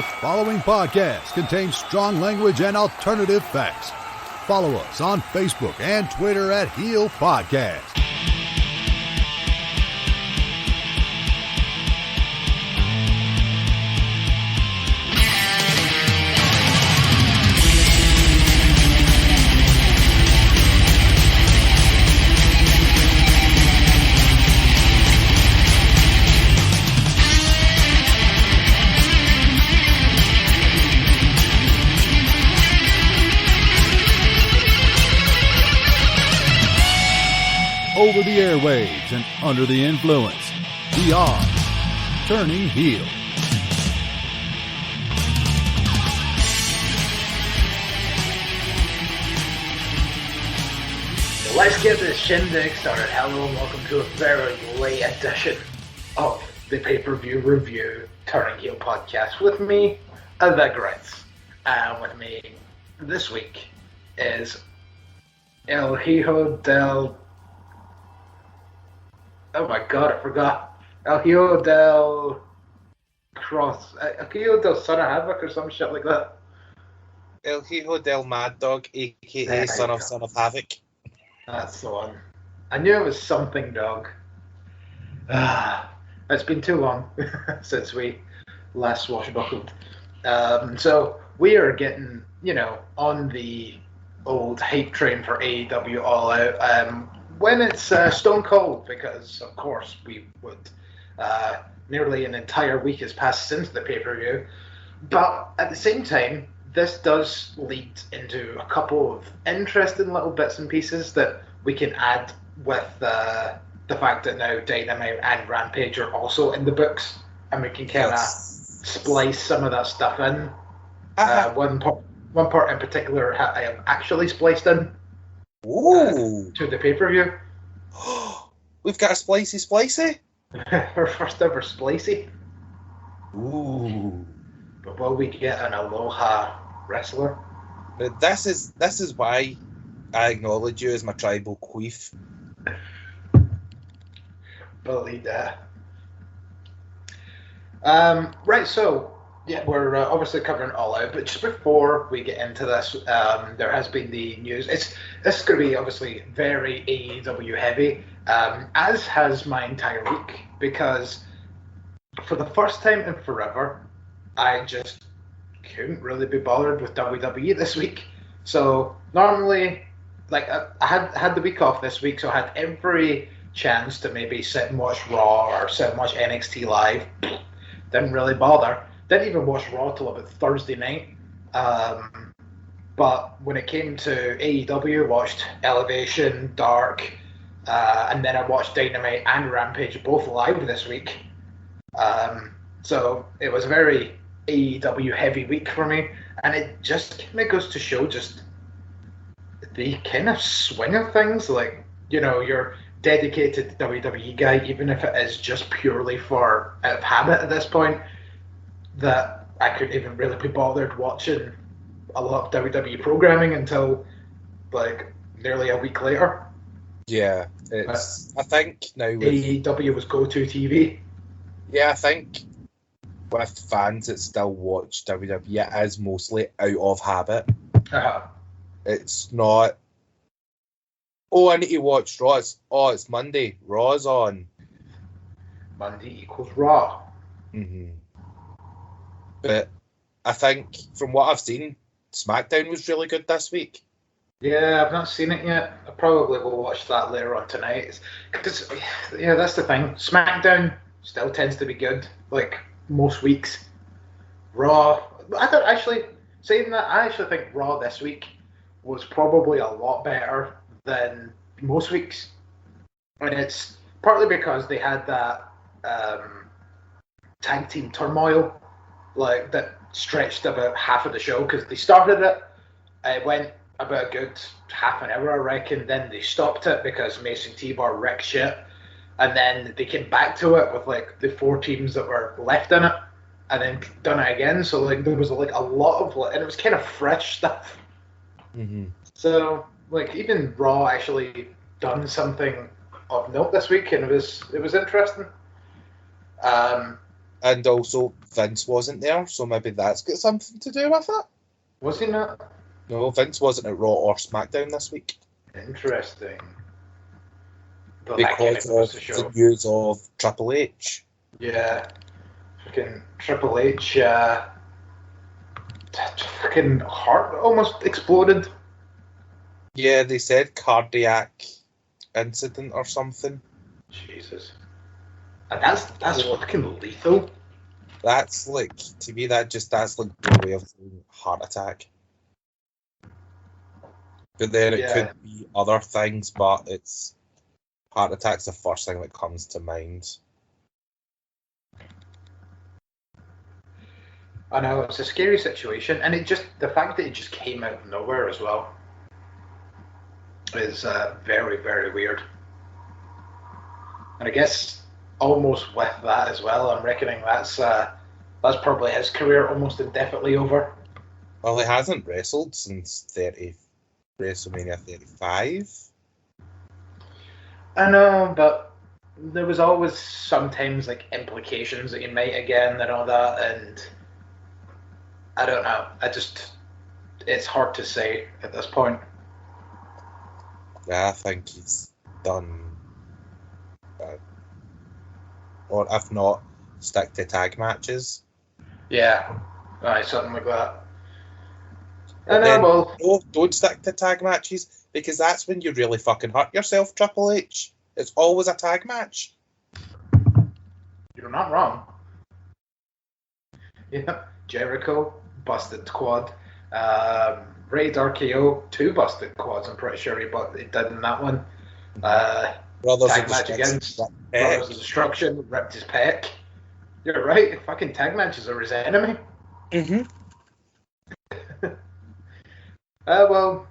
The following podcast contains strong language and alternative facts. Follow us on Facebook and Twitter at Heel Podcast. Over the airwaves and under the influence, we are Turning Heel. Let's get this shindig started. Hello and welcome to a very late edition of the pay-per-view review Turning Heel podcast with me, the Griz. And with me this week is El Hijo del... Oh my god, I forgot. El Hijo del Cross. El Hijo del Son of Havoc or some shit like that. El Hijo del Mad Dog, aka Son of Havoc. That's the one. I knew it was something dog. It's been too long since we last swashbuckled. So we are getting, on the old hype train for AEW All Out. When it's stone cold, because of course we would. Nearly an entire week has passed since the pay-per-view. But at the same time, this does lead into a couple of interesting little bits and pieces that we can add with the fact that now Dynamite and Rampage are also in the books, and we can kind of splice some of that stuff in. One part in particular I have actually spliced in. Ooh. To the pay-per-view. We've got a splicy. Our first ever splicy. Ooh. But will we get an Aloha wrestler? But this is why I acknowledge you as my tribal queef. Believe that. Right, so yeah, we're obviously covering All Out, but just before we get into this, there has been the news. This is going to be obviously very AEW heavy, as has my entire week, because for the first time in forever, I just couldn't really be bothered with WWE this week. So normally, I had the week off this week, so I had every chance to maybe sit and watch Raw or sit and watch NXT Live. Didn't really bother. Didn't even watch Raw till about Thursday night. But when it came to AEW, watched Elevation, Dark, and then I watched Dynamite and Rampage both live this week. So it was a very AEW heavy week for me. And it just kind of goes to show just the kind of swing of things. You're dedicated WWE guy, even if it is just purely for out of habit at this point, that I couldn't even really be bothered watching a lot of WWE programming until nearly a week later. Yeah, I think now with AEW was go-to TV. Yeah, I think with fans that still watch WWE, it is mostly out of habit. It's not, I need to watch Raw. It's Monday. Raw's on. Monday equals Raw. Mm-hmm. But I think from what I've seen, SmackDown was really good this week. Yeah, I've not seen it yet. I probably will watch that later on tonight. Because, that's the thing. SmackDown still tends to be good, most weeks. Raw, I actually think Raw this week was probably a lot better than most weeks. And it's partly because they had that tag team turmoil that stretched about half of the show, because they started it. It went about a good half an hour, I reckon. Then they stopped it because Mason T-Bar wrecked shit. And then they came back to it with the four teams that were left in it, and then done it again. So there was a lot of and it was kind of fresh stuff. Mm-hmm. So even Raw actually done something of note this week, and it was interesting. And also, Vince wasn't there, so maybe that's got something to do with it. Was he not? No, Vince wasn't at Raw or SmackDown this week. Interesting. But Because of the news of Triple H. Yeah. Fucking Triple H, fucking heart almost exploded. Yeah, they said cardiac incident or something. Jesus. And that's fucking lethal. That's like, to me, that's like the way of saying heart attack. But then it could be other things, but it's heart attack's the first thing that comes to mind. I know, it's a scary situation, and the fact that it just came out of nowhere as well is very, very weird. And I guess almost with that as well, I'm reckoning that's probably his career almost indefinitely over. Well, he hasn't wrestled since WrestleMania 35. I know, but there was always sometimes like implications that he might again and all that, and I don't know. It's hard to say at this point. Yeah, I think he's done, or if not, stick to tag matches. Yeah, something like that. No, don't stick to tag matches, because that's when you really fucking hurt yourself, Triple H. It's always a tag match. You're not wrong. Yeah, Jericho, busted quad. Raid RKO, 2 busted quads, I'm pretty sure he did in that one. Tag match against Brothers of Destruction, ripped his pec. You're right, fucking tag matches are his enemy. Mm-hmm. Well,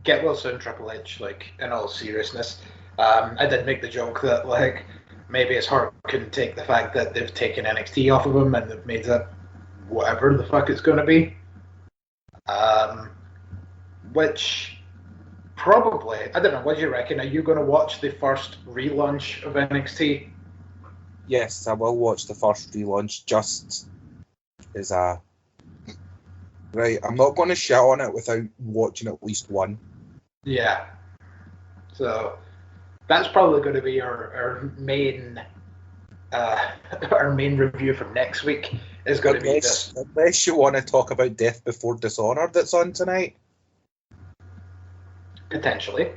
get well soon, Triple H, like, in all seriousness. I did make the joke that, like, maybe his heart couldn't take the fact that they've taken NXT off of him and they've made it whatever the fuck it's going to be. Which, probably, I don't know, what do you reckon? Are you going to watch the first relaunch of NXT? Yes, I will watch the first relaunch just as a... Right, I'm not going to shit on it without watching at least one. Yeah. So, that's probably going to be our main review from next week. Is going to be this. Unless you want to talk about Death Before Dishonored that's on tonight. Potentially.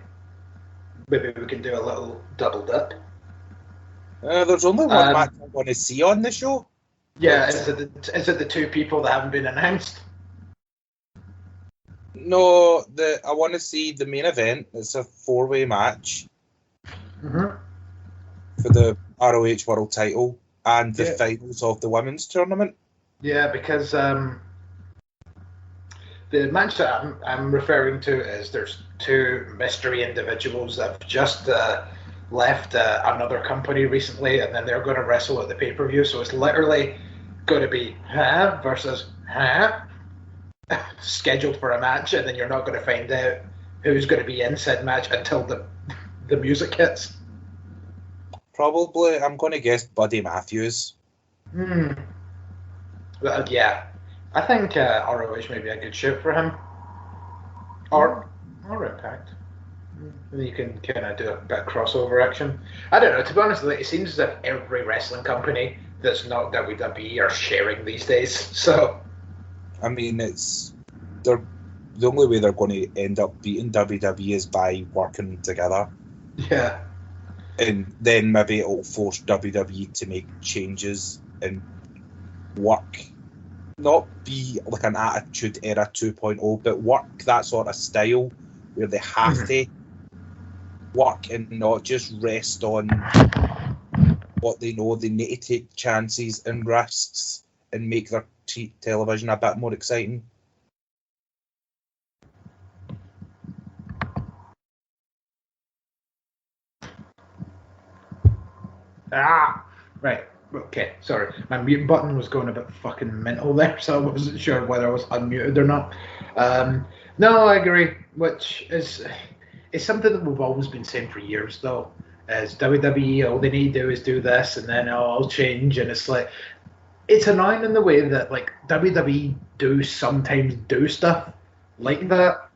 Maybe we can do a little double dip. There's only one match I want to see on the show. Yeah, is it the 2 people that haven't been announced? No, I want to see the main event. It's a 4-way match for the ROH World Title and the finals of the women's tournament. Yeah, because the match that I'm referring to is there's 2 mystery individuals that have just left another company recently, and then they're going to wrestle at the pay-per-view. So it's literally going to be versus scheduled for a match, and then you're not going to find out who's going to be in said match until the music hits. Probably, I'm going to guess Buddy Matthews. Well, yeah, I think ROH may be a good shoot for him. Or Impact. You can kind of do a bit of crossover action. I don't know, to be honest, it seems as if every wrestling company that's not WWE are sharing these days, so... I mean, the only way they're going to end up beating WWE is by working together. Yeah. And then maybe it'll force WWE to make changes and work, not be like an Attitude Era 2.0, but work that sort of style where they have to work and not just rest on what they know. They need to take chances and risks and make their television a bit more exciting. Right. Okay, sorry. My mute button was going a bit fucking mental there, so I wasn't sure whether I was unmuted or not. No, I agree, which is something that we've always been saying for years, though. As WWE, all they need to do is do this, and then I'll change, and it's like, it's annoying in the way that like WWE do sometimes do stuff like that.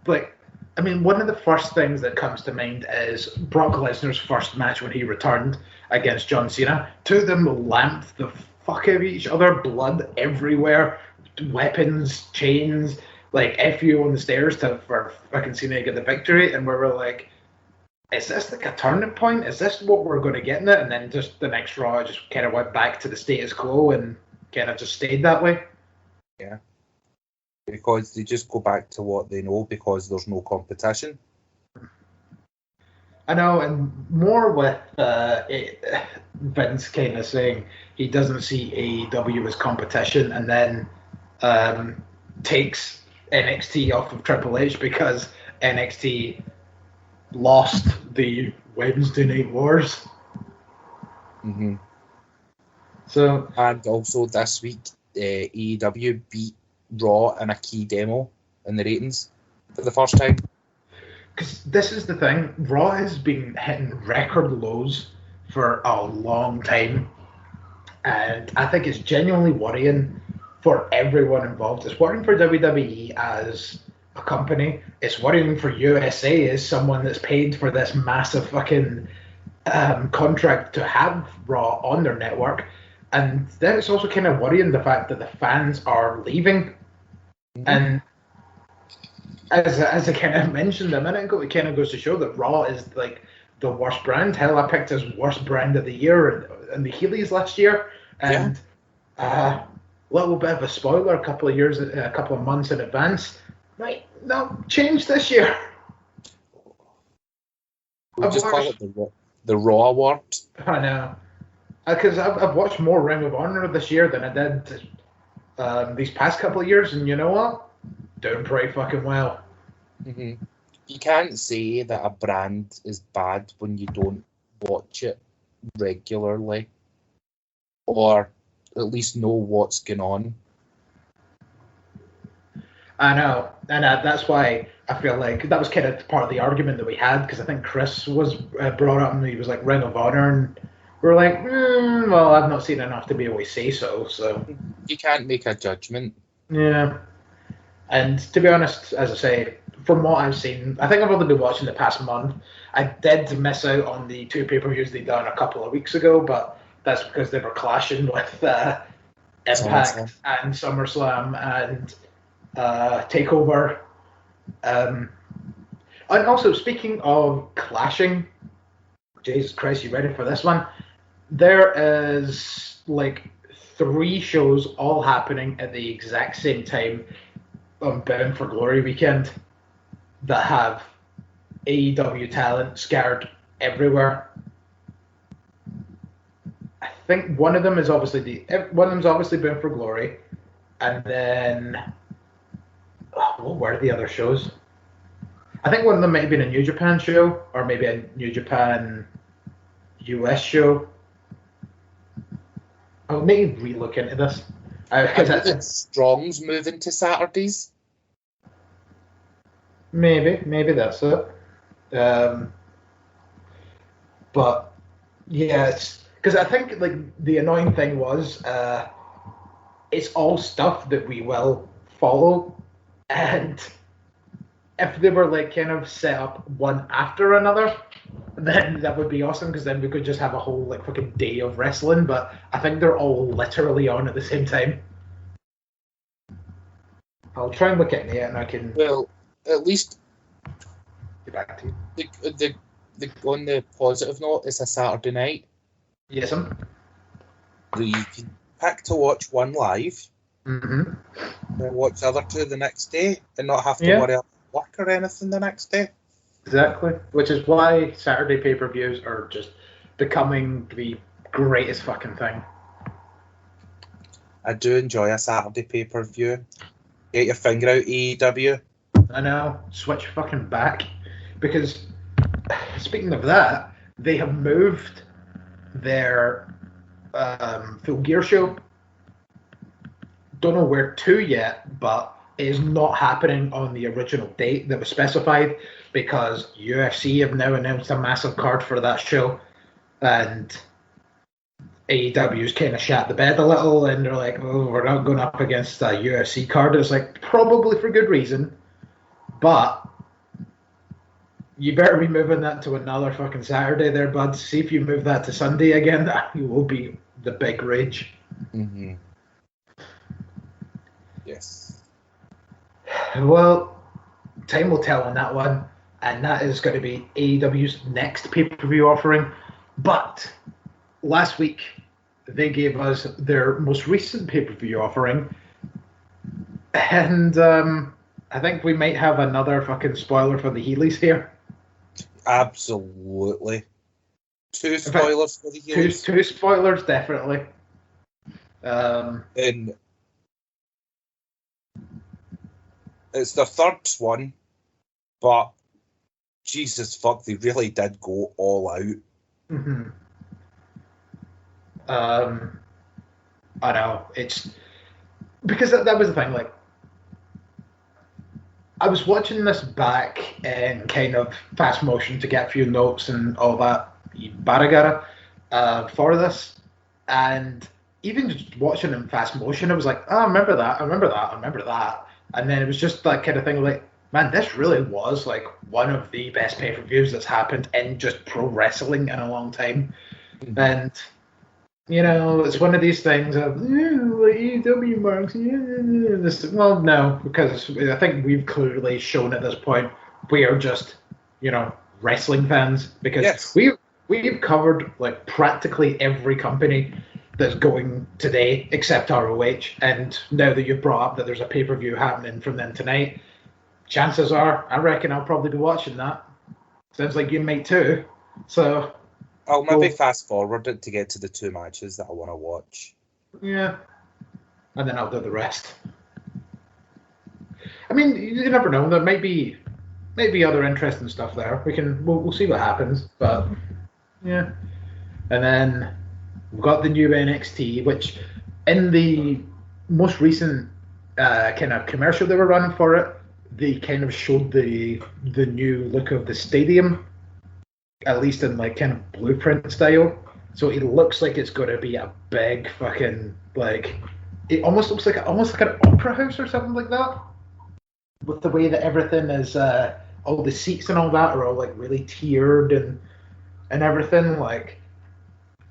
Like, I mean, one of the first things that comes to mind is Brock Lesnar's first match when he returned against John Cena. Two of them lamped the fuck out of each other, blood everywhere, weapons, chains, like FU on the stairs for fucking Cena to get the victory, and we were like, is this like a turning point? Is this what we're going to get in it? And then just the next Raw just kind of went back to the status quo and kind of just stayed that way. Yeah. Because they just go back to what they know because there's no competition. I know, and more with Vince kind of saying he doesn't see AEW as competition, and then takes NXT off of Triple H because NXT lost the Wednesday Night Wars. Mm-hmm. So, and also this week, AEW beat Raw in a key demo in the ratings for the first time. Because this is the thing, Raw has been hitting record lows for a long time, and I think it's genuinely worrying for everyone involved. It's worrying for WWE as a company. It's worrying for USA as someone that's paid for this massive fucking contract to have Raw on their network. And then it's also kind of worrying the fact that the fans are leaving. Mm-hmm. And as I kind of mentioned a minute ago, it kind of goes to show that Raw is like the worst brand. Hell, I picked as worst brand of the year in the Heelys last year. And a little bit of a spoiler, a couple of months in advance. Right, no, change this year. We'll just call it the Raw Award. I know. Because I've watched more Ring of Honor this year than I did these past couple of years, and you know what? Doing pretty fucking well. Mm-hmm. You can't say that a brand is bad when you don't watch it regularly, or at least know what's going on. I know, and that's why I feel like that was kind of part of the argument that we had, because I think Chris was brought up and he was like Ring of Honor, and we were like, well, I've not seen enough to be able to say so. So you can't make a judgment. Yeah, and to be honest, as I say, from what I've seen, I think I've only been watching the past month. I did miss out on the two pay-per-views they done a couple of weeks ago, but that's because they were clashing with Impact and SummerSlam and Takeover. And also, speaking of clashing, Jesus Christ, you ready for this one? There is like 3 shows all happening at the exact same time on Bound for Glory weekend that have AEW talent scattered everywhere. I think one of them is obviously Bound for Glory, and then what were the other shows? I think one of them might have been a New Japan show, or maybe a New Japan US show. I'll maybe re-look into this. Strong's moving to Saturdays. Maybe that's it. But yeah, it's because I think like the annoying thing was it's all stuff that we will follow, and if they were like kind of set up one after another, then that would be awesome, because then we could just have a whole like fucking day of wrestling. But I think they're all literally on at the same time. I'll try and look into it, and I can. Well, at least get back to you. The on the positive note, it's a Saturday night. Yes, so you can pick to watch one live, and watch the other 2 the next day, and not have to worry about work or anything the next day. Exactly, which is why Saturday pay-per-views are just becoming the greatest fucking thing. I do enjoy a Saturday pay-per-view. Get your finger out, AEW. I know, switch fucking back. Because, speaking of that, they have moved their Full Gear show. Don't know where to yet, but it is not happening on the original date that was specified, because UFC have now announced a massive card for that show, and AEW's kind of shat the bed a little, and they're like, oh, we're not going up against a UFC card. It's like, probably for good reason, but you better be moving that to another fucking Saturday there, bud. See if you move that to Sunday again, that will be the big rage. Mm-hmm. Yes. Well, time will tell on that one, and that is going to be AEW's next pay-per-view offering. But last week, they gave us their most recent pay-per-view offering, and I think we might have another fucking spoiler for the Heelys here. Absolutely. 2 spoilers for the Heelys. Two spoilers, definitely. And it's the third one, but Jesus fuck, they really did go all out. Mm-hmm. I know, it's because that was the thing, like, I was watching this back in kind of fast motion to get a few notes and all that baragara for this, and even just watching in fast motion, I was like, oh, I remember that, and then it was just that kind of thing, like, man, this really was like one of the best pay-per-views that's happened in just pro wrestling in a long time. Mm-hmm. And you know, it's one of these things of AEW marks. Well, no, because I think we've clearly shown at this point we are just, you know, wrestling fans, because yes. we've covered like practically every company that's going today except ROH, and now that you've brought up that there's a pay-per-view happening from them tonight, chances are I reckon I'll probably be watching that. Sounds like you might too. So I'll maybe fast forward it to get to the 2 matches that I want to watch. Yeah. And then I'll do the rest. I mean, you never know. There might be other interesting stuff there. We'll see what happens. But yeah. And then we've got the new NXT, which in the most recent kind of commercial they were running for it, they kind of showed the new look of the stadium, at least in like kind of blueprint style. So it looks like it's going to be a big fucking, like, it almost looks like an opera house or something like that, with the way that everything is, all the seats and all that are all like really tiered and everything. Like,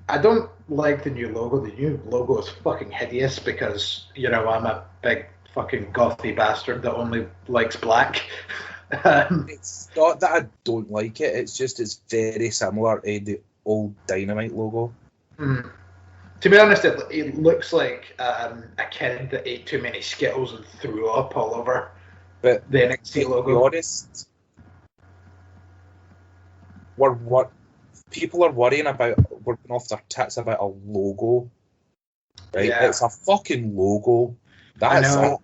I don't like the new logo. The new logo is fucking hideous because, you know, I'm a big fucking gothy bastard that only likes black. It's not that I don't like it, it's just it's very similar to the old Dynamite logo. Mm. To be honest, it looks like a kid that ate too many Skittles and threw up all over but the NXT logo. To be honest, what people are worrying about, working off their tits about a logo, right? Yeah. It's a fucking logo. That's it.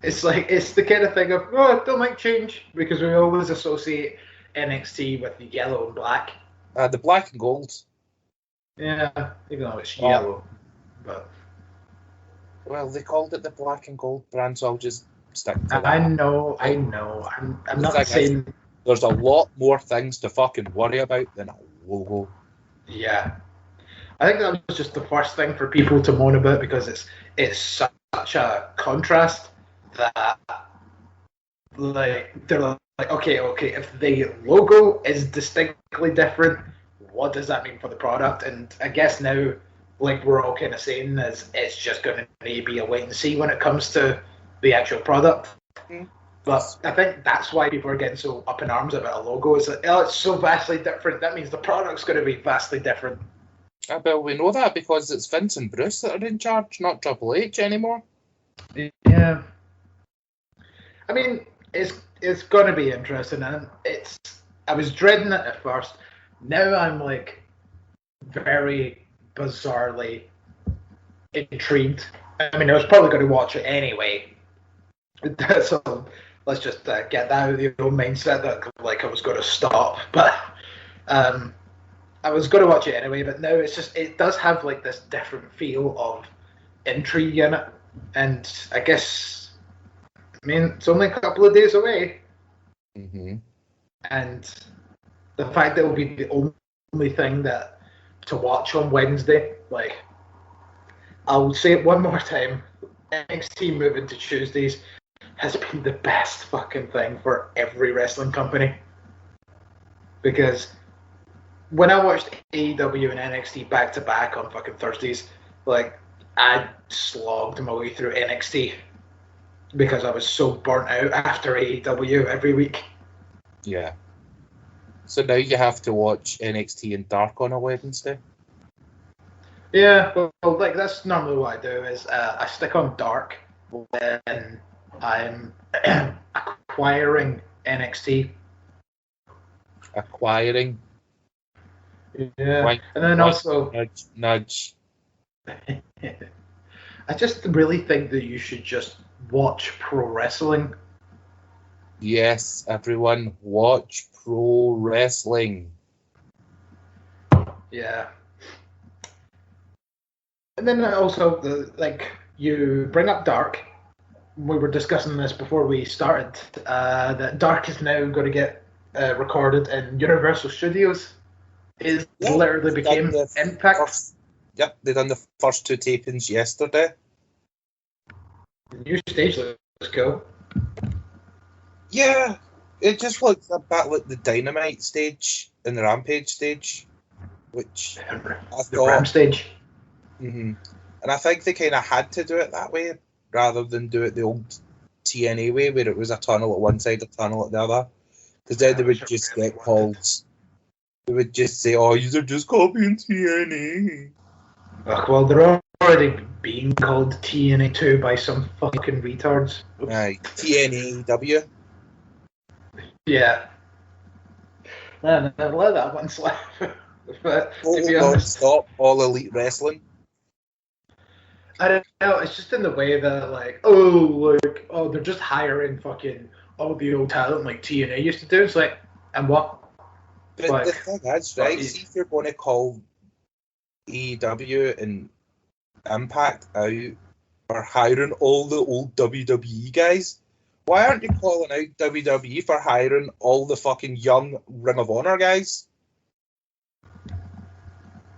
It's like, it's the kind of thing of, oh, don't make change, because we always associate NXT with the yellow and black. The black and gold. Yeah, even though it's yellow. But well, they called it the black and gold brand, so I'll just stick to that. I know. I'm not saying... There's a lot more things to fucking worry about than a logo. Yeah. I think that was just the first thing for people to moan about, because it's such a contrast that, like, they're like, okay, if the logo is distinctly different, what does that mean for the product? And I guess now, like we're all kind of saying, is it's just going to be a wait and see when it comes to the actual product. Mm-hmm. But I think that's why people are getting so up in arms about a logo, is that, oh, it's so vastly different, that means the product's going to be vastly different. Well, we know that because it's Vince and Bruce that are in charge, not Triple H anymore. Yeah. I mean, it's going to be interesting, and I was dreading it at first. Now I'm like very bizarrely intrigued. I mean, I was probably going to watch it anyway. So let's just get that out of the old mindset that like I was going to stop. But I was going to watch it anyway. But now it does have like this different feel of intrigue in it, and I guess. I mean, it's only a couple of days away. Mm-hmm. And the fact that it will be the only thing that to watch on Wednesday, like, I'll say it one more time. NXT moving to Tuesdays has been the best fucking thing for every wrestling company. Because when I watched AEW and NXT back to back on fucking Thursdays, like, I slogged my way through NXT because I was so burnt out after AEW every week. Yeah. So now you have to watch NXT and Dark on a Wednesday? Yeah, well, like, that's normally what I do is I stick on Dark when I'm acquiring NXT. Acquiring? Yeah, Wink, and then wink, also... Nudge, nudge. I just really think that you should just watch pro wrestling. Yes, everyone, watch pro wrestling. Yeah. And then also, you bring up Dark. We were discussing this before we started, that Dark is now going to get recorded in Universal Studios. It literally became Impact. They done the first 2 tapings yesterday. The new stage looks cool. Yeah, it just looks a bit like the Dynamite stage and the Rampage stage, which the Ram stage. Mm-hmm. And I think they kind of had to do it that way rather than do it the old TNA way, where it was a tunnel at one side, a tunnel at the other. Because then they would just get called. They would just say, "Oh, you're just copying TNA." Well, they're already being called TNA 2 by some fucking retards. Aye, TNAW. Yeah. No, let that one slap. But to be honest, stop all elite wrestling. I don't know. It's just in the way that they're just hiring fucking all the old talent like TNA used to do. It's like, and what? But the thing is, right? See if you're going to call AEW and Impact out for hiring all the old WWE guys, why aren't you calling out WWE for hiring all the fucking young Ring of Honor guys?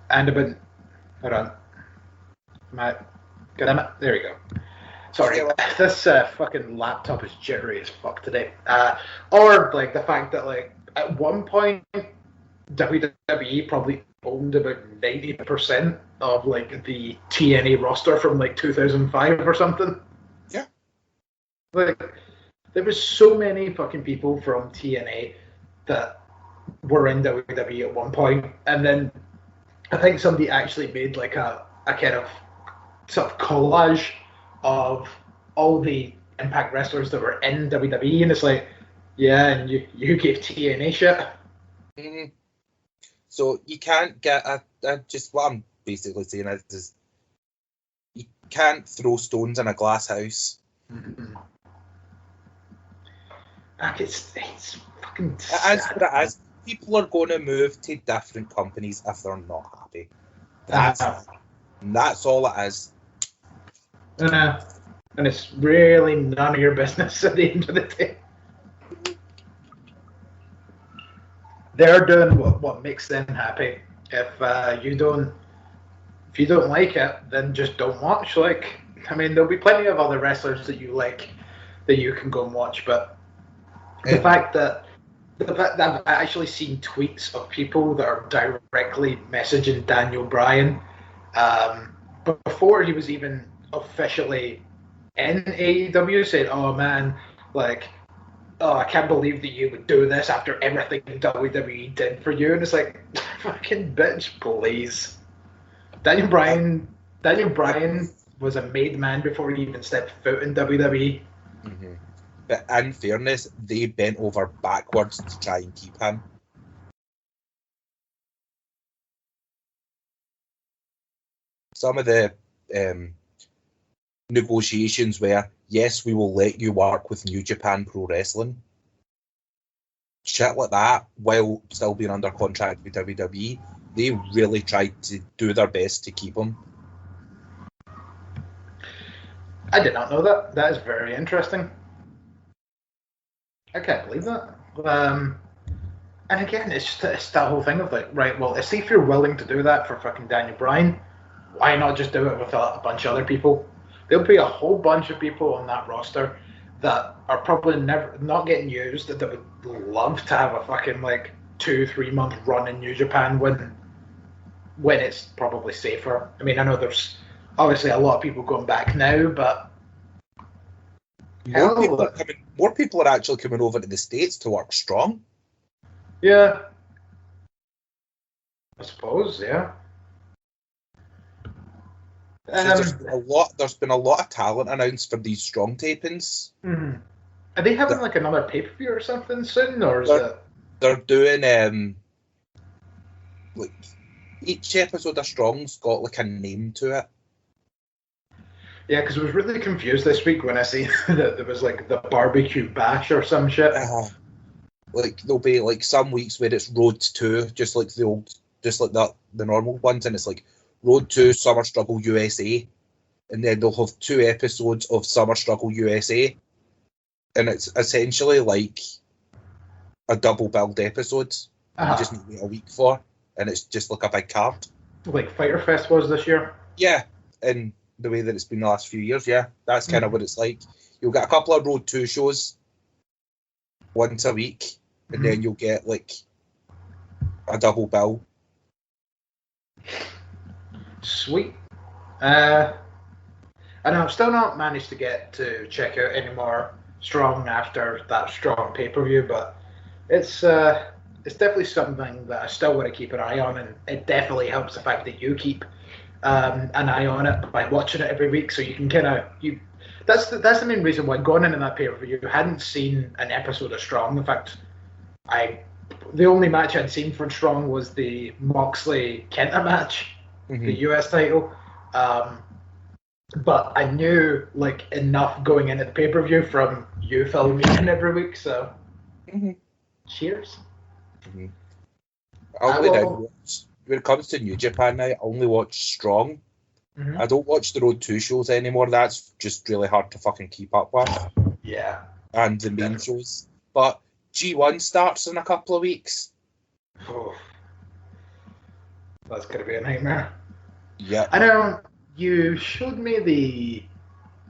And a bit. Hold on. There we go. Sorry, this fucking laptop is jittery as fuck today. Or like the fact that at one point WWE probably owned about 90% of the TNA roster from 2005 or something. Yeah. There was so many fucking people from TNA that were in WWE at one point, and then I think somebody actually made a kind of sort of collage of all the Impact wrestlers that were in WWE, and it's like, yeah, and you gave TNA shit. Mm-hmm. So you can't get just what I'm basically saying is you can't throw stones in a glass house. Mm-hmm. It's fucking sad. It is what it is. People are going to move to different companies if they're not happy. That's all it is. And it's really none of your business at the end of the day. They're doing what makes them happy. If you don't like it, then just don't watch. There'll be plenty of other wrestlers that you like that you can go and watch. But the fact that I've actually seen tweets of people that are directly messaging Daniel Bryan before he was even officially in AEW, saying, "Oh man, I can't believe that you would do this after everything WWE did for you." And it's like, fucking bitch, please. Daniel Bryan was a made man before he even stepped foot in WWE. Mm-hmm. But in fairness, they bent over backwards to try and keep him. Some of the negotiations were, yes, we will let you work with New Japan Pro Wrestling. Shit like that, while still being under contract with WWE, they really tried to do their best to keep him. I did not know that. That is very interesting. I can't believe that. And again, it's that whole thing of see if you're willing to do that for fucking Daniel Bryan, why not just do it with a bunch of other people? There'll be a whole bunch of people on that roster that are probably never not getting used that would love to have a fucking like 2-3 month run in New Japan when it's probably safer. I mean, I know there's obviously a lot of people going back now, but more people are actually coming over to the States to work Strong. Yeah, I suppose. Yeah. There's been a lot of talent announced for these Strong tapings. Mm-hmm. Are they having like another pay-per-view or something soon, or is it? They're doing like each episode of Strong's got like a name to it. Yeah, because I was really confused this week when I see that there was like the barbecue bash or some shit. Like there'll be like some weeks where it's Road 2, just like the normal ones, and it's like Road 2 Summer Struggle USA, and then they'll have 2 episodes of Summer Struggle USA, and it's essentially like a double build episode. You just need to wait a week for, and it's just like a big card. Like Fyter Fest was this year? Yeah, and the way that it's been the last few years, yeah. That's kind of what it's like. You'll get a couple of Road 2 shows once a week, and then you'll get like a double bill. Sweet. And I've still not managed to get to check out any more Strong after that Strong pay-per-view, but it's definitely something that I still want to keep an eye on, and it definitely helps the fact that you keep an eye on it by watching it every week, so you can kind of that's the main reason why going into that pay-per-view you hadn't seen an episode of Strong. In fact, the only match I'd seen from Strong was the Moxley Kenta match, the US title. But I knew like enough going into the pay-per-view from you filming me in every week, so cheers. When it comes to New Japan now, I only watch Strong. I don't watch the Road 2 shows anymore. That's just really hard to fucking keep up with. Yeah. And the main shows. But G1 starts in a couple of weeks. Oh. That's going to be a nightmare. Yeah. I know you showed me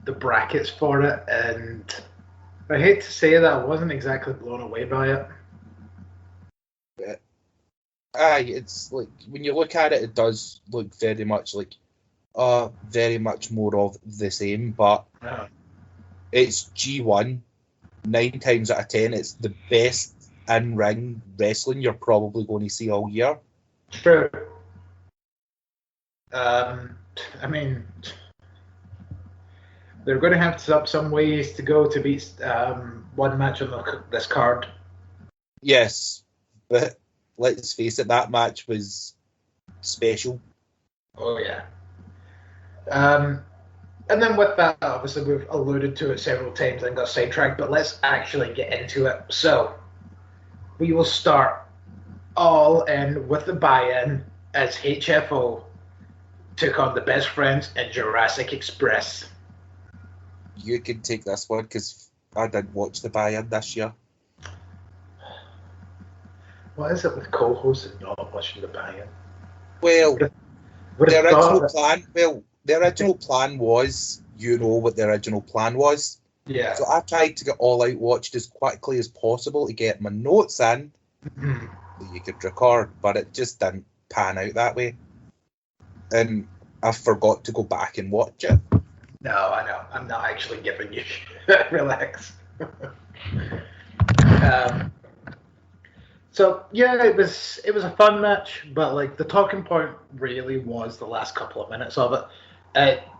the brackets for it, and I hate to say that I wasn't exactly blown away by it. It's like when you look at it, it does look very much like very much more of the same, but it's G1. 9 times out of 10, it's the best in-ring wrestling you're probably going to see all year. True. I mean, they're going to have to set up some ways to go to beat one match on this card. Yes, but let's face it, that match was special. Oh, yeah. And then with that, obviously, we've alluded to it several times and got sidetracked, but let's actually get into it. So, we will start all in with the buy-in as HFO took on the Best Friends and Jurassic Express. You can take this one because I didn't watch the buy-in this year. What is it with co-hosts and not watching the buy-in? Well, the original plan was, you know what the original plan was. Yeah. So I tried to get all out watched as quickly as possible to get my notes in that you could record, but it just didn't pan out that way. And I forgot to go back and watch it. No, I know. I'm not actually giving you relax. So yeah, it was a fun match, but like the talking point really was the last couple of minutes of it.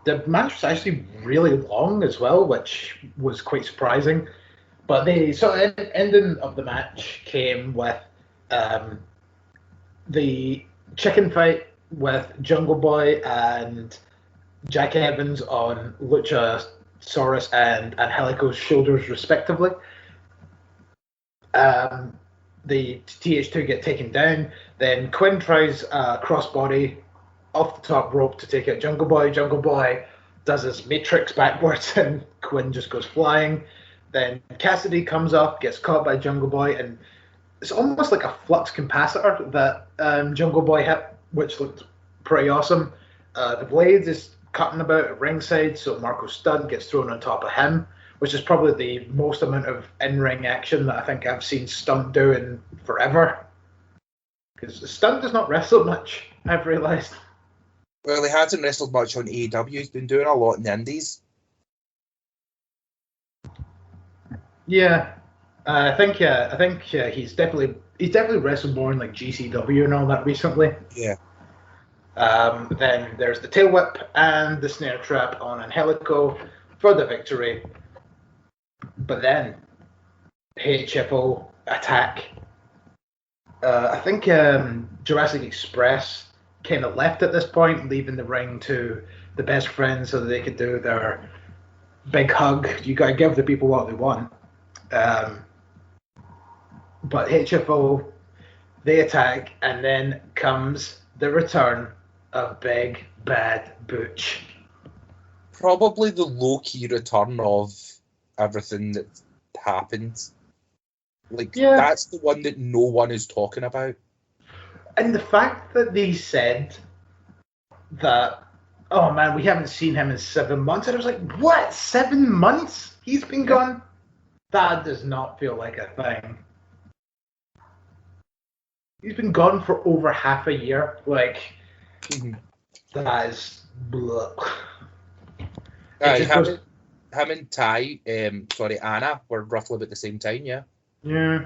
The match was actually really long as well, which was quite surprising. But the ending of the match came with the chicken fight with Jungle Boy and Jack Evans on Luchasaurus and Angelico's shoulders, respectively. The TH2 get taken down. Then Quinn tries a crossbody off the top rope to take out Jungle Boy. Jungle Boy does his matrix backwards and Quinn just goes flying. Then Cassidy comes up, gets caught by Jungle Boy, and it's almost like a flux capacitor that Jungle Boy hit, which looked pretty awesome. The Blade is cutting about at ringside, so Marco Stunt gets thrown on top of him, which is probably the most amount of in-ring action that I think I've seen Stunt do in forever. Because Stunt does not wrestle much, I've realised. Well, he hasn't wrestled much on AEW. He's been doing a lot in the indies. Yeah, I think he's definitely wrestled more in like GCW and all that recently. Yeah. Then there's the tail whip and the snare trap on Angelico for the victory. But then HFO attack. I think Jurassic Express kind of left at this point, leaving the ring to the best friends so that they could do their big hug. You got to give the people what they want. But HFO, they attack, and then comes the return of Big Bad Butch. Probably the low-key return of everything that happened. That's the one that no one is talking about. And the fact that they said that, oh man, we haven't seen him in 7 months. And I was like, what? 7 months? He's been gone? That does not feel like a thing. He's been gone for over half a year. Like, that is... Him and Anna were roughly about the same time, yeah. Yeah.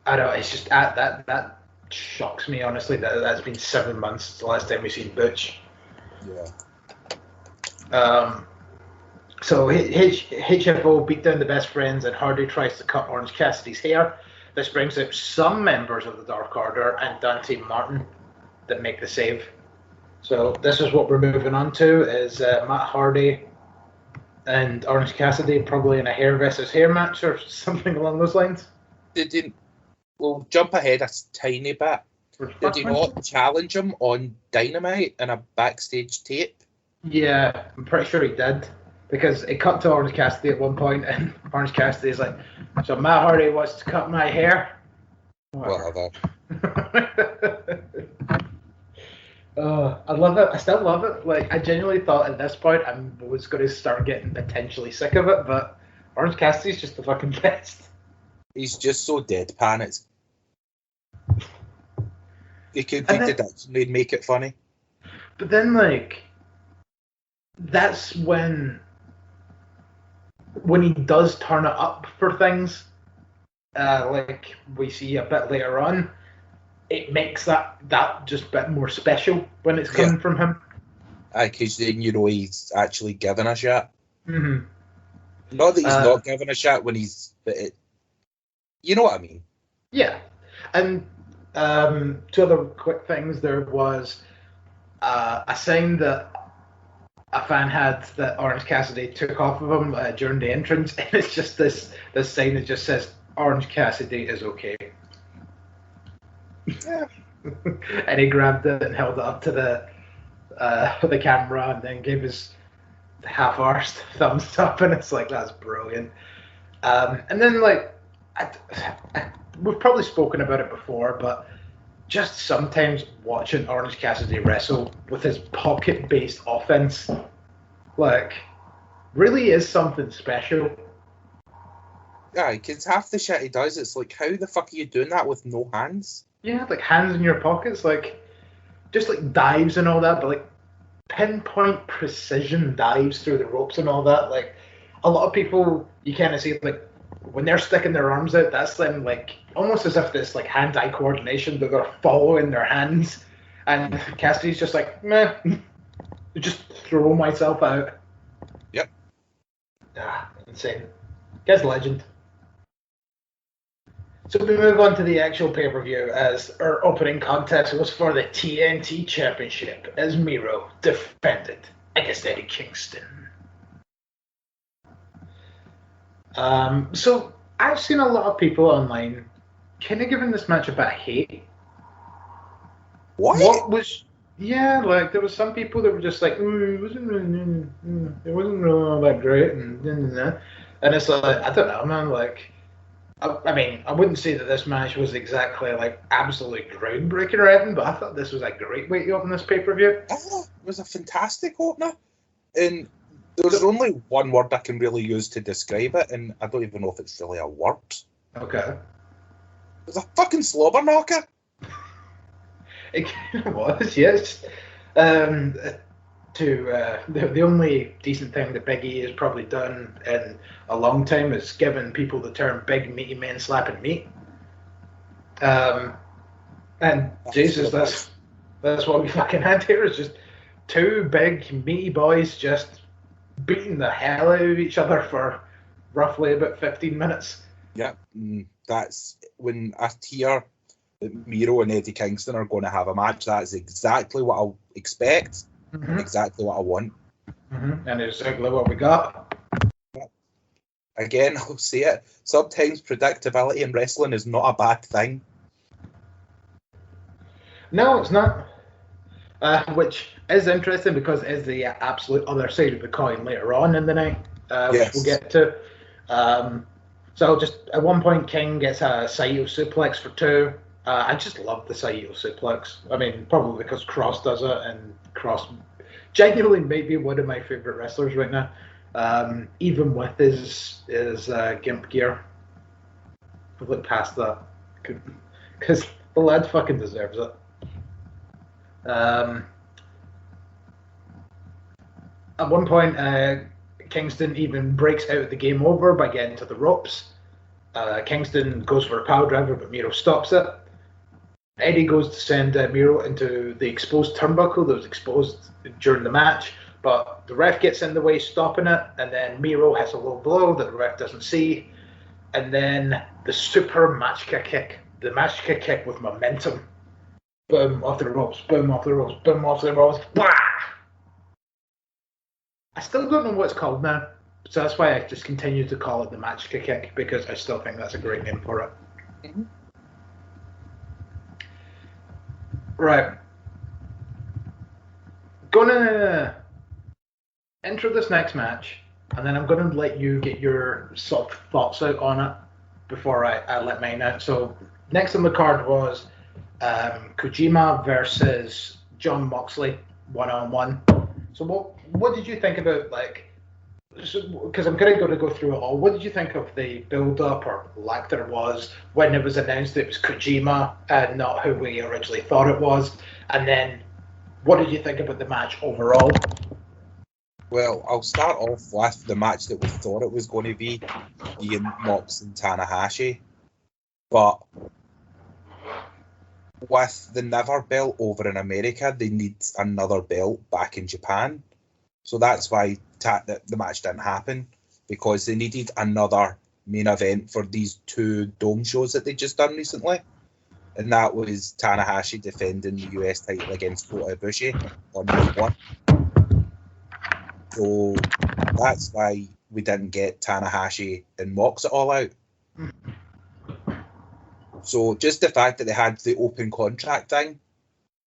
I don't know, it's just that shocks me, honestly, that's been 7 months since the last time we've seen Butch. Yeah. So HFO beat down the best friends, and Hardy tries to cut Orange Cassidy's hair. This brings out some members of the Dark Order and Dante Martin that make the save. So this is what we're moving on to, is Matt Hardy and Orange Cassidy probably in a hair versus hair match or something along those lines. We'll jump ahead a tiny bit. Did he not challenge him on Dynamite in a backstage tape? Yeah, I'm pretty sure he did. Because it cut to Orange Cassidy at one point, and Orange Cassidy is like, so Matt Hardy wants to cut my hair? Whatever. I love it. I still love it. Like, I genuinely thought at this point I was going to start getting potentially sick of it, but Orange Cassidy's just the fucking best. He's just so deadpan. He could beat it actually and make it funny. But then, like, that's when he does turn it up for things, like we see a bit later on, it makes that just a bit more special when it's coming from him. Because then you know he's actually giving a shit. Mm-hmm. Not that he's not giving a shit when he's... you know what I mean? Yeah. And two other quick things. There was a sign that a fan had that Orange Cassidy took off of him during the entrance, and it's just this sign that just says, Orange Cassidy is okay. Yeah. And he grabbed it and held it up to the camera and then gave his half-arsed thumbs up, and it's like, that's brilliant. And then, like, we've probably spoken about it before, but just sometimes watching Orange Cassidy wrestle with his pocket-based offense, like, really is something special. Yeah, because half the shit he does, it's like, how the fuck are you doing that with no hands? Yeah, like hands in your pockets, like, just like dives and all that, but like pinpoint precision dives through the ropes and all that. Like, a lot of people, you kind of see, like, when they're sticking their arms out, that's them, like, almost as if this, like, hand-eye coordination, that they're following their hands. And Cassidy's just like, meh, just throw myself out. Yep. Insane. Guy's a legend. So we move on to the actual pay-per-view, as our opening contest was for the TNT Championship, as Miro defended against Eddie Kingston. So I've seen a lot of people online kind of giving this match a bit of hate. Yeah, like, there was some people that were just like, it wasn't really all that great, and it's like, I don't know, man, like, I mean, I wouldn't say that this match was exactly like absolutely groundbreaking or anything, but I thought this was a great way to open this pay-per-view. Oh, it was a fantastic opener. And there's only one word I can really use to describe it, and I don't even know if it's really a word. Okay. It was a fucking slobber knocker. It kind of was, yes. The only decent thing that Big E has probably done in a long time is given people the term big meaty men slapping meat. And Jesus, that's what we fucking had here, is just two big meaty boys just beating the hell out of each other for roughly about 15 minutes. Yeah, that's when I hear that Miro and Eddie Kingston are going to have a match. That's exactly what I'll expect. Mm-hmm. Exactly what I want. Mm-hmm. And it's exactly what we got. Again, I'll say it. Sometimes predictability in wrestling is not a bad thing. No, it's not. Which is interesting because it is the absolute other side of the coin later on in the night, which we'll get to. So just at one point, King gets a Saito suplex for 2. I just love the Saito suplex. I mean, probably because Cross does it, and Cross genuinely may be one of my favorite wrestlers right now, even with his gimp gear. I've looked past that because the lad fucking deserves it. At one point, Kingston even breaks out of the game over by getting to the ropes. Kingston goes for a power driver, but Miro stops it. Eddie goes to send Miro into the exposed turnbuckle that was exposed during the match, but the ref gets in the way, stopping it, and then Miro has a low blow that the ref doesn't see, and then the super Machka kick. The Machka kick with momentum. Boom, off the ropes, boom, off the ropes, boom, off the ropes. Blah! I still don't know what it's called now, so that's why I just continue to call it the Machka kick, because I still think that's a great name for it. Mm-hmm. Right. Gonna intro this next match, and then I'm gonna let you get your sort of thoughts out on it before I let mine out. So next on the card was Kojima versus John Moxley 1-on-1. So what did you think about, like, because I'm going to go through it all. What did you think of the build-up, or lack there was, when it was announced it was Kojima and not who we originally thought it was? And then what did you think about the match overall? Well, I'll start off with the match that we thought it was going to be, being Mox and Tanahashi. But with the Never belt over in America, they need another belt back in Japan. So that's why the match didn't happen, because they needed another main event for these 2 dome shows that they just done recently. And that was Tanahashi defending the US title against Kota Ibushi on night 1. So that's why we didn't get Tanahashi and Mox at All Out. So just the fact that they had the open contract thing,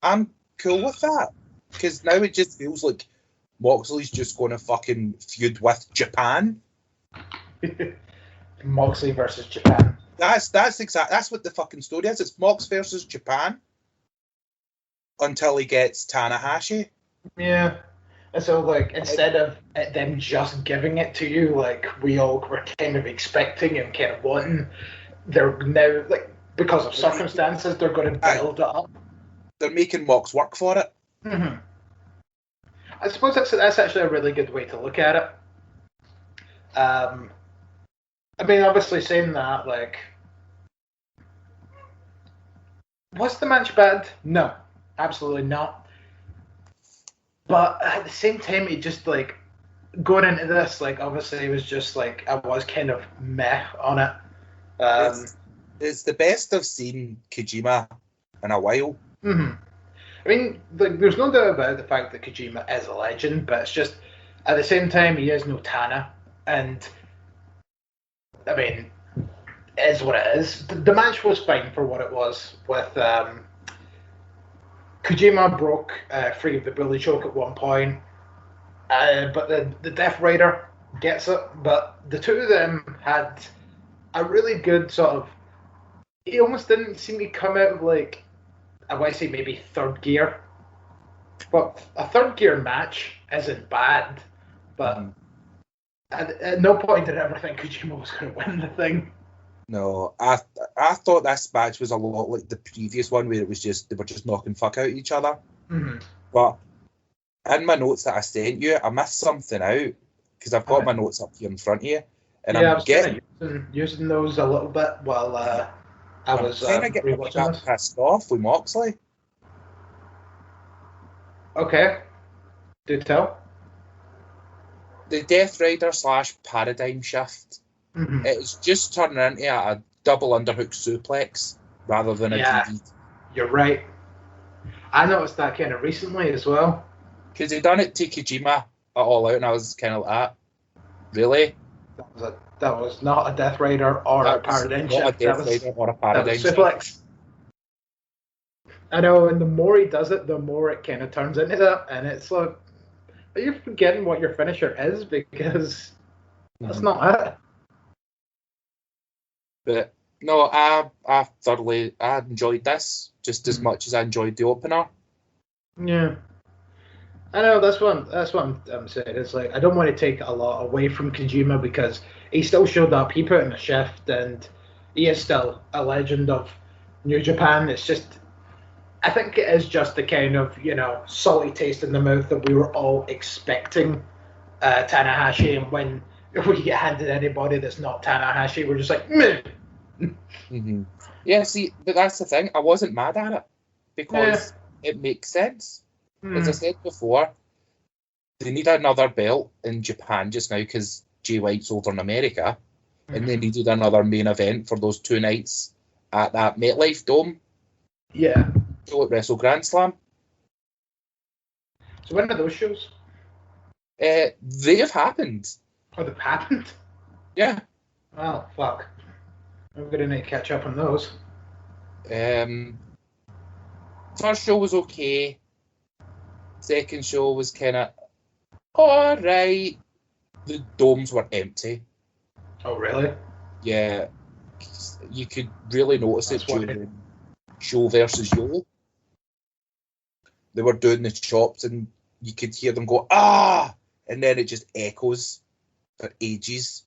I'm cool with that. Because now it just feels like Moxley's just going to fucking feud with Japan. Moxley versus Japan. That's what the fucking story is. It's Mox versus Japan until he gets Tanahashi. Yeah. And so, like, instead of them just giving it to you, like we all were kind of expecting and kind of wanting, they're now, like, because of circumstances, they're going to build it up. They're making Mox work for it. Mm-hmm. I suppose that's actually a really good way to look at it. I mean, obviously saying that, like, was the match bad? No, absolutely not. But at the same time, it just, like, going into this, like, obviously it was just, like, I was kind of meh on it. It's the best I've seen Kojima in a while. Mm-hmm. I mean, like, there's no doubt about the fact that Kojima is a legend, but it's just, at the same time, he is no Tana, and, I mean, it is what it is. The match was fine for what it was, with Kojima broke free of the bully choke at one point, but the Death Rider gets it, but the two of them had a really good sort of. He almost didn't seem to come out of like, I want to say maybe third gear, but a third gear match isn't bad. But at no point did I ever think Kojima was going to win the thing. No, I thought this match was a lot like the previous one where it was just they were just knocking fuck out each other. Mm-hmm. But in my notes that I sent you, I missed something out because I've got my notes up here in front of you, and I was kind of using those a little bit while I was rewatching this. Pissed off with Moxley. Okay, do tell. The Death Rider / Paradigm Shift. Mm-hmm. It's just turning into a double underhook suplex rather than a DDT. You're right. I noticed that kind of recently as well. Because they done it to Kojima at All Out, and I was kind of like, really? That was not a Death Rider or a Paradigm Shift. Not a Death Rider or a Paradigm Shift. Suplex. I know, and the more he does it, the more it kind of turns into that, and it's like, are you forgetting what your finisher is? Because that's not it. But no, I thoroughly enjoyed this just as much as I enjoyed the opener. Yeah, I know that's what I'm saying. It's like I don't want to take a lot away from Kojima because he still showed up. He put in a shift, and he is still a legend of New Japan. It's just, I think it is just the kind of salty taste in the mouth that we were all expecting Tanahashi, and when we get handed anybody that's not Tanahashi, we're just like, meh. Mm-hmm. Yeah, see, but that's the thing. I wasn't mad at it because it makes sense. As I said before, they need another belt in Japan just now because Jay White's over in America, and they needed another main event for those 2 nights at that MetLife Dome. Yeah. Show at Wrestle Grand Slam. So when are those shows? They have happened. Oh, they've happened? Yeah. Oh, fuck. I'm going to need to catch up on those. First show was okay. Second show was kind of alright. The domes were empty. Oh, really? Yeah. You could really notice it during Show versus Yo. They were doing the chops and you could hear them go, ah! And then it just echoes for ages.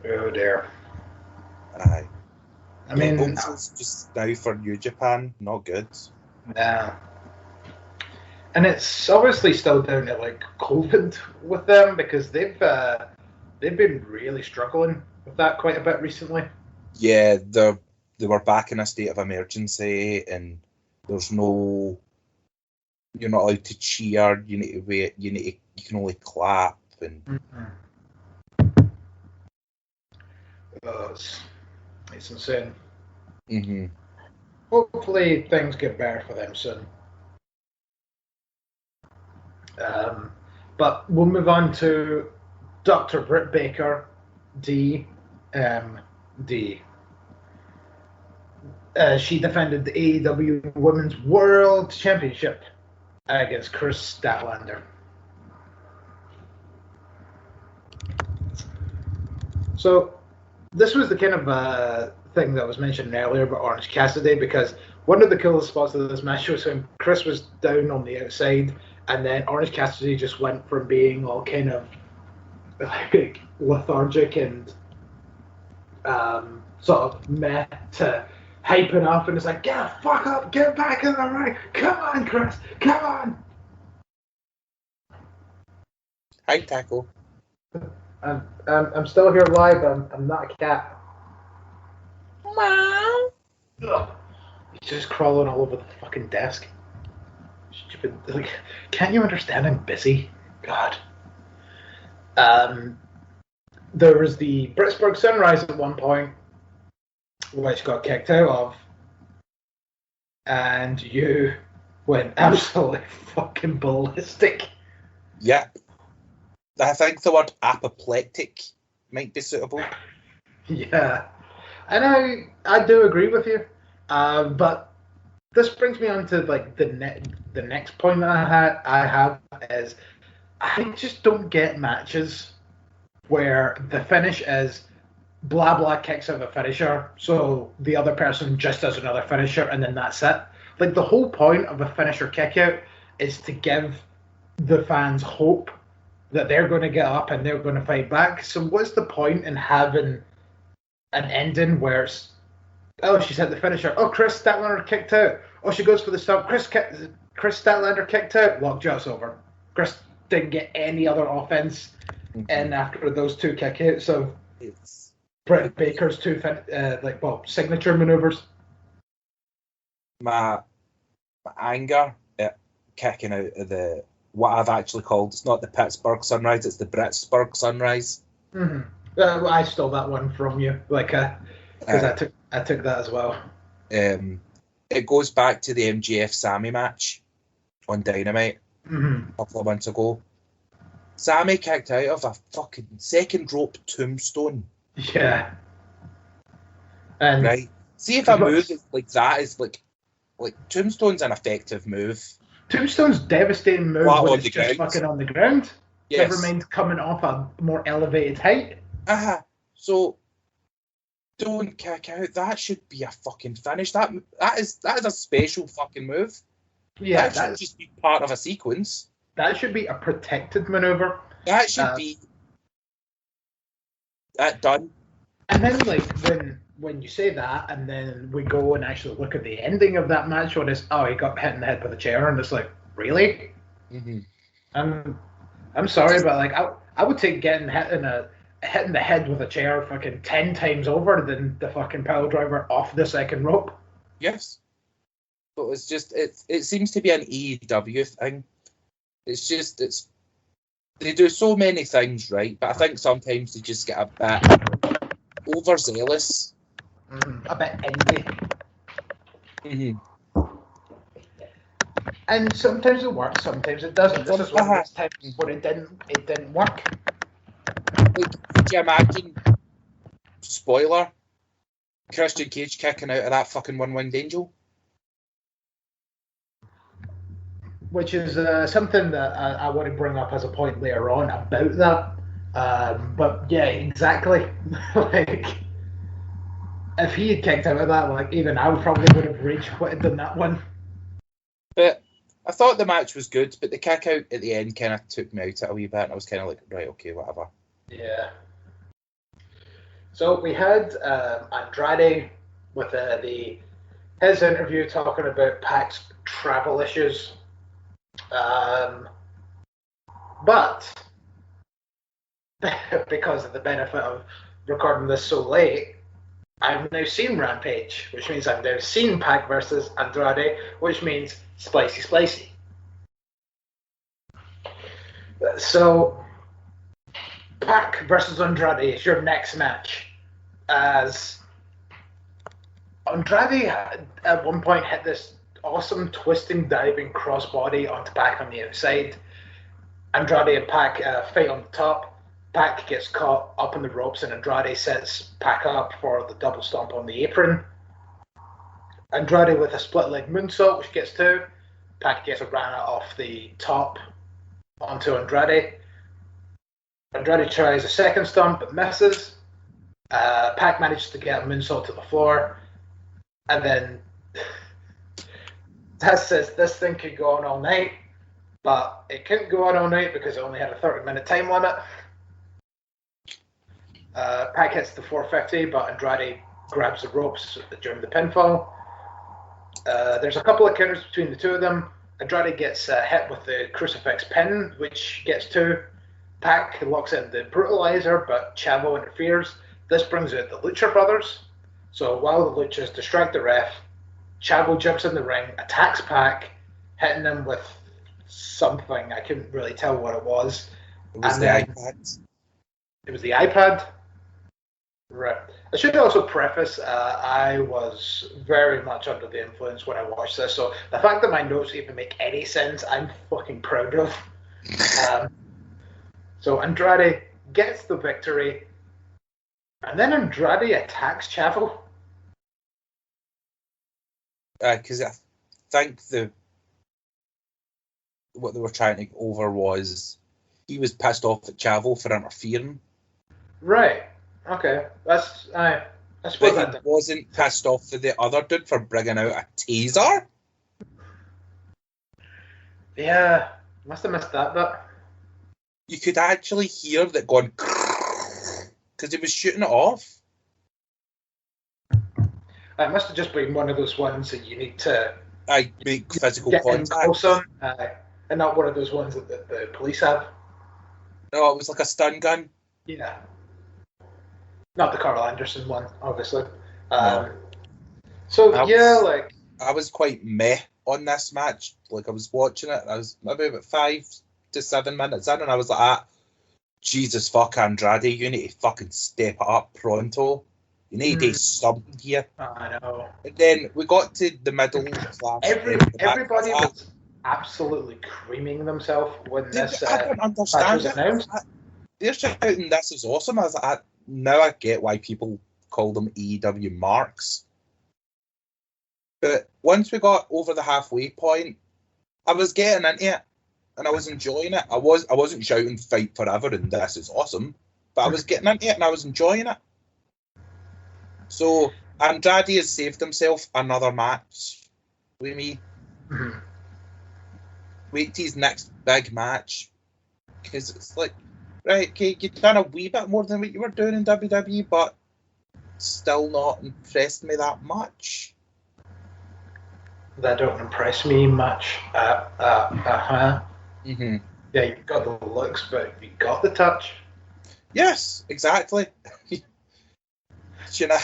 Oh, dear. Aye. I mean, just now for New Japan, not good. Nah. And it's obviously still down to like COVID with them because they've been really struggling with that quite a bit recently. Yeah, they were back in a state of emergency, and there's no. You're not allowed to cheer. You need to wait. You can only clap and. Mm-hmm. It's insane. Mm-hmm. Hopefully things get better for them soon. But we'll move on to Dr. Britt Baker, D. She defended the AEW Women's World Championship against Chris Statlander. So this was the kind of thing that was mentioned earlier about Orange Cassidy, because one of the coolest spots of this match was when Chris was down on the outside, and then Orange Cassidy just went from being all kind of like lethargic and sort of meh to hyping up, and it's like, get the fuck up, get back in the ring, come on, Chris, come on. High tackle. I'm still here live. I'm not a cat. Meow. Ugh. He's just crawling all over the fucking desk. Stupid. Like, can't you understand I'm busy? God. There was the Pittsburgh Sunrise at one point, which got kicked out of, and you went absolutely fucking ballistic. Yep. I think the word apoplectic might be suitable. Yeah, and I do agree with you, but this brings me on to like the next point that I have is I just don't get matches where the finish is blah blah kicks out a finisher, so the other person just does another finisher, and then that's it. Like, the whole point of a finisher kick out is to give the fans hope that they're going to get up and they're going to fight back. So what's the point in having an ending where it's, oh, she's hit the finisher, oh, Chris Statlander kicked out, oh, she goes for the stomp, Chris Statlander kicked out, lockjaw's over. Chris didn't get any other offense in after those two kickouts. So It's Britt Baker's two signature maneuvers. my anger at kicking out of the what I've actually called, it's not the Pittsburgh Sunrise, it's the Britsburg Sunrise. I stole that one from you, because I took that as well. It goes back to the MJF Sammy match on Dynamite a couple of months ago. Sammy kicked out of a fucking second rope tombstone. Yeah. And right. See if a move like that is like Tombstone's an effective move. Tombstone's devastating move when it's just fucking on the ground. Yes. Never mind coming off a more elevated height. So don't kick out. That should be a fucking finish. That is a special fucking move. Yeah, that should just be part of a sequence. That should be a protected maneuver. That should be that done. And then, like, when you say that, and then we go and actually look at the ending of that match, when it's, oh, he got hit in the head with a chair, and it's like, really? I'm sorry, but like, I would take getting hit in the head with a chair fucking 10 times over than the fucking pile driver off the second rope. Yes. But it's just it seems to be an AEW thing. They do so many things right, but I think sometimes they just get a bit overzealous. A bit indie. And sometimes it works, sometimes it doesn't. This is one of those times where it didn't work. Like, could you imagine, spoiler, Christian Cage kicking out of that fucking one-winged angel? Which is something that I want to bring up as a point later on about that. But yeah, exactly. Like, if he had kicked out of that, like, even I probably would have rage quitted in that one. But I thought the match was good, but the kick out at the end kind of took me out a wee bit, and I was kind of like, right, okay, whatever. Yeah. So we had Andrade with his interview talking about Pac's travel issues. But because of the benefit of recording this so late, I've now seen Rampage, which means I've now seen Pac versus Andrade, which means splicy. So, Pac versus Andrade is your next match. As Andrade at one point hit this awesome twisting, diving crossbody onto Pac on the outside. Andrade and Pac fight on the top. Pac gets caught up in the ropes, and Andrade sets Pac up for the double stomp on the apron. Andrade with a split leg moonsault, which gets two. Pac gets a rana off the top onto Andrade. Andrade tries a second stomp but misses. Pac manages to get a moonsault to the floor, and then Taz says this thing could go on all night, but it couldn't go on all night because it only had a 30-minute time limit. Pac hits the 450, but Andrade grabs the ropes during the pinfall. There's a couple of counters between the two of them. Andrade gets hit with the crucifix pin, which gets two. Pac locks in the brutalizer, but Chavo interferes. This brings out the Lucha Brothers. So while the Luchas distract the ref, Chavo jumps in the ring, attacks Pac, hitting him with something. I couldn't really tell what it was. It was the iPad. It was the iPad? Right. I should also preface, I was very much under the influence when I watched this, so the fact that my notes even make any sense, I'm fucking proud of. So Andrade gets the victory, and then Andrade attacks Chavo. Because I think what they were trying to over was he was pissed off at Chavo for interfering Right. Okay. I suppose But he wasn't pissed off for the other dude for bringing out a taser? Yeah. Must have missed that bit. You could actually hear that going because he was shooting it off. It must have just been one of those ones that you need to make physical get contact. in close on, and not one of those ones that the police have. No, it was like a stun gun. Yeah. Not the Carl Anderson one, obviously. No. I was quite meh on this match. Like, I was watching it, and I was maybe about 5 to 7 minutes in, and I was like, Jesus fuck Andrade, you need to fucking step it up pronto. You need to do something here. I know. And then we got to the middle. Everybody was absolutely creaming themselves when this I don't understand match was announced. They're shouting, "This is awesome." I was like, now I get why people call them AEW marks. But once we got over the halfway point, I was getting into it, and I was enjoying it. I wasn't shouting "Fight forever" and "This is awesome," but I was getting into it and I was enjoying it. So Andrade has saved himself another match with me. Mm-hmm. Wait till his next big match, because it's like, right, okay, you've done a wee bit more than what you were doing in WWE, but still not impressed me that much. That don't impress me much. Mm-hmm. Yeah, you've got the looks, but you got the touch. Yes, exactly. Shania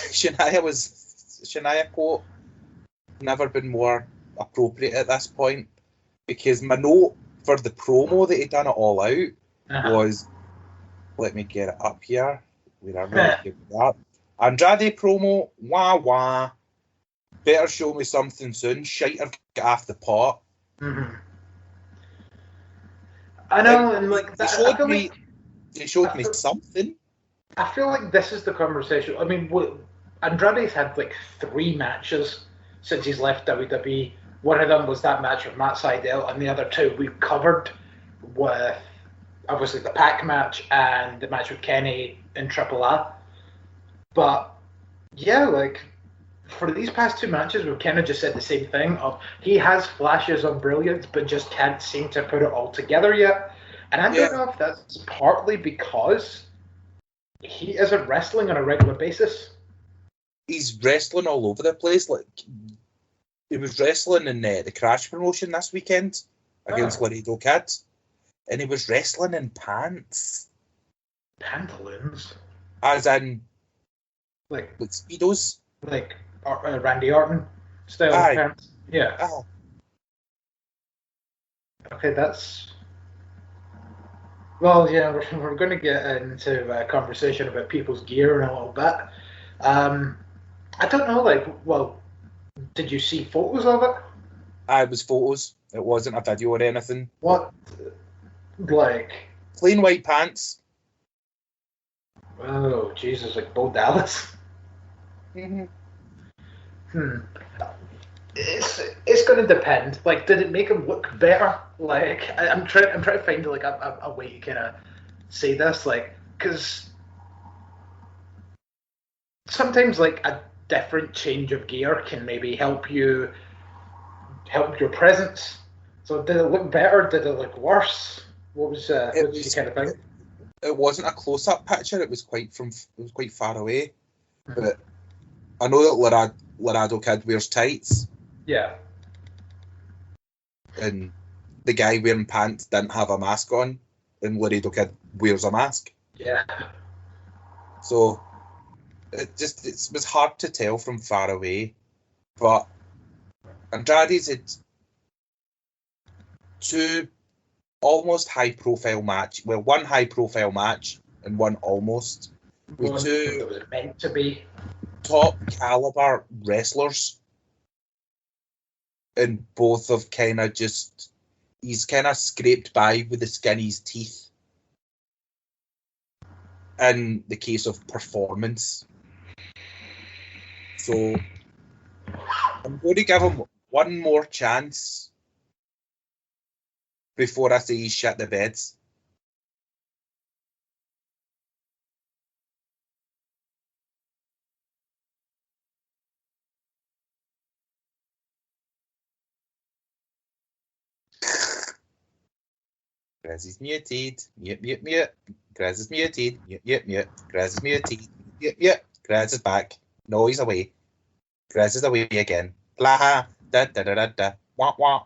quote never been more appropriate at this point, because my note for the promo that he'd done it all out was, let me get it up here. Andrade promo, wah wah. Better show me something soon. Shite or get off the pot. Mm-hmm. I know, and like they showed me something. I feel like this is the conversation. I mean, Andrade's had like 3 matches since he's left WWE. One of them was that match with Matt Sydal, and the other 2 we covered with obviously the Pac match and the match with Kenny in AAA. But yeah, like for these past 2 matches, we've kind of just said the same thing of he has flashes of brilliance, but just can't seem to put it all together yet. And I don't know if that's partly because he isn't wrestling on a regular basis. He's wrestling all over the place. Like, he was wrestling in the Crash promotion this weekend against Laredo Kid, and he was wrestling in pants. Pantaloons? As in, like Speedos? Like Randy Orton style pants? Yeah. Oh. Okay, that's... Well, yeah, we're going to get into a conversation about people's gear in a little bit. I don't know, did you see photos of it? It was photos. It wasn't a video or anything. What? Plain white pants. Oh, Jesus, like Bo Dallas? Mm-hmm. It's going to depend. Like, did it make him look better? Like, I'm trying to find like a way to kind of say this, like, because sometimes like a different change of gear can maybe help your presence. So did it look better? Did it look worse? What was you kind of think? It wasn't a close-up picture. It was quite far away. Mm-hmm. But I know that Laredo Kid wears tights. Yeah. And the guy wearing pants didn't have a mask on, and Laredo Kid wears a mask. Yeah. So it was hard to tell from far away. But Andrade's had 2 almost high-profile match. Well, 1 high-profile match and 1 almost. With 2 that was meant to be top-caliber wrestlers. And both have he's kind of scraped by with the skin of his teeth. In the case of performance. So I'm going to give him 1 more chance before I say he's shit the beds. Griz is muted. Mute, mute, mute. Griz is muted. Mute, mute, mute. Griz is muted. Mute, mute. Griz is back. No, he's away. Griz is away again. Blah. Da da da da da. Wah wah.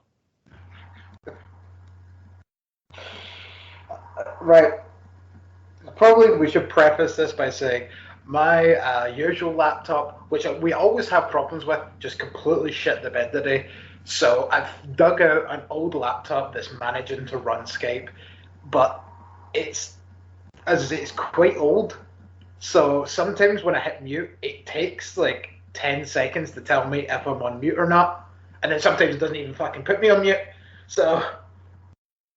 Right. Probably we should preface this by saying my usual laptop, which we always have problems with, just completely shit the bed today. So I've dug out an old laptop that's managing to run Skype, but it's quite old. So sometimes when I hit mute, it takes like 10 seconds to tell me if I'm on mute or not, and then sometimes it doesn't even fucking put me on mute. So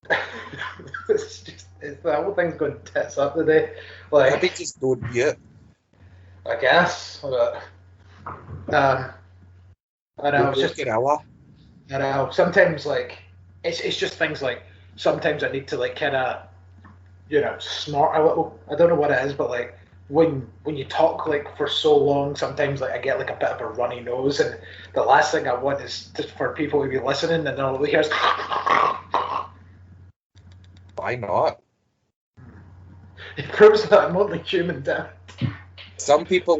the whole thing's going tits up today. Like, maybe just don't mute. I guess. But, I know. It's just. I know. Sometimes, like, it's just things like sometimes I need to like kind of, snort a little. I don't know what it is, but like when you talk like for so long, sometimes like I get like a bit of a runny nose, and the last thing I want is just for people to be listening and they'll hear. Why not? It proves that I'm only human, damn. Some people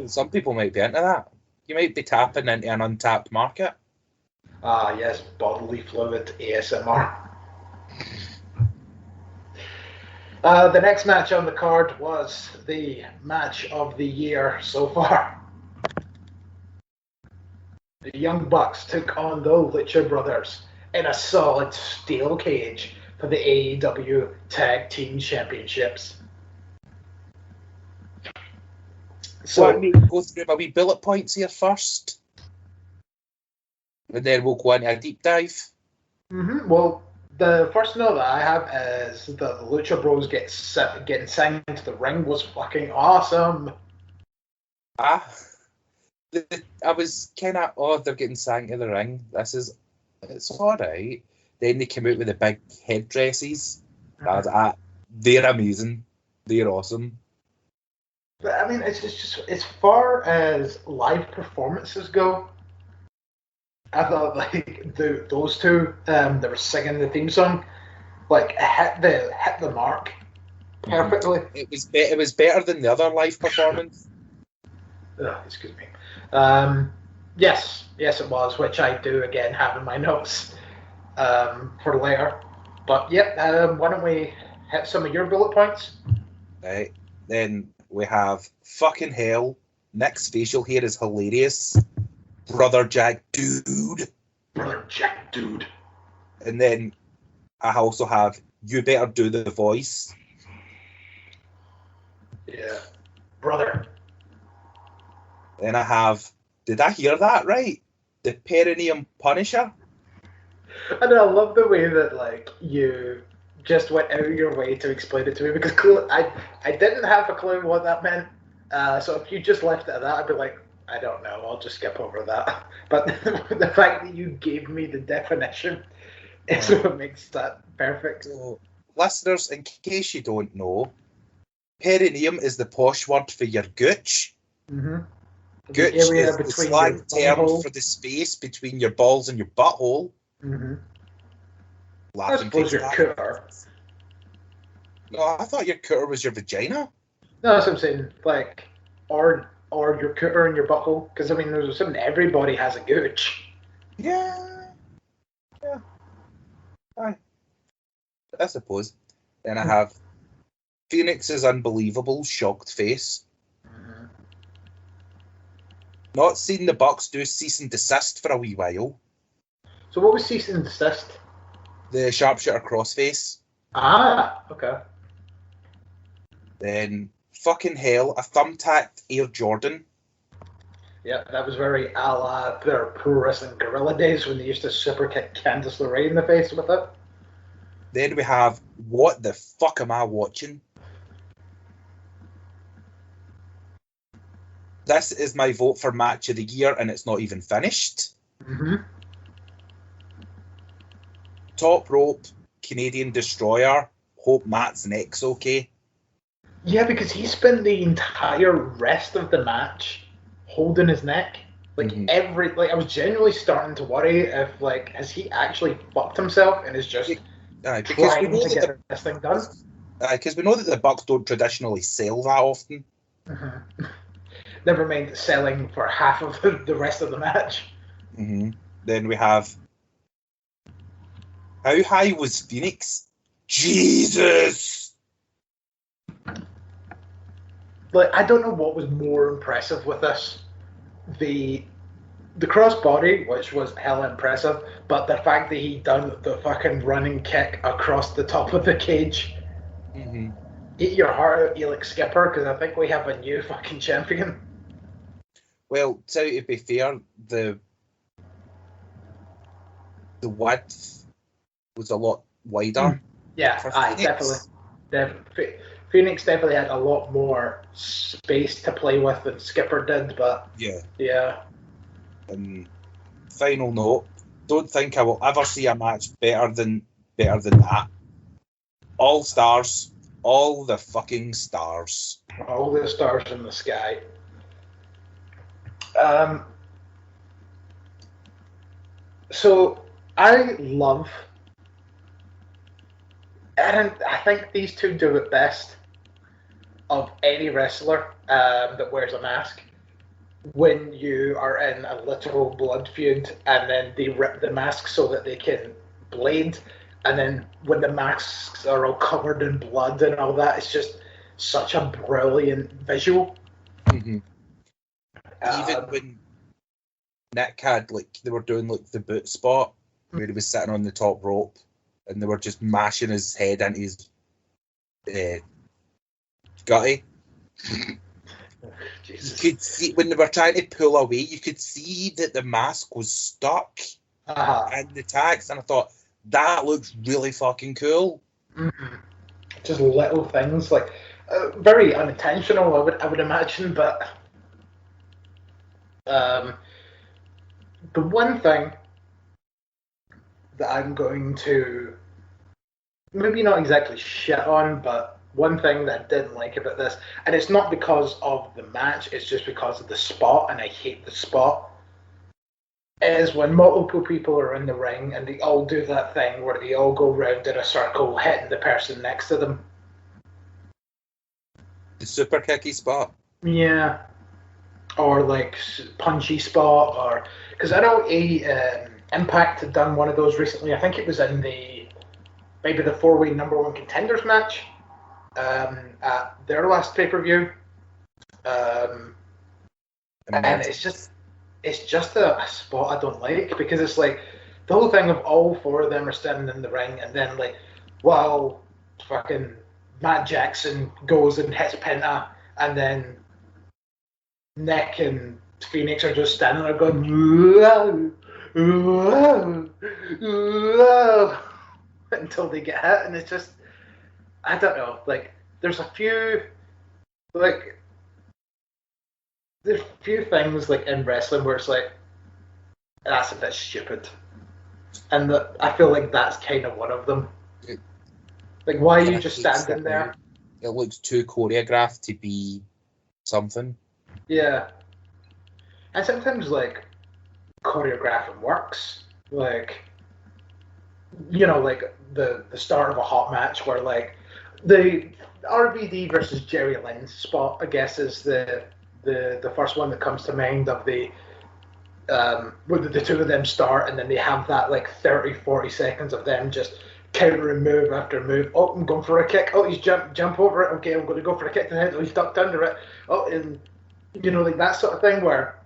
might be into that. You might be tapping into an untapped market. Ah, yes, bodily fluid ASMR. The next match on the card was the match of the year so far. The Young Bucks took on the Lucha Brothers in a solid steel cage for the AEW Tag Team Championships. So let me go through my wee bullet points here first, and then we'll go into a deep dive. Mm-hmm. Well, the first note that I have is that the Lucha Bros getting signed into the ring was fucking awesome. I was kind of, they're getting signed to the ring. It's alright. Then they came out with the big headdresses. They're amazing. They're awesome. But I mean, it's just as far as live performances go, I thought like those two that were singing the theme song, like hit the mark perfectly. It was better than the other live performance. Excuse me. Yes, it was, which I do again have in my notes for later. But yeah, why don't we hit some of your bullet points? Right, then. We have fucking hell. Nick's facial hair is hilarious. Brother Jack dude. And then I also have you better do the voice. Yeah. Brother. Then I have, did I hear that right? The Perineum Punisher. And I love the way that like you just went out of your way to explain it to me, because clearly I didn't have a clue what that meant. So if you just left it at that, I'd be like, I don't know, I'll just skip over that. But the fact that you gave me the definition is what makes that perfect. So, listeners, in case you don't know, perineum is the posh word for your gooch. Mm-hmm. Gooch is the slang term for the space between your balls and your butthole. Mm-hmm. I suppose your cooter. No, I thought your cooter was your vagina. No, that's what I'm saying. Like, or your cooter and your butthole. Because, I mean, there's something, everybody has a gooch. Yeah. I suppose. Then I have Phoenix's unbelievable shocked face. Mm-hmm. Not seen the Bucks do cease and desist for a wee while. So what was cease and desist? The sharpshooter crossface. Ah, okay. Then fucking hell, a thumbtacked Air Jordan. Yeah, that was very a la their pro wrestling guerrilla days when they used to super kick Candice LeRae in the face with it. Then we have, what the fuck am I watching? This is my vote for match of the year, and it's not even finished. Mm-hmm. Top rope, Canadian Destroyer. Hope Matt's neck's okay. Yeah, because he spent the entire rest of the match holding his neck. Like, I was genuinely starting to worry if, like, has he actually fucked himself and is just trying to get this thing done. Because we know that the Bucks don't traditionally sell that often. Mm-hmm. Never mind selling for half of the rest of the match. Mm-hmm. Then we have... How high was Phoenix? Jesus! Like, I don't know what was more impressive with this. The crossbody, which was hella impressive, but the fact that he done the fucking running kick across the top of the cage. Mm-hmm. Eat your heart out, Elix Skipper, because I think we have a new fucking champion. Well, so to be fair, the width was a lot wider. Yeah, definitely. Phoenix definitely had a lot more space to play with than Skipper did, but yeah. And final note: don't think I will ever see a match better than that. All stars, all the fucking stars, all the stars in the sky. So I love, and I think these two do it best of any wrestler that wears a mask. When you are in a literal blood feud and then they rip the mask so that they can blade, and then when the masks are all covered in blood and all that, it's just such a brilliant visual. Mm-hmm. Even when Nick had, like, they were doing like the boot spot where he was sitting on the top rope and they were just mashing his head into his gutty. Jesus. You could see when they were trying to pull away, you could see that the mask was stuck in the tags, and I thought that looks really fucking cool. Mm-hmm. Just little things, like very unintentional, I would imagine, but the one thing that I'm going to maybe not exactly shit on, but one thing that I didn't like about this, and it's not because of the match, it's just because of the spot, and I hate the spot, is when multiple people are in the ring and they all do that thing where they all go round in a circle hitting the person next to them. The super kicky spot? Yeah. Or like punchy spot, or... Because I know Impact had done one of those recently. I think it was in maybe the 4-way number 1 contenders match. At their last pay-per-view, and it's just a spot I don't like, because it's like the whole thing of all 4 of them are standing in the ring, and then like while fucking Matt Jackson goes and hits Penta, and then Nick and Phoenix are just standing there going whoa, whoa, whoa, until they get hit, and it's just, I don't know, like, there's a few things, like, in wrestling where it's like, that's a bit stupid. And I feel like that's kind of one of them. Like, why are you just standing there? It looks too choreographed to be something. Yeah. And sometimes, like, choreographing works. Like, you know, like, the start of a hot match where, like, the RVD versus Jerry Lynn spot, I guess, is the first one that comes to mind of the where the two of them start, and then they have that like 30-40 seconds of them just countering move after move. Oh, I'm going for a kick. Oh, he's jump over it. Okay, I'm going to go for a kick to the head. Oh, he's ducked under it. Oh, and you know, like that sort of thing where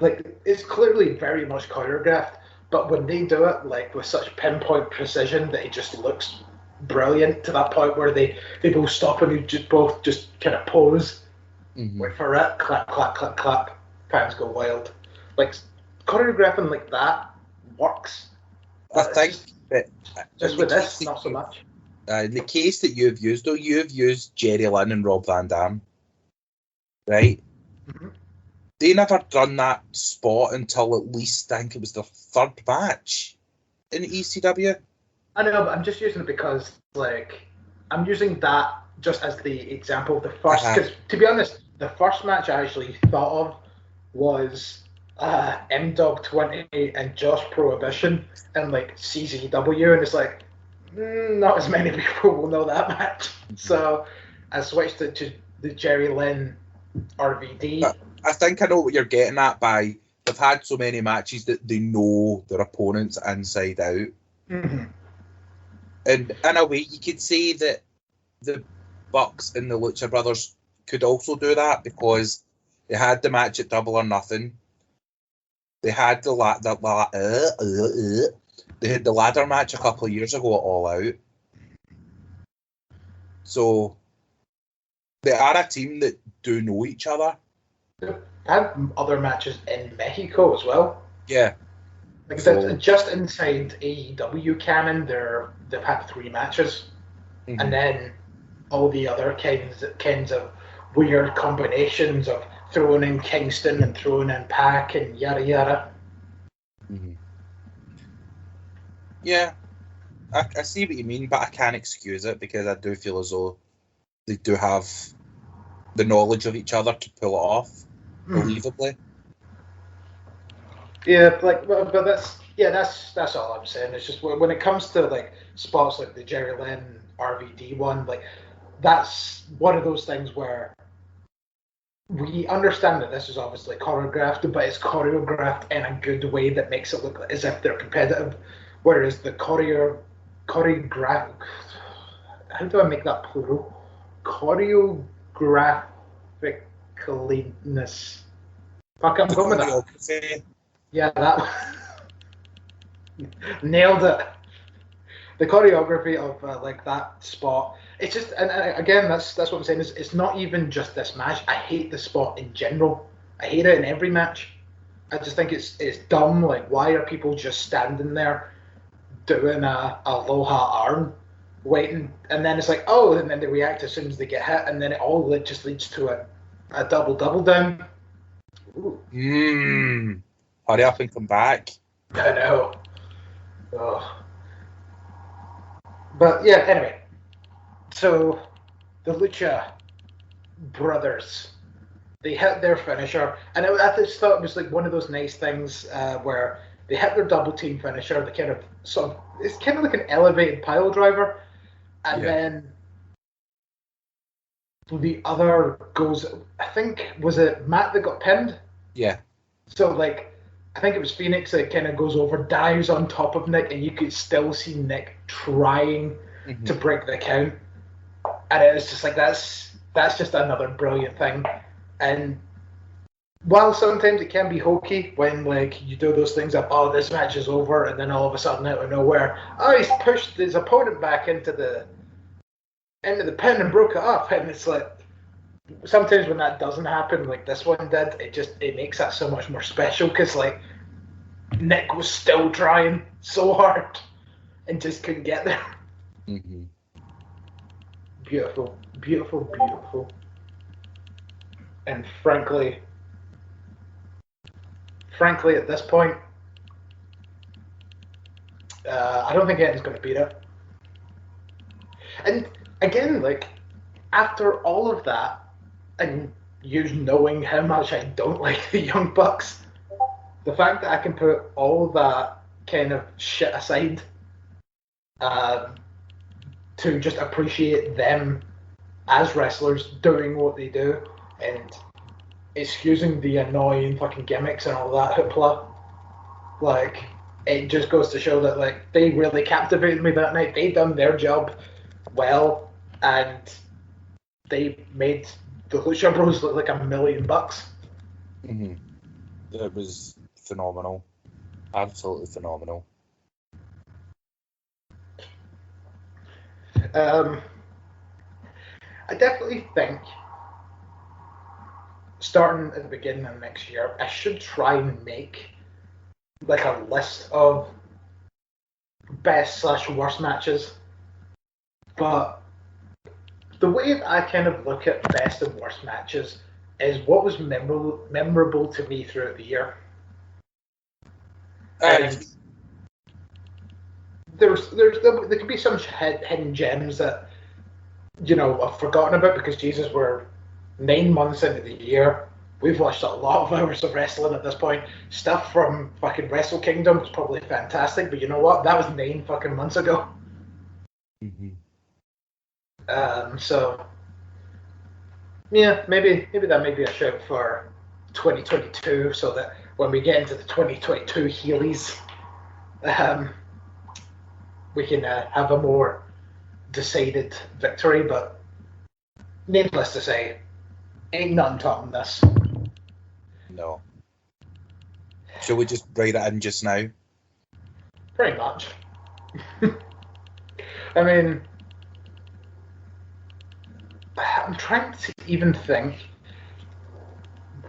like it's clearly very much choreographed, but when they do it like with such pinpoint precision that it just looks brilliant, to that point where they both stop and they both just kind of pose, wait for it, clap, clap, clap, clap, fans go wild. Like choreographing like that works. I think just with this, not so much. In the case that you've used, though, you've used Jerry Lynn and Rob Van Dam, right? Mm-hmm. They never done that spot until at least I think it was the third match in ECW. I know, but I'm just using it because, like, I'm using that just as the example of the first. Because, to be honest, the first match I actually thought of was M-Dog 20 and Josh Prohibition and, like, CZW. And it's like, Not as many people will know that match. So I switched it to the Jerry Lynn RVD. I think I know what you're getting at by they've had so many matches that they know their opponents inside out. Mm-hmm. And in a way, you could say that the Bucks and the Lucha Brothers could also do that because they had the match at Double or Nothing. They had they had the ladder match a couple of years ago at All Out. So they are a team that do know each other. They've had other matches in Mexico as well. Yeah. Like so, just inside AEW canon, they've had 3 matches. Mm-hmm. And then all the other kinds of weird combinations of throwing in Kingston and throwing in Pac and yada yada. Mm-hmm. Yeah, I see what you mean, but I can't excuse it because I do feel as though they do have the knowledge of each other to pull it off believably. Yeah, but that's all I'm saying. It's just when it comes to like spots like the Jerry Lynn RVD one, like that's one of those things where we understand that this is obviously choreographed, but it's choreographed in a good way that makes it look as if they're competitive. Whereas the choreograph, how do I make that plural? Choreographicalness. Fuck, I'm going with that. Yeah, that nailed it. The choreography of like that spot. It's just, and again, that's what I'm saying. Is it's not even just this match. I hate the spot in general. I hate it in every match. I just think it's dumb. Like, why are people just standing there doing a aloha arm, waiting, and then it's like, oh, and then they react as soon as they get hit, and then it all just leads to a double down. Hurry up and come back. I know. Oh. But yeah, anyway. So the Lucha Brothers, they hit their finisher, and I just thought it was like one of those nice things where they hit their double team finisher. They kind of it's kind of like an elevated pile driver, and then the other goes. I think was it Matt that got pinned? Yeah. So like, I think it was Phoenix that kind of goes over, dives on top of Nick, and you could still see Nick trying to break the count. And it was just like, that's just another brilliant thing. And while sometimes it can be hokey when like you do those things of, oh, this match is over, and then all of a sudden out of nowhere, oh, he's pushed his opponent back into the pin and broke it up, and it's like, sometimes when that doesn't happen, like this one did, it makes that so much more special because like Nick was still trying so hard and just couldn't get there. Mm-hmm. Beautiful, beautiful, beautiful. And frankly, at this point, I don't think anything's going to beat it. And again, like after all of that, and you knowing how much I don't like the Young Bucks, the fact that I can put all that kind of shit aside to just appreciate them as wrestlers doing what they do and excusing the annoying fucking gimmicks and all that hoopla, like, it just goes to show that like they really captivated me that night. They done their job well, and they made the Lucha Bros look like $1 million. Mm-hmm. It was phenomenal, absolutely phenomenal. I definitely think starting at the beginning of next year, I should try and make like a list of best/worst matches. But the way I kind of look at best and worst matches is what was memorable to me throughout the year. And there could be some hidden gems that, you know, I've forgotten about because, Jesus, we're 9 months into the year. We've watched a lot of hours of wrestling at this point. Stuff from fucking Wrestle Kingdom was probably fantastic, but you know what? That was 9 fucking months ago. So, yeah, maybe that may be a shout for 2022, so that when we get into the 2022 Heelys, we can have a more decided victory. But needless to say, ain't nothing topping this. No. Shall we just write it in just now? Pretty much. I mean, I'm trying to even think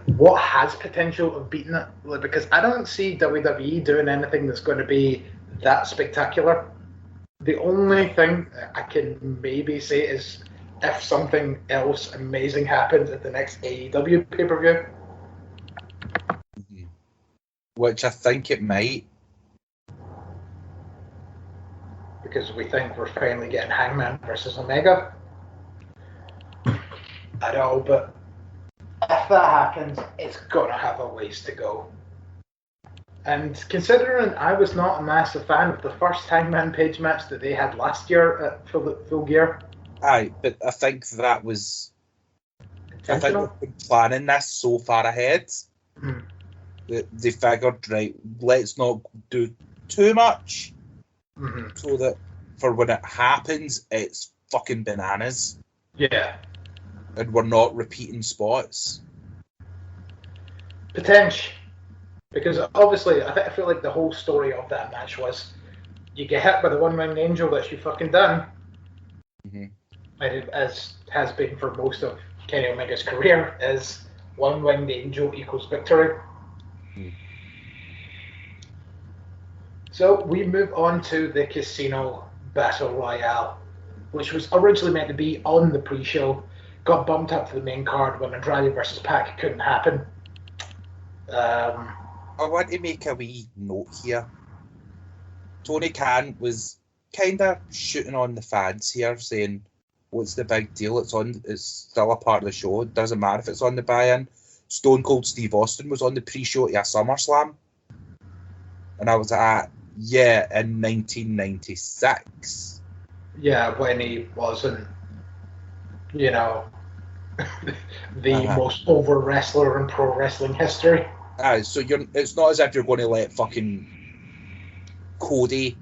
what has potential of beating it, because I don't see WWE doing anything that's going to be that spectacular. The only thing I can maybe say is if something else amazing happens at the next AEW pay-per-view. Which I think it might. Because we think we're finally getting Hangman versus Omega. I know, but if that happens, it's going to have a ways to go. And considering I was not a massive fan of the first Hangman Page match that they had last year at Full Gear. Aye, but I think that was... I think they've been planning this so far ahead that they figured, right, let's not do too much so that for when it happens, it's fucking bananas. Yeah. And we're not repeating spots. Potential. Because obviously, I feel like the whole story of that match was you get hit by the one-winged angel that you fucking done. As has been for most of Kenny Omega's career, is one-winged angel equals victory. So we move on to the Casino Battle Royale, which was originally meant to be on the pre-show, got bumped up to the main card when Andrade versus Pac couldn't happen. I want to make a wee note here. Tony Khan was kind of shooting on the fans here, saying, what's the big deal? It's still a part of the show. It doesn't matter if it's on the buy-in. Stone Cold Steve Austin was on the pre-show to a SummerSlam. And I was like, yeah, in 1996. Yeah, when he wasn't, the most over wrestler in pro wrestling history. So it's not as if you're going to let fucking Cody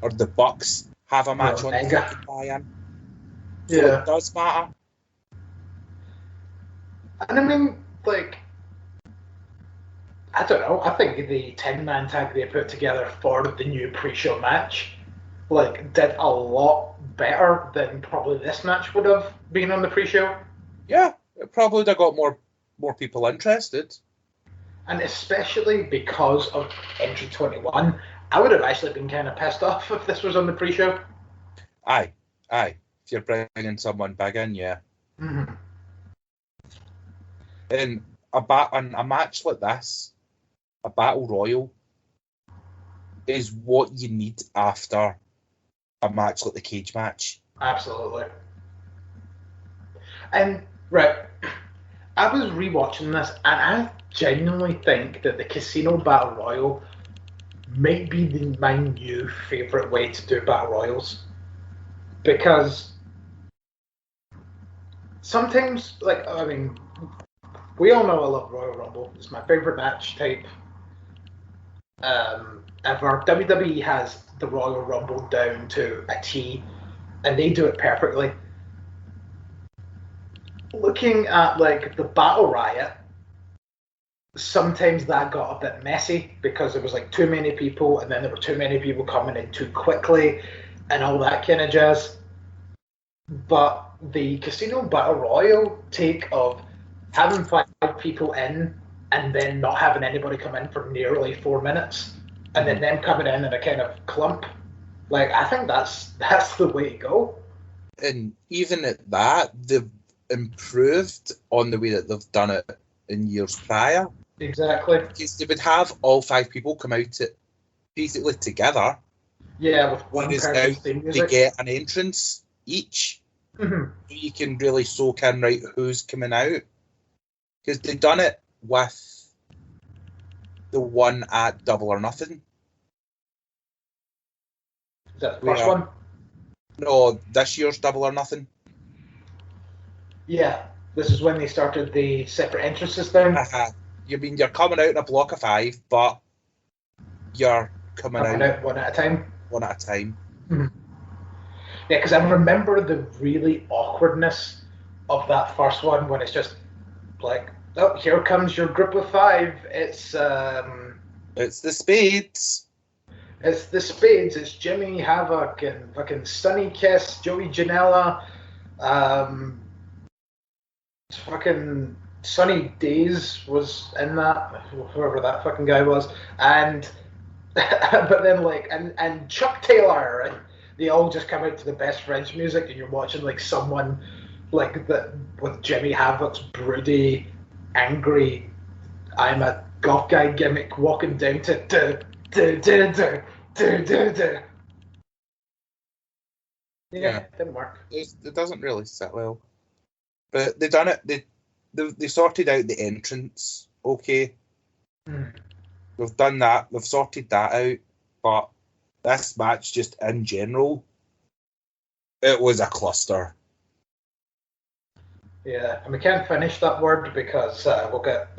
or the Bucks have a match on the fucking buy-in. So it does matter. And I mean, I don't know. I think the 10-man tag they put together for the new pre-show match, did a lot better than probably this match would have been on the pre-show. Yeah, it probably would have got more people interested. And especially because of Entry 21, I would have actually been kind of pissed off if this was on the pre-show. Aye. If you're bringing someone big in, yeah. And a match like this, a battle royal, is what you need after a match like the cage match. Absolutely. And, right, I was rewatching this, and I genuinely think that the Casino Battle Royal might be my new favourite way to do Battle Royals. Because sometimes, we all know I love Royal Rumble. It's my favourite match type ever. WWE has the Royal Rumble down to a T, and they do it perfectly. Looking at the Battle Riot, sometimes that got a bit messy because there was too many people, and then there were too many people coming in too quickly, and all that kind of jazz. But the Casino Battle Royal take of having 5 people in and then not having anybody come in for nearly 4 minutes, and then them coming in a kind of clump, I think that's the way to go. And even at that, they've improved on the way that they've done it in years prior. Exactly. Because they would have all 5 people come out basically together. Yeah, with one person's theme music. They get an entrance each. So you can really soak in who's coming out. Because they've done it with the one at Double or Nothing. Is that the first one? No, this year's Double or Nothing. Yeah, this is when they started the separate entrances thing. You mean you're coming out in a block of 5, but you're coming out one at a time. One at a time. Mm-hmm. Yeah, because I remember the really awkwardness of that first one when it's just like, oh, here comes your group of 5. It's the Spades. It's the Spades. It's Jimmy Havoc and fucking Sunny Kiss, Joey Janela, fucking Sunny Days was in that, whoever that fucking guy was, and but then like and Chuck Taylor, and they all just come out to the Best Friends music, and you're watching like someone like that with Jimmy Havoc's broody, angry, I'm a goth guy gimmick walking down to Yeah, it didn't work. It doesn't really sit well. But they done it. They sorted out the entrance. Okay. They've done that. They've sorted that out. But this match, just in general, it was a cluster. Yeah, and we can't finish that word because we'll get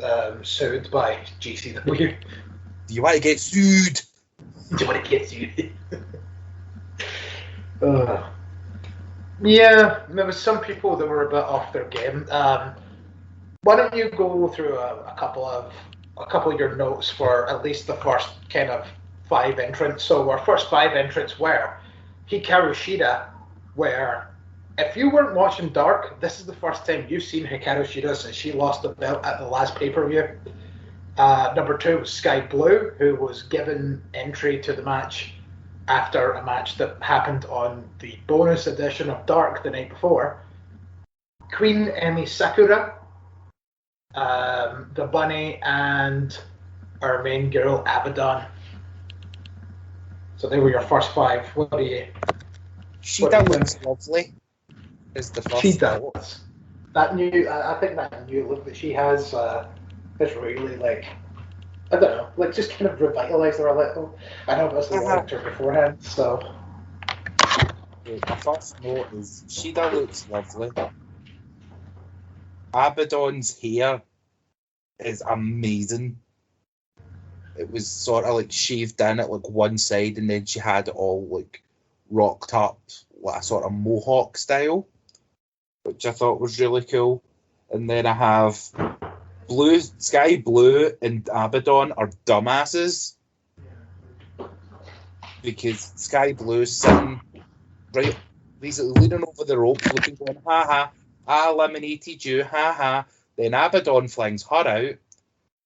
sued by GCW. Do you want to get sued? Do you want to get sued? Yeah, there was some people that were a bit off their game. Why don't you go through a couple of your notes for at least the first kind of 5 entrants? So our first 5 entrants were Hikaru Shida, where if you weren't watching Dark, this is the first time you've seen Hikaru Shida since she lost the belt at the last pay-per-view. Number 2 was Sky Blue, who was given entry to the match after a match that happened on the bonus edition of Dark the night before. Queen Emi Sakura, the Bunny, and our main girl Abaddon. So they were your first 5. What do you? Shida looks lovely. Is the first. She does. That new, I think that new look that she has is really like, I don't know, like just kind of revitalised her a little. I know that's the liked her beforehand, so. My first note is Shida looks lovely. Abaddon's hair is amazing. It was sort of like shaved in at like one side, and then she had it all like rocked up, like a sort of mohawk style, which I thought was really cool. And then I have Sky Blue and Abaddon are dumbasses because Sky Blue's sitting right, basically leaning over the rope, looking, going, ha ha, I eliminated you, ha ha. Then Abaddon flings her out,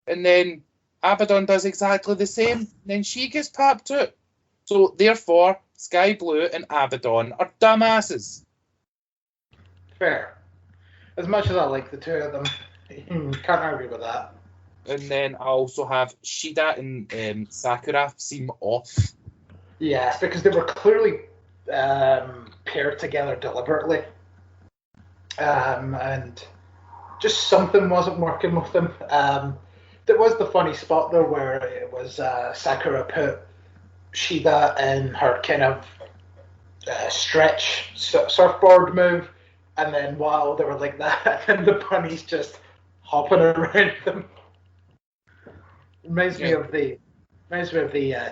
and then Abaddon does exactly the same, and then she gets tapped out. So therefore, Sky Blue and Abaddon are dumbasses. Fair. As much as I like the two of them, can't argue with that. And then I also have Shida and Sakura seem off. Yes, because they were clearly paired together deliberately. And just something wasn't working with them. There was the funny spot there where it was Sakura put Shida in her kind of stretch surfboard move, and then while they were like that, and the bunny's just hopping around them. Reminds me of the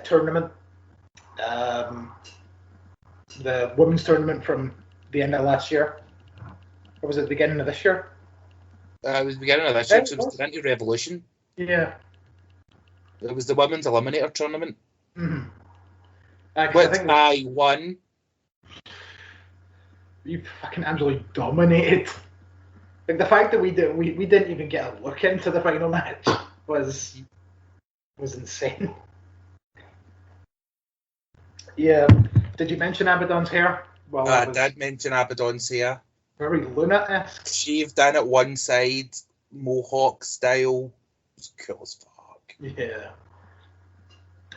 tournament, the women's tournament from the end of last year. Or was it the beginning of this year? It was the beginning of this year. It was the Anti-Revolution. Yeah. It was the women's eliminator tournament. Mm-hmm. Which I won. You fucking absolutely dominated. Like the fact that we didn't even get a look into the final match was insane. Yeah. Did you mention Abaddon's hair? Well, I did mention Abaddon's hair. Very Luna-esque. Shaved in at one side, mohawk style. It was cool as fuck. Yeah.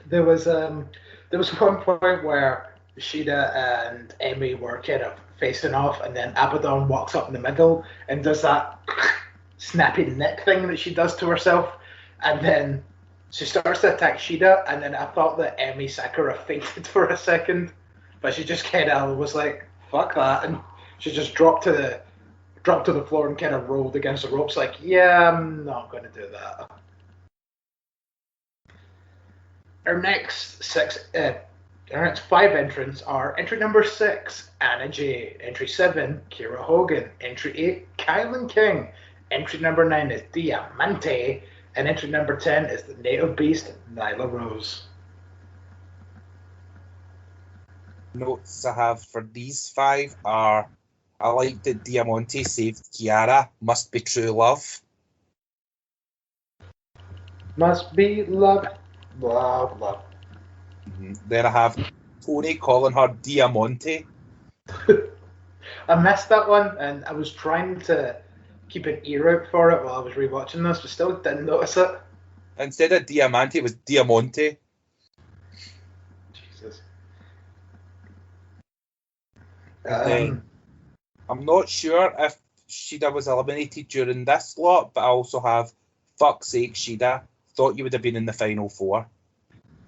There was one point where Shida and Emi were kind of facing off, and then Abaddon walks up in the middle and does that snappy neck thing that she does to herself, and then she starts to attack Shida, and then I thought that Emi Sakura fainted for a second, but she just kind of was like, fuck that, and she just dropped to the floor and kind of rolled against the ropes, like, yeah, I'm not going to do that. Our next five entrants are entry number 6, Anna Jay. Entry 7, Kira Hogan. Entry 8, Kylan King. Entry number 9 is Diamante. And entry number 10 is the native beast, Nyla Rose. Notes I have for these 5 are, I like that Diamante saved Kiara. Must be true love. Must be love. Love, love. Then I have Tony calling her Diamante. I missed that one, and I was trying to keep an ear out for it while I was rewatching this, but still didn't notice it. Instead of Diamante, it was Diamante. Jesus. I'm not sure if Shida was eliminated during this lot, but I also have, fuck's sake, Shida, thought you would have been in the final 4.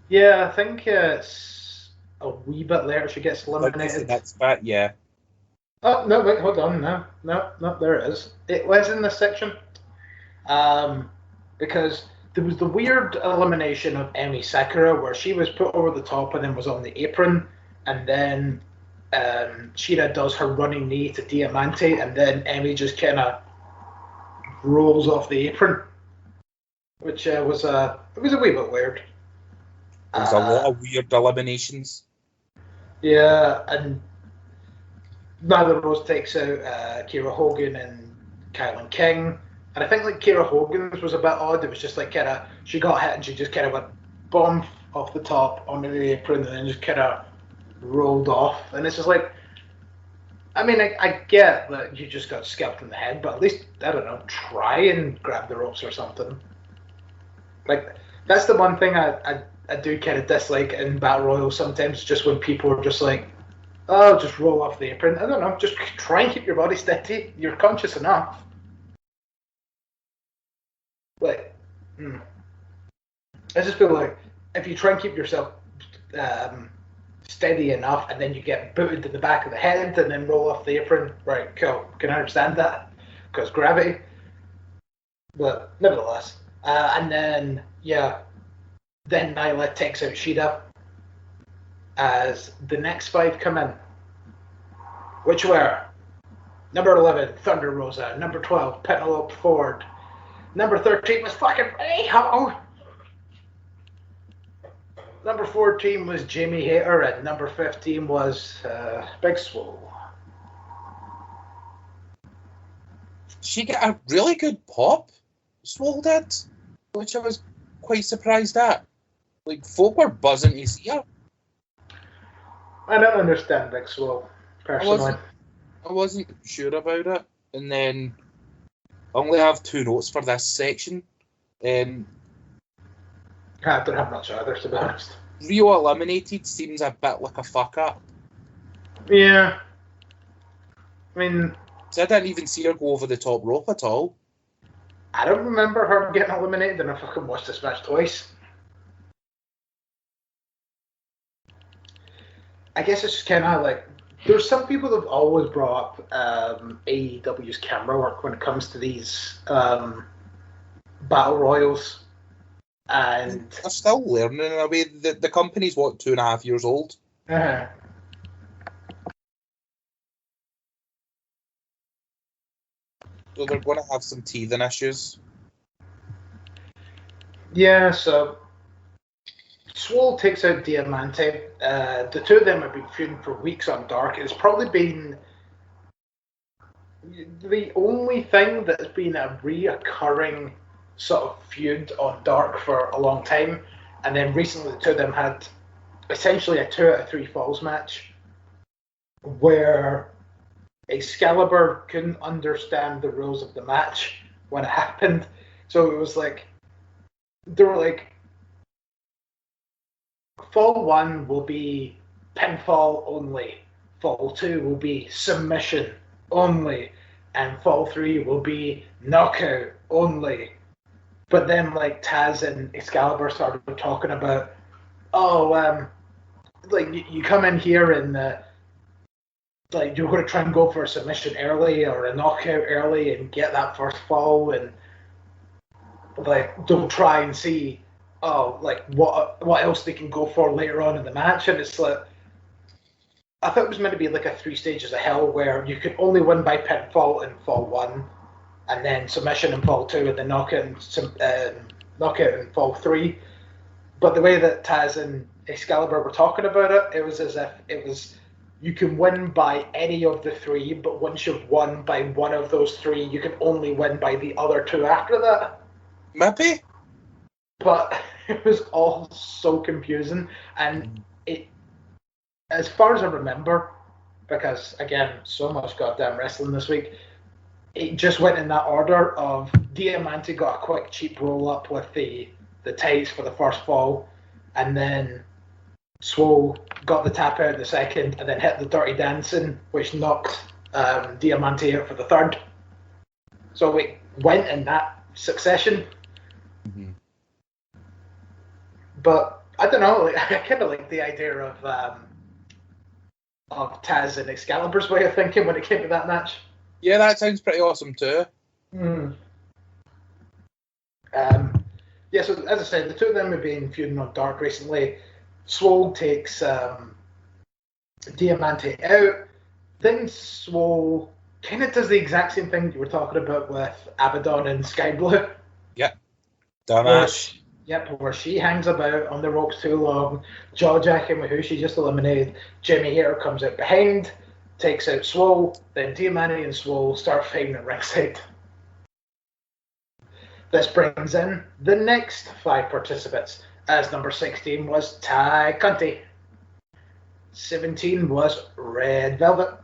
Yeah, I think it's a wee bit later she gets eliminated. That's bit, yeah. Oh, no, wait, hold on. No, there it is. It was in this section. Because there was the weird elimination of Emi Sakura where she was put over the top and then was on the apron, and then Shida does her running knee to Diamante, and then Emi just kind of rolls off the apron, which was a wee bit weird. There's a lot of weird eliminations. Yeah, and Nyla Rose takes out Kira Hogan and Kylan King. And I think like Kira Hogan's was a bit odd. It was just like kind of, she got hit and she just kind of went bomb off the top onto the apron and then just kind of rolled off. And it's just like, I mean, I get that you just got scalped in the head, but at least, I don't know, try and grab the ropes or something. Like, that's the one thing I do kind of dislike in Battle Royals sometimes, just when people are just like, oh, just roll off the apron. I don't know, just try and keep your body steady. You're conscious enough. Like, I just feel like if you try and keep yourself steady enough and then you get booted to the back of the head and then roll off the apron, right, cool, can I understand that? Because gravity. But nevertheless. And then, yeah, then Nyla takes out Shida as the next 5 come in, which were number 11, Thunder Rosa, number 12, Penelope Ford, number 13 was fucking Riho, number 14 was Jamie Hayter, and number 15 was Big Swole. She got a really good pop, Swole did, which I was quite surprised at. Like, folk were buzzing to see her. I don't understand Big Swole, personally. I wasn't sure about it. And then I only have 2 notes for this section. I don't have much either, to be honest. Rio eliminated seems a bit like a fuck up. Yeah. I mean, so I didn't even see her go over the top rope at all. I don't remember her getting eliminated, and I fucking watched this match twice. I guess it's just kind of like, there's some people that have always brought up AEW's camera work when it comes to these battle royals, and they're still learning in a way. The company's, what, 2.5 years old? Uh-huh. So they're going to have some teething issues. Yeah, so Swole takes out Diamante. The two of them have been feuding for weeks on Dark. It's probably been the only thing that's been a reoccurring sort of feud on Dark for a long time. And then recently the two of them had essentially a 2 out of 3 falls match where Excalibur couldn't understand the rules of the match when it happened. So it was like, they were like, Fall 1 will be pinfall only, Fall 2 will be submission only, and Fall 3 will be knockout only. But then, like, Taz and Excalibur started talking about, like, you come in here and like you're going to try and go for a submission early or a knockout early and get that first fall, and like don't try and see like what else they can go for later on in the match. And it's like, I thought it was meant to be like a 3 stages of hell where you could only win by pinfall in fall 1, and then submission in fall 2, and then knockout in fall 3. But the way that Taz and Excalibur were talking about it, it was as if it was you can win by any of the 3, but once you've won by one of those 3, you can only win by the other 2 after that. Maybe. But it was all so confusing, and it, as far as I remember, because again, so much goddamn wrestling this week, it just went in that order of Diamante got a quick cheap roll up with the tights for the first fall, and then Swole got the tap out in the second, and then hit the Dirty Dancing, which knocked Diamante out for the third. So it went in that succession. Mm-hmm. But I don't know. Like, I kind of like the idea of Taz and Excalibur's way of thinking when it came to that match. Yeah, that sounds pretty awesome too. Yeah, so as I said, the two of them have been feuding on Dark recently. Swole takes Diamante out. Then Swole kind of does the exact same thing you were talking about with Abaddon and Sky Blue. Yep. Dumbass. Where she hangs about on the ropes too long, jaw-jacking with who she just eliminated. Jimmy Hater comes out behind, takes out Swole, then Diamante and Swole start fighting at ringside. This brings in the next 5 participants, as number 16 was Ty Conti. 17 was Red Velvet.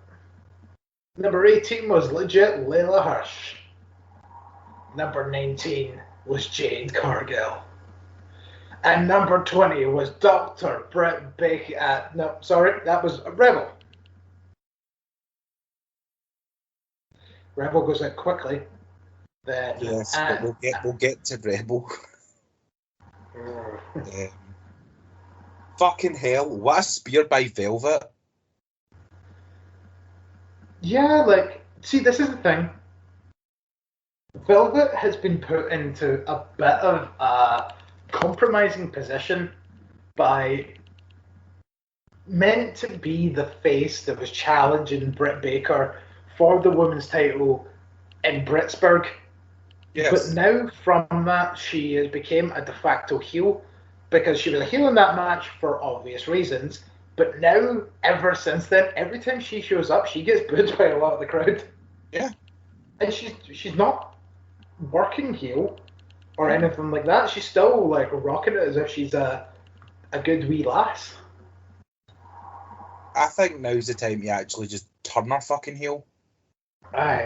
Number 18 was legit Layla Hirsch. Number 19 was Jade Cargill. And number 20 was Dr. Britt Baker. No, sorry, that was Rebel. Rebel goes out quickly. Then, yes, but we'll get to Rebel. Fucking hell! What a spear by Velvet. Yeah, like, see, this is the thing. Velvet has been put into a bit of a compromising position by meant to be the face that was challenging Britt Baker for the women's title in Britsburg. Yes. But now from that, she has became a de facto heel because she was a heel in that match for obvious reasons. But now, ever since then, every time she shows up, she gets booed by a lot of the crowd. Yeah. And she's not working heel or anything like that. She's still like rocking it as if she's a good wee lass. I think now's the time to actually just turn her fucking heel. Aye.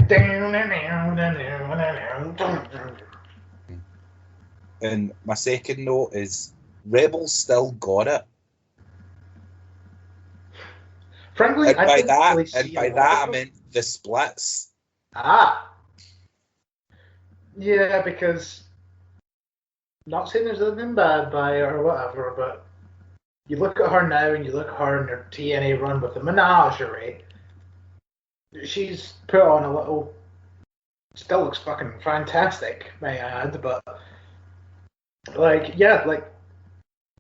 And my second note is Rebel still got it. Frankly, and by that, really I meant the splits. Yeah, because not saying there's anything bad by her or whatever, but you look at her now and you look at her in her TNA run with the Menagerie. She's put on a little. Still looks fucking fantastic, may I add, but like, yeah, like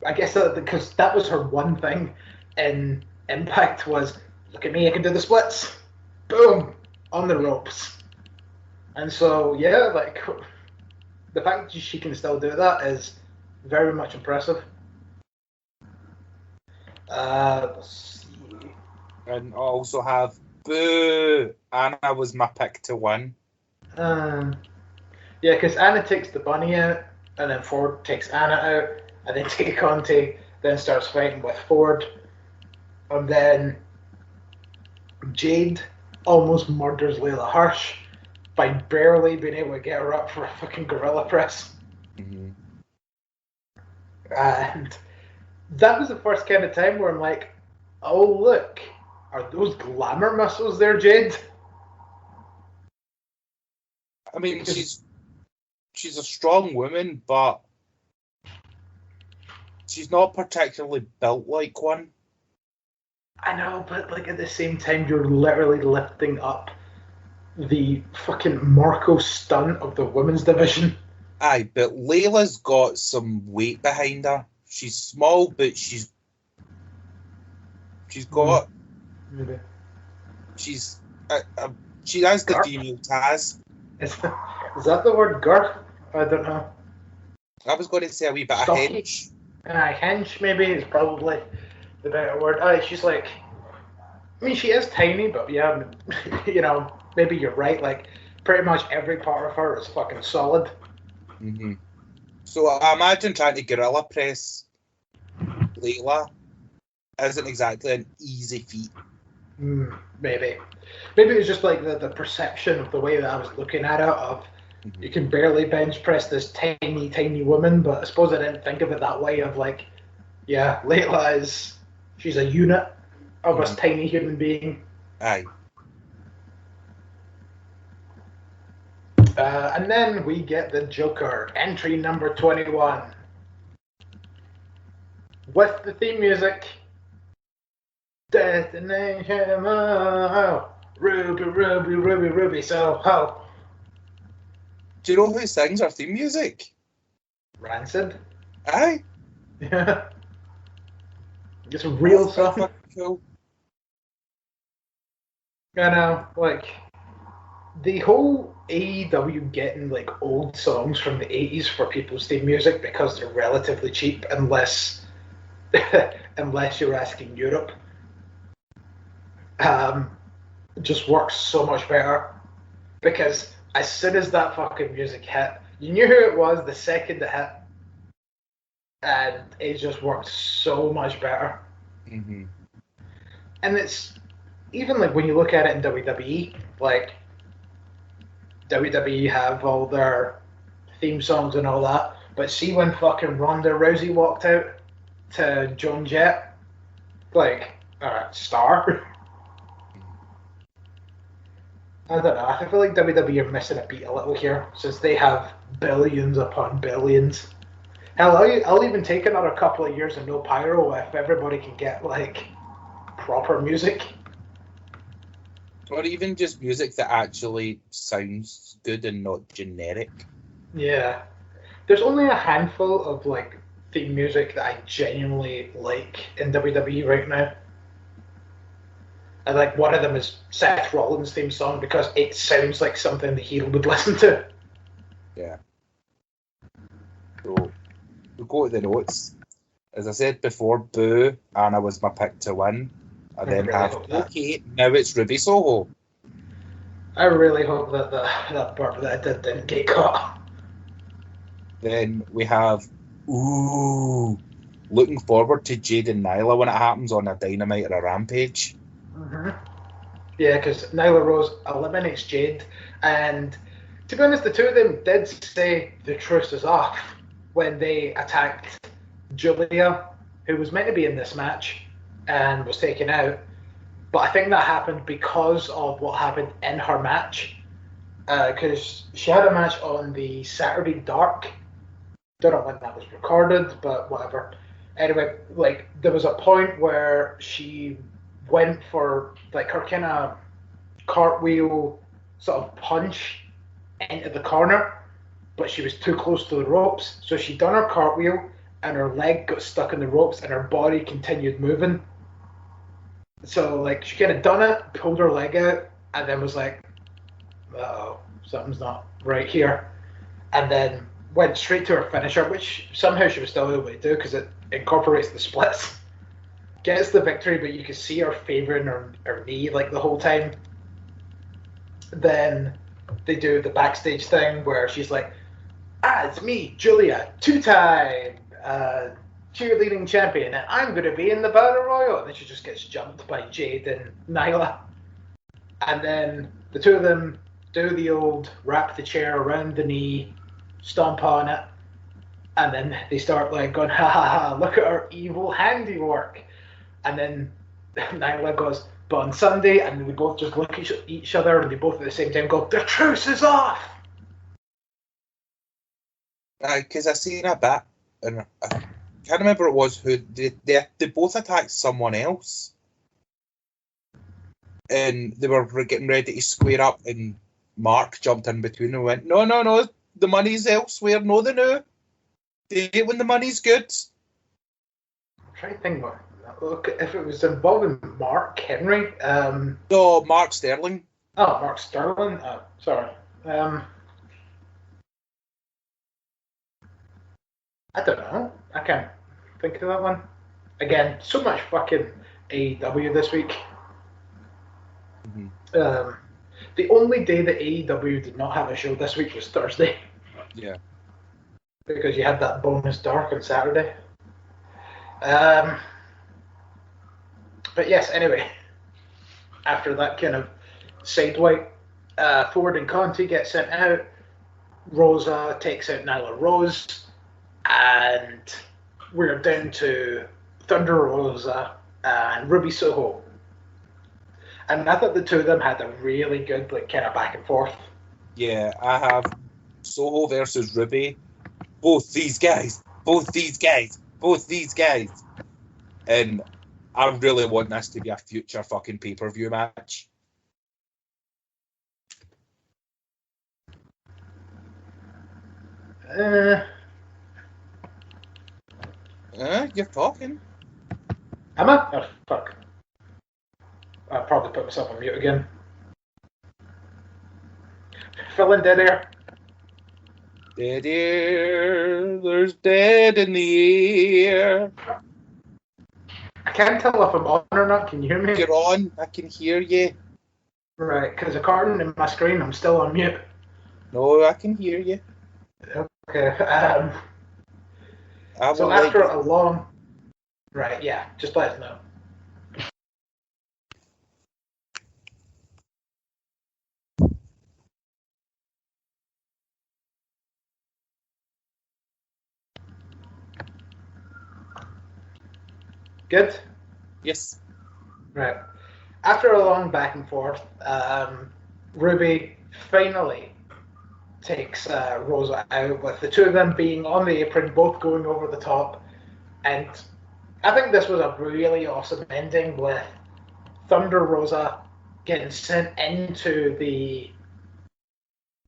I guess because that was her one thing in Impact was, look at me, I can do the splits, boom, on the ropes. And so, yeah, like, the fact that she can still do that is very much impressive. Let's see. And I also have, boo, Anna was my pick to win. Yeah, because Anna takes the bunny out, and then Ford takes Anna out, and then Tay Conti then starts fighting with Ford. And then Jade almost murders Layla Hirsch by barely being able to get her up for a fucking gorilla press. Mm-hmm. And that was the first kind of time where I'm like, oh, look, are those glamour muscles there, Jade? I mean, she's a strong woman, but she's not particularly built like one. I know, but like at the same time, you're literally lifting up the fucking Marco stunt of the women's division. Aye, but Layla's got some weight behind her. She's small, but she's got Maybe. She's she has the Girth? female Taz. Is that the word girth? I don't know. I was going to say a wee bit Stocky? of hench. Hench maybe is probably the better word. She's like, I mean, she is tiny, but yeah, you know, maybe you're right. Like, pretty much every part of her is fucking solid. Mm-hmm. So I imagine trying to gorilla press Layla isn't exactly an easy feat. Maybe it was just like the perception of the way that I was looking at it of you can barely bench press this tiny woman, but I suppose I didn't think of it that way of like, yeah, Layla she's a unit of a tiny human being. Aye. And then we get the Joker, entry number 21. With the theme music. Destination, Ruby, Ruby, Ruby, Ruby, so ho. Do you know who sings our theme music? Rancid. Aye. Yeah. It's a real That's song. Cool. I know, like, the whole AEW getting like old songs from the 80s for people's theme music because they're relatively cheap unless you're asking Europe. Just works so much better because as soon as that fucking music hit, you knew who it was the second it hit, and it just worked so much better. Mm-hmm. And it's even like when you look at it in WWE, like WWE have all their theme songs and all that, but see when fucking Ronda Rousey walked out to Joan Jett, like, alright, star. I don't know. I feel like WWE are missing a beat a little here since they have billions upon billions. Hell, I'll even take another couple of years of no pyro if everybody can get like proper music. Or even just music that actually sounds good and not generic. Yeah. There's only a handful of like theme music that I genuinely like in WWE right now. And like one of them is Seth Rollins' theme song because it sounds like something the heel would listen to. Yeah. So we'll go to the notes. As I said before, Boo, Anna was my pick to win. I then really have, hope that. okay, now it's Ruby Soho. I really hope that that part that I didn't get caught. Then we have, looking forward to Jade and Nyla when it happens on a Dynamite or a Rampage. Mm-hmm. Yeah, because Nyla Rose eliminates Jade, and to be honest, the two of them did say the truce is off when they attacked Julia, who was meant to be in this match and was taken out. But I think that happened because of what happened in her match, because she had a match on the Saturday Dark. Don't know when that was recorded, but whatever. Anyway, like there was a point where she went for like her kind of cartwheel sort of punch into the corner, but she was too close to the ropes, so she done her cartwheel and her leg got stuck in the ropes and her body continued moving. So like she kind of done it, pulled her leg out, and then was like, "Uh-oh, something's not right here," and then went straight to her finisher, which somehow she was still able to do because it incorporates the splits. Gets the victory, but you can see her favouring her knee like the whole time. Then they do the backstage thing where she's like, it's me, Julia, two-time cheerleading champion, and I'm going to be in the Battle Royal. And then she just gets jumped by Jade and Nyla. And then the two of them do the old wrap the chair around the knee, stomp on it, and then they start like going, ha ha ha, look at our evil handiwork. And then Nyla goes, but on Sunday, and then they both just look at each other and they both at the same time go, the truce is off! Because I seen a bit, and I can't remember it was who, they both attacked someone else. and they were getting ready to square up, and Mark jumped in between and went, no, the money's elsewhere. No, they know. They get when the money's good. I'm trying to think look, if it was involving Mark Henry. No, Mark Sterling. Oh, Mark Sterling. Oh, sorry. I don't know. I can't think of that one. Again, so much fucking AEW this week. Mm-hmm. The only day that AEW did not have a show this week was Thursday. Yeah. Because you had that bonus dark on Saturday. But yes, anyway, after that kind of sideway, Ford and Conti get sent out. Rosa takes out Nyla Rose, and we're down to Thunder Rosa and Ruby Soho. And I thought the two of them had a really good kind of back and forth. Yeah, I have Soho versus Ruby. Both these guys. And I really want this to be a future fucking pay-per-view match. You're talking. Am I? Oh, fuck. I'll probably put myself on mute again. Fill in dead air. Dead air, there's dead in the air. I can't tell if I'm on or not. Can you hear me? You're on. I can hear you. Right, because according to my screen, I'm still on mute. No, I can hear you. Okay. So after a long... Right, yeah. Just let us know. Good? Yes. Right. After a long back and forth, Ruby finally takes Rosa out, with the two of them being on the apron, both going over the top. And I think this was a really awesome ending, with Thunder Rosa getting sent into the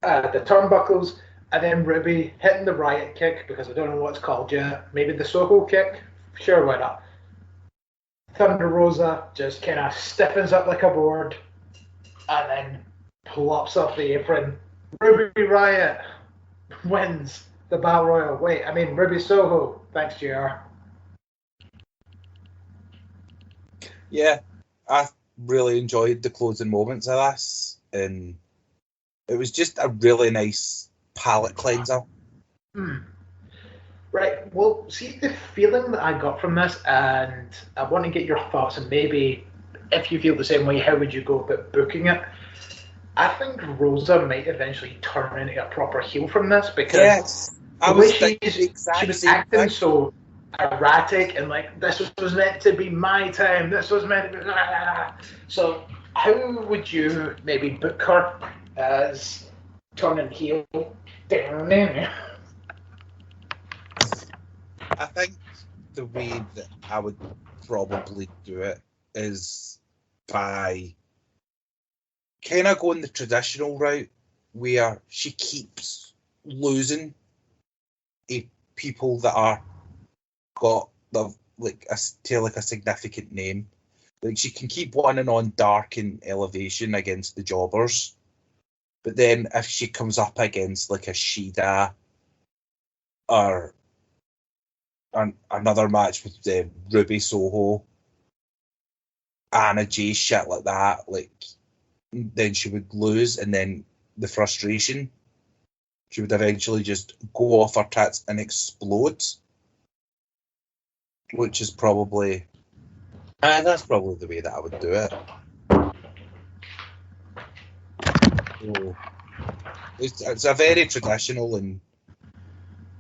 turnbuckles, and then Ruby hitting the riot kick, because I don't know what it's called yet. Maybe the Soho kick? Sure, why not? Thunder Rosa just kind of stiffens up like a board and then plops off the apron. Ruby Riot wins the Battle Royal. Wait, I mean Ruby Soho. Thanks, JR. Yeah, I really enjoyed the closing moments of this, and it was just a really nice palate cleanser. Right, well, see, the feeling that I got from this, and I want to get your thoughts, and maybe if you feel the same way, how would you go about booking it? I think Rosa might eventually turn into a proper heel from this, because she was acting so erratic, and like, this was meant to be my time, this was meant to be... So how would you maybe book her as turning heel? I think the way that I would probably do it is by kind of going the traditional route, where she keeps losing people that are got the a significant name. Like, she can keep winning on Dark and Elevation against the jobbers, but then if she comes up against like a Shida or another match with Ruby Soho, Anna J, shit like that, like, then she would lose, and then the frustration, she would eventually just go off her tits and explode, which is probably that's probably the way that I would do it. So, it's a very traditional and,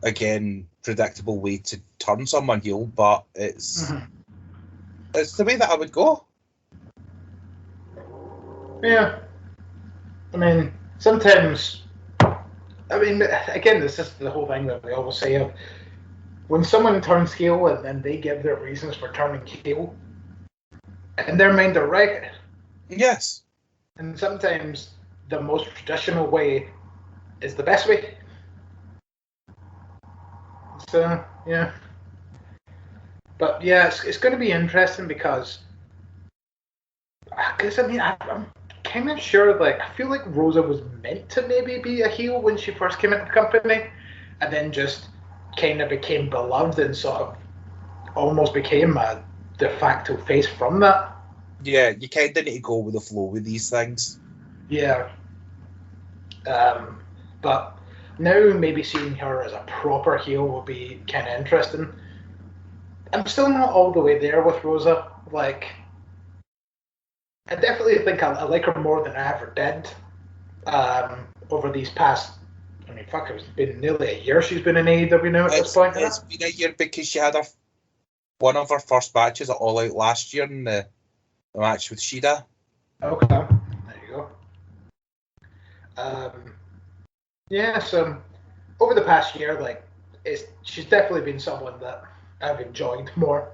again, predictable way to turn someone heel, but it's the way that I would go. Yeah. I mean, sometimes... I mean, again, this is the whole thing that we always say of when someone turns heel and then they give their reasons for turning heel, in their mind they're right, Yes. And sometimes the most traditional way is the best way. So, yeah. But yeah, it's going to be interesting because I'm kind of sure, like, I feel like Rosa was meant to maybe be a heel when she first came into the company, and then just kind of became beloved and sort of almost became a de facto face from that. Yeah, you kind of need to go with the flow with these things. Yeah. But now maybe seeing her as a proper heel will be kind of interesting. I'm still not all the way there with Rosa. Like, I definitely think I like her more than I ever did over these past. I mean, fuck, it's been nearly a year she's been in AEW now at this point. It's been a year because she had one of her first matches at All Out last year in the match with Shida. Okay, there you go. Yeah, so over the past year, like, she's definitely been someone that I've enjoyed more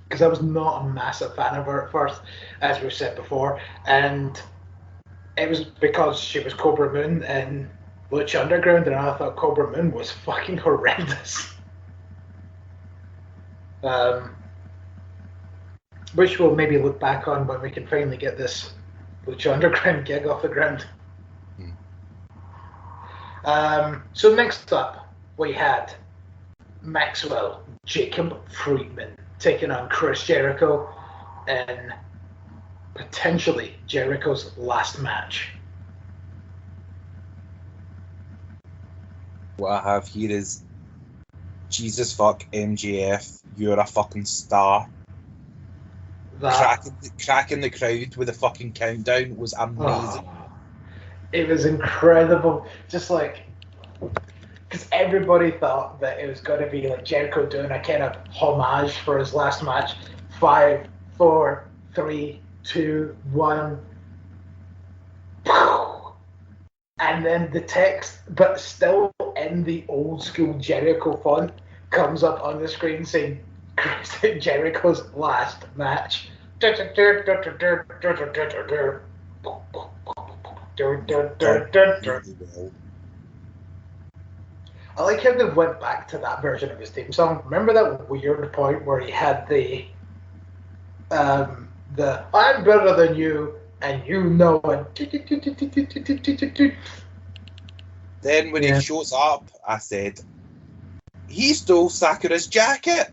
because I was not a massive fan of her at first, as we've said before, and it was because she was Cobra Moon in Lucha Underground, and I thought Cobra Moon was fucking horrendous. Which we'll maybe look back on when we can finally get this Lucha Underground gig off the ground. So next up, we had Maxwell Jacob Friedman taking on Chris Jericho in potentially Jericho's last match. What I have here is Jesus fuck MJF, you're a fucking star. Cracking the crowd with a fucking countdown was amazing. It was incredible. Just like, because everybody thought that it was going to be like Jericho doing a kind of homage for his last match. 5, 4, 3, 2, 1. And then the text, but still in the old school Jericho font, comes up on the screen saying Jericho's last match. I like how they went back to that version of his theme song. Remember that weird point where he had the I'm better than you and you know it. Then when he shows up, I said, he stole Sakura's jacket.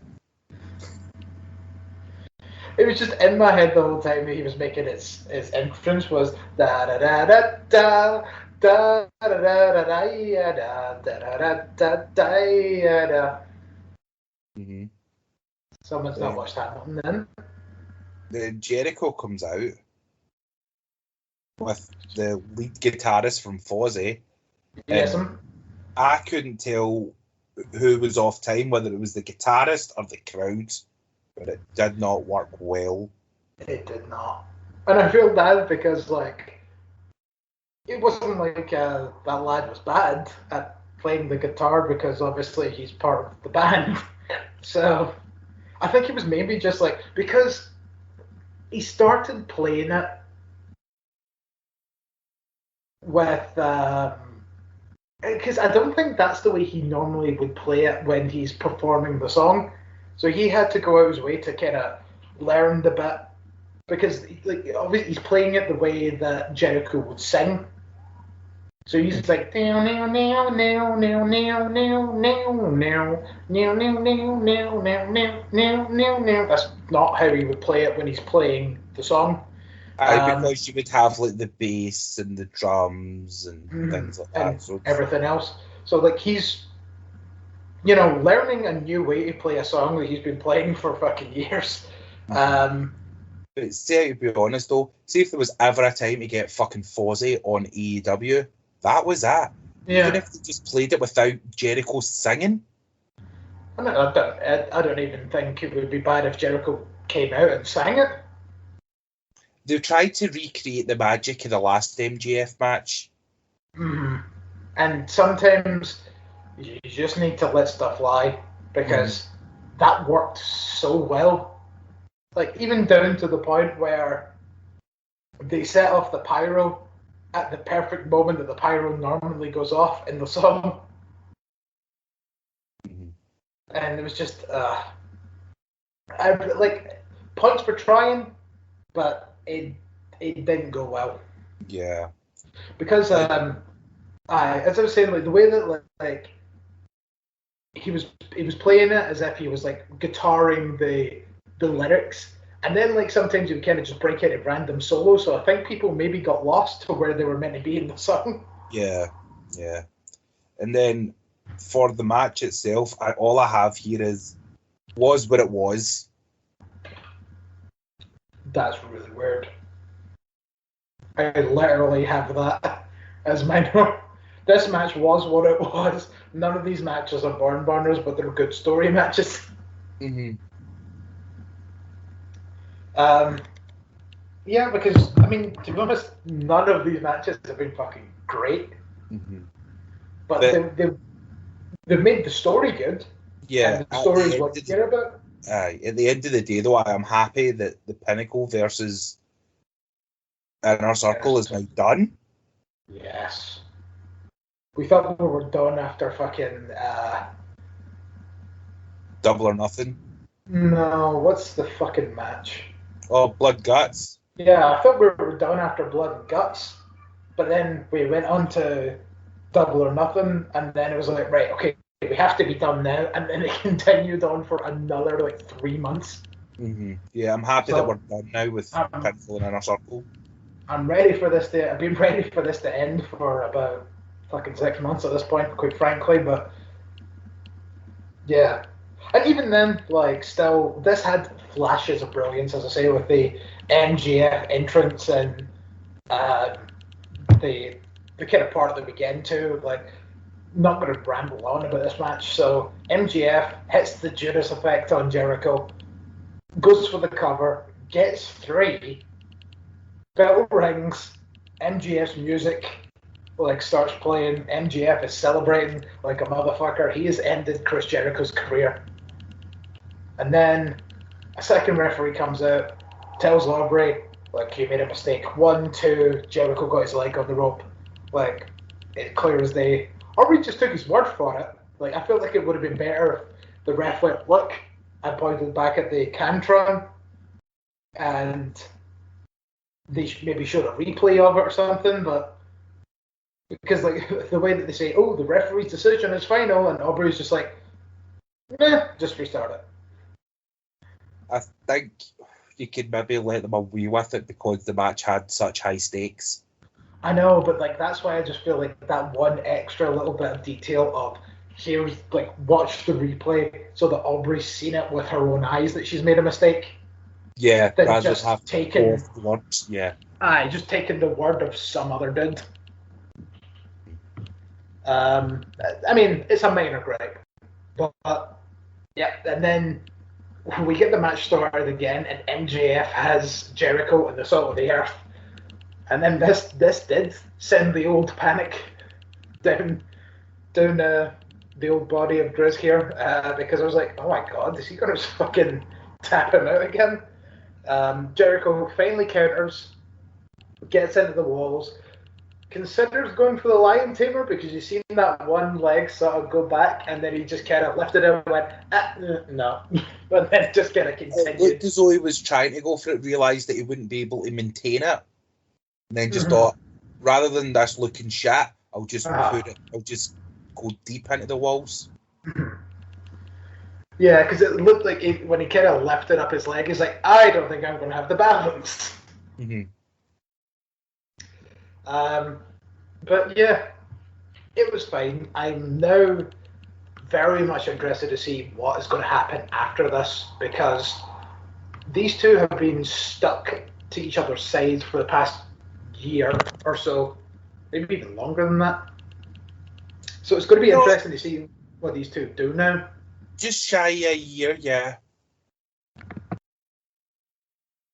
It was just in my head the whole time he was making his entrance was da da da da da da da da da da da da da da. Someone's not watched Hamilton then. Then Jericho comes out with the lead guitarist from Fozzy. Yes. I couldn't tell who was off time, whether it was the guitarist or the crowd, but it did not work well. It did not. And I feel bad because, like, it wasn't like that lad was bad at playing the guitar because obviously he's part of the band. So I think it was maybe just like, because he started playing it with, because I don't think that's the way he normally would play it when he's performing the song. So he had to go out his way to kind of learn the bit, because like obviously he's playing it the way that Jericho would sing. So he's like that's not how he would play it when he's playing the song. Because you would have like the bass and the drums and things like that. And so everything else. So like he's, learning a new way to play a song that he's been playing for fucking years. But see, to be honest though, see if there was ever a time to get fucking Fozzy on AEW, that was that. Yeah. Even if they just played it without Jericho singing. I don't even think it would be bad if Jericho came out and sang it. They tried to recreate the magic of the last MJF match. And sometimes you just need to let stuff lie, because that worked so well. Like, even down to the point where they set off the pyro at the perfect moment that the pyro normally goes off in the song. Mm-hmm. And it was just, like, points for trying, but it didn't go well. Yeah. Because, as I was saying, like, the way that, like, he was playing it as if he was, like, guitaring the lyrics, and then, like, sometimes he would kind of just break into random solos, so I think people maybe got lost to where they were meant to be in the song. Yeah. And then for the match itself, all I have here was what it was. That's really weird. I literally have that as my note. This match was what it was. None of these matches are barn burners, but they're good story matches. Mm-hmm. Yeah, because, I mean, to be honest, none of these matches have been fucking great. Mm-hmm. But they've made the story good. Yeah. And the story is what you care about. At the end of the day, though, I am happy that the Pinnacle versus Inner Circle is now done. Yes. We thought we were done after fucking... Double or Nothing. No, what's the fucking match? Oh, Blood Guts. Yeah, I thought we were done after Blood and Guts. But then we went on to Double or Nothing, and then it was like, right, okay, we have to be done now. And then it continued on for another, like, 3 months. Mm-hmm. Yeah, I'm happy that we're done now with Pinnacle and Inner Circle. I've been ready for this to end for about fucking 6 months at this point, quite frankly, but yeah. And even then, like, still, this had flashes of brilliance, as I say, with the MGF entrance and the kind of part that we get into. Like, not going to ramble on about this match. So MGF hits the Judas effect on Jericho, goes for the cover, gets 3. Bell rings, MGF's music like starts playing. MGF is celebrating like a motherfucker. He has ended Chris Jericho's career. And then a second referee comes out, tells Aubrey, like, you made a mistake. 1, 2, Jericho got his leg on the rope. Like, it's clear as day. Aubrey just took his word for it. Like, I felt like it would have been better if the ref went, look, I pointed back at the Cantron, and they maybe showed a replay of it or something, but because, like, the way that they say, oh, the referee's decision is final, and Aubrey's just like, just restart it. I think you could maybe let them away with it because the match had such high stakes. I know, but, like, that's why I just feel like that one extra little bit of detail of here's, like, watch the replay so that Aubrey's seen it with her own eyes that she's made a mistake. Yeah, than just have taken words. Yeah. Just taking the word of some other dude. I mean, it's a minor gripe, but yeah. And then we get the match started again, and MJF has Jericho in the salt of the earth, and then this did send the old panic down the old body of Griz here, because I was like, oh my god, is he gonna just fucking tap him out again? Jericho finally counters, gets into the walls, considers going for the lion tamer because you've seen that one leg sort of go back, and then he just kind of lifted it and went, no. But then just kind of continued. It looked as though he was trying to go for it, realised that he wouldn't be able to maintain it, and then just thought, rather than this looking shit, I'll just go deep into the walls. Yeah, because it looked like when he kind of lifted up his leg, he's like, I don't think I'm going to have the balance. Mm-hmm. But yeah, it was fine. I'm now very much interested to see what is going to happen after this, because these two have been stuck to each other's sides for the past year or so, maybe even longer than that. So it's going to be interesting to see what these two do now. Just shy a year, yeah.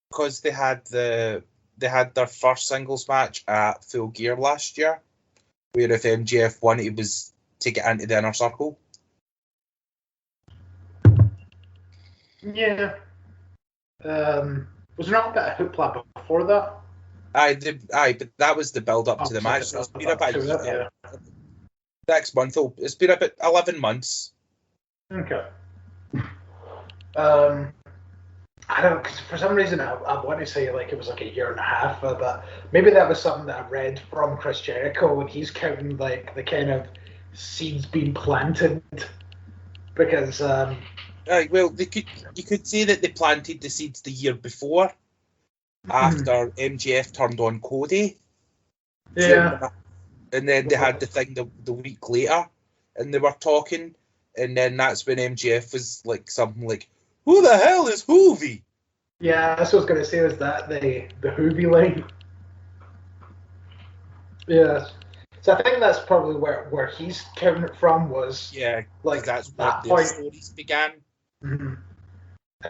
Because they had their first singles match at Full Gear last year, where if MJF won, it was to get into the Inner Circle. Yeah. Was there not a bit of hoopla before that? But that was the build up to the match. So it's been about a year. Next month, it's been about 11 months. Okay. I don't, because for some reason I want to say like it was like a year and a half, but maybe that was something that I read from Chris Jericho, and he's counting like the kind of seeds being planted, because well, you could say that they planted the seeds the year before, after MJF turned on Cody. Yeah. And then they had the thing the week later, and they were talking, and then that's when MJF was like something like, "Who the hell is Hoovy?" Yeah, that's what I was going to say, was that the Hoovy line. Yeah. So I think that's probably where he's counting it from, was like that's that where their stories began. Mm-hmm.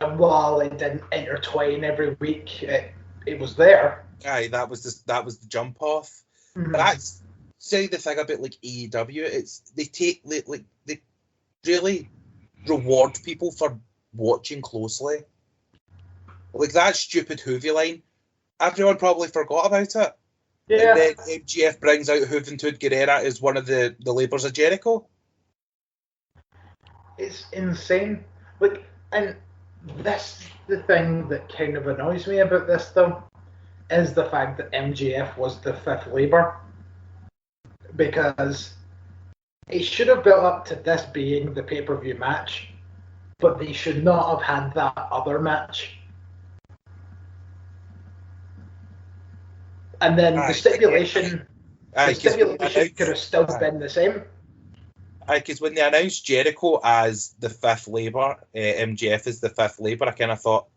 And while it didn't intertwine every week, it was there. Aye, that was the jump off. Mm-hmm. That's say the thing about like AEW, it's they really reward people for watching closely. Like that stupid Hoovy line, everyone probably forgot about it. Yeah. And then MGF brings out Juventud Guerrera as one of the Labours of Jericho. It's insane. Like, and that's the thing that kind of annoys me about this, though, is the fact that MGF was the fifth Labour. Because it should have built up to this being the pay-per-view match, but they should not have had that other match. And then the stipulation could have still been the same. Because when they announced Jericho as the fifth Labour, MJF is the fifth Labour, I kind of thought,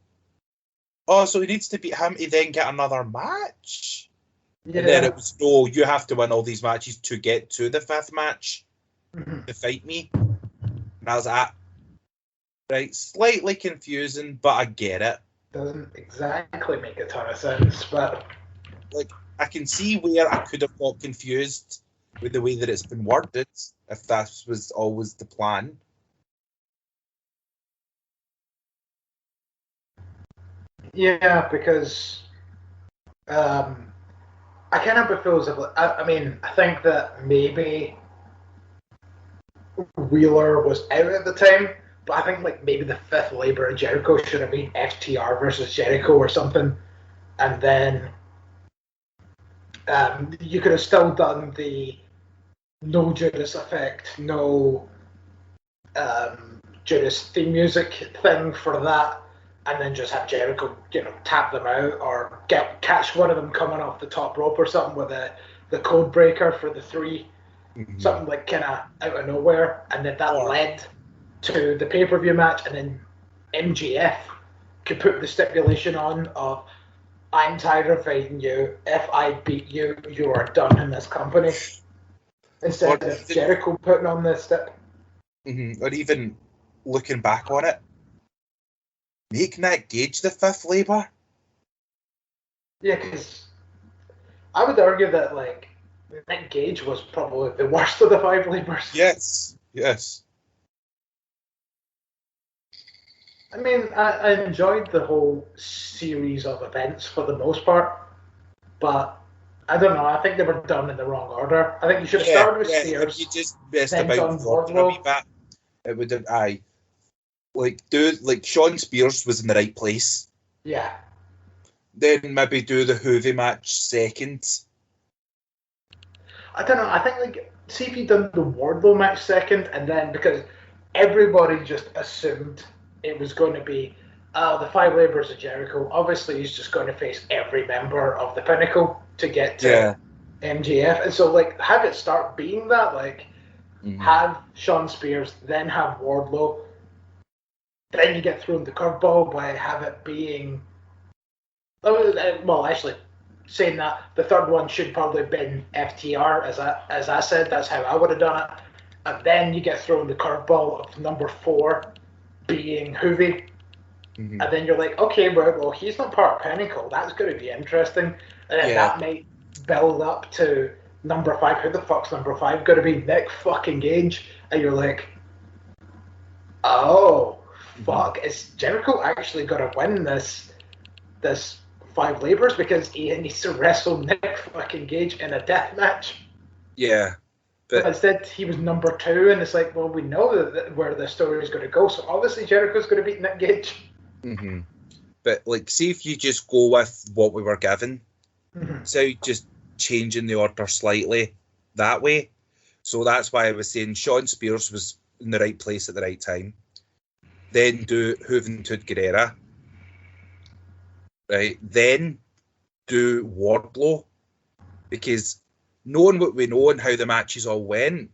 oh, so he needs to beat him to then get another match? Yeah. And then it was, no, you have to win all these matches to get to the fifth match to fight me. And I was like, right, slightly confusing, but I get it. Doesn't exactly make a ton of sense, but... Like, I can see where I could have got confused with the way that it's been worded, if that was always the plan. Yeah, because I kind of feel as if, I mean, I think that maybe Wheeler was out at the time, but I think like maybe the fifth Labour of Jericho should have been FTR versus Jericho or something, and then you could have still done the no Judas effect, no Judas theme music thing for that, and then just have Jericho, tap them out or catch one of them coming off the top rope or something with the code breaker for the three, something like kind of out of nowhere, and then that led to the pay-per-view match, and then MGF could put the stipulation on of, I'm tired of fighting you. If I beat you, you are done in this company. Instead of Jericho putting on this step. Or even looking back on it, make Nick Gage the fifth Labour. Yeah, because I would argue that like Nick Gage was probably the worst of the five Labours. Yes. I mean, I enjoyed the whole series of events for the most part, but I don't know. I think they were done in the wrong order. I think you should have started with Spears. You just messed about Wardlow. It would have, like Sean Spears was in the right place. Yeah. Then maybe do the Hoovy match second. I don't know. I think like see if you'd done the Wardlow match second, and then because everybody just assumed it was going to be the five Labours of Jericho. Obviously, he's just going to face every member of the Pinnacle to get to MJF. And so, like, have it start being that. Like, have Sean Spears, then have Wardlow. Then you get thrown the curveball by have it being... Well, actually, saying that, the third one should probably have been FTR, as I said. That's how I would have done it. And then you get thrown the curveball of number 4 being Hoovy, and then you're like, okay, well, he's not part of Pinnacle. That's going to be interesting, and then that might build up to number 5. Who the fuck's number 5 going to be? Nick fucking Gage, and you're like, oh fuck, is Jericho actually going to win this 5 labors because he needs to wrestle Nick fucking Gage in a death match. Yeah. But instead, he was number 2, and it's like, well, we know that where the story is going to go, so obviously Jericho's going to beat Nick Gage. Mm-hmm. But, like, see if you just go with what we were given. Mm-hmm. So just changing the order slightly that way. So that's why I was saying Sean Spears was in the right place at the right time. Then do Juventud Guerrera. Right? Then do Wardlow. Because knowing what we know and how the matches all went,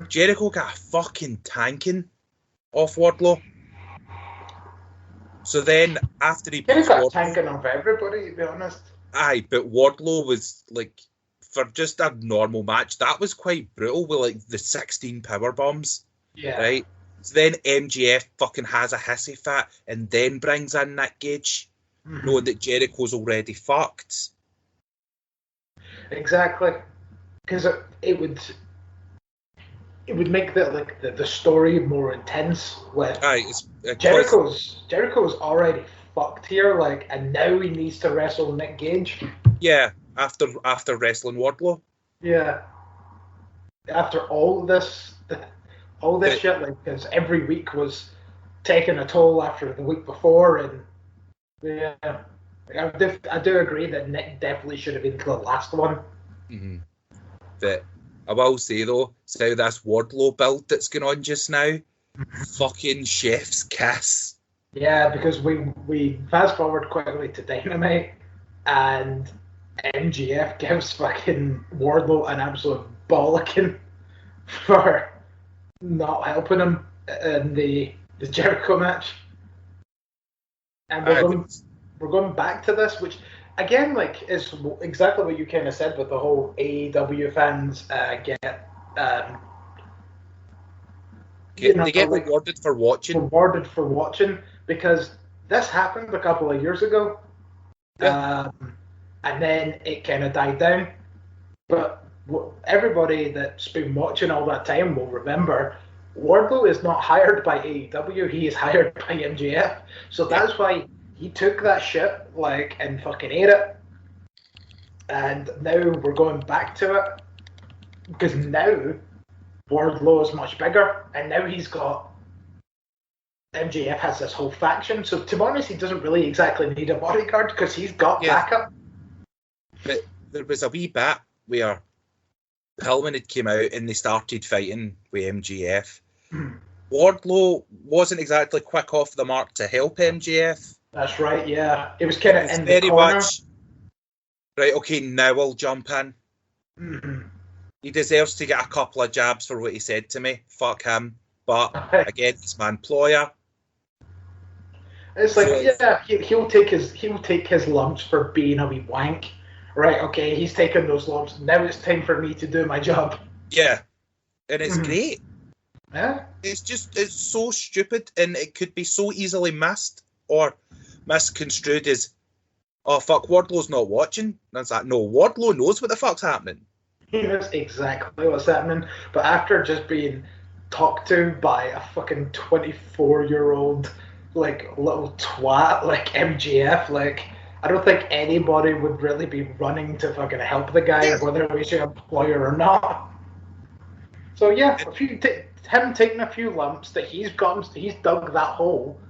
Jericho got a fucking tanking off Wardlow. So then, after he got Wardlow, tanking off everybody, to be honest. Aye, but Wardlow was, like, for just a normal match, that was quite brutal with, like, the 16 power bombs. Yeah. Right? So then MJF fucking has a hissy fit and then brings in Nick Gage, knowing that Jericho's already fucked. Exactly. Because it would make the story more intense. With Jericho's already fucked here, like, and now he needs to wrestle Nick Gage. Yeah, after wrestling Wardlow. Yeah. After all this shit, like, because every week was taking a toll after the week before, and yeah, I do agree that Nick definitely should have been the last one. Mm-hmm. But I will say though, so this Wardlow build that's going on just now, fucking chef's kiss. Yeah, because we fast forward quickly to Dynamite, and MGF gives fucking Wardlow an absolute bollocking for not helping him in the Jericho match. And we're going back to this, which again, like, is exactly what you kind of said with the whole AEW fans get rewarded for watching. Rewarded for watching, because this happened a couple of years ago, and then it kind of died down. But everybody that's been watching all that time will remember Wardlow is not hired by AEW; he is hired by MJF. So that's why he took that shit, like, and fucking ate it. And now we're going back to it, because now Wardlow is much bigger, and now he's got MJF has this whole faction. So to be honest, he doesn't really exactly need a bodyguard because he's got backup. But there was a wee bit where Pillman had came out and they started fighting with MJF. Wardlow wasn't exactly quick off the mark to help MJF. That's right, yeah. It was kind of in very the corner. Much, right, okay, now I'll jump in. Mm-hmm. He deserves to get a couple of jabs for what he said to me. Fuck him. But, again, he's my employer. It's like, he'll take his lumps for being a wee wank. Right, okay, he's taking those lumps. Now it's time for me to do my job. Yeah. And it's great. Yeah. It's so stupid, and it could be so easily missed or misconstrued as, oh, fuck, Wardlow's not watching. And it's like, no, Wardlow knows what the fuck's happening. He knows exactly what's happening. But after just being talked to by a fucking 24-year-old, like, little twat like MJF, like, I don't think anybody would really be running to fucking help the guy, whether he's your employer or not. So yeah, him taking a few lumps that he's dug that hole,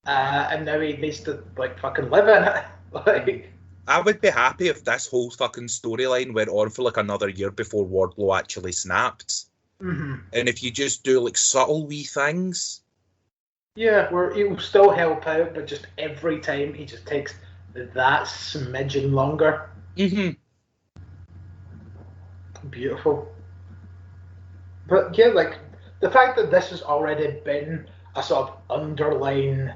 and now he needs to, like, fucking live in it. Like, I would be happy if this whole fucking storyline went on for like another year before Wardlow actually snapped. Mm-hmm. And if you just do like subtle wee things. Yeah, where he'll still help out, but just every time he just takes that smidgen longer. Mm-hmm. Beautiful. But yeah, like, the fact that this has already been a sort of underlying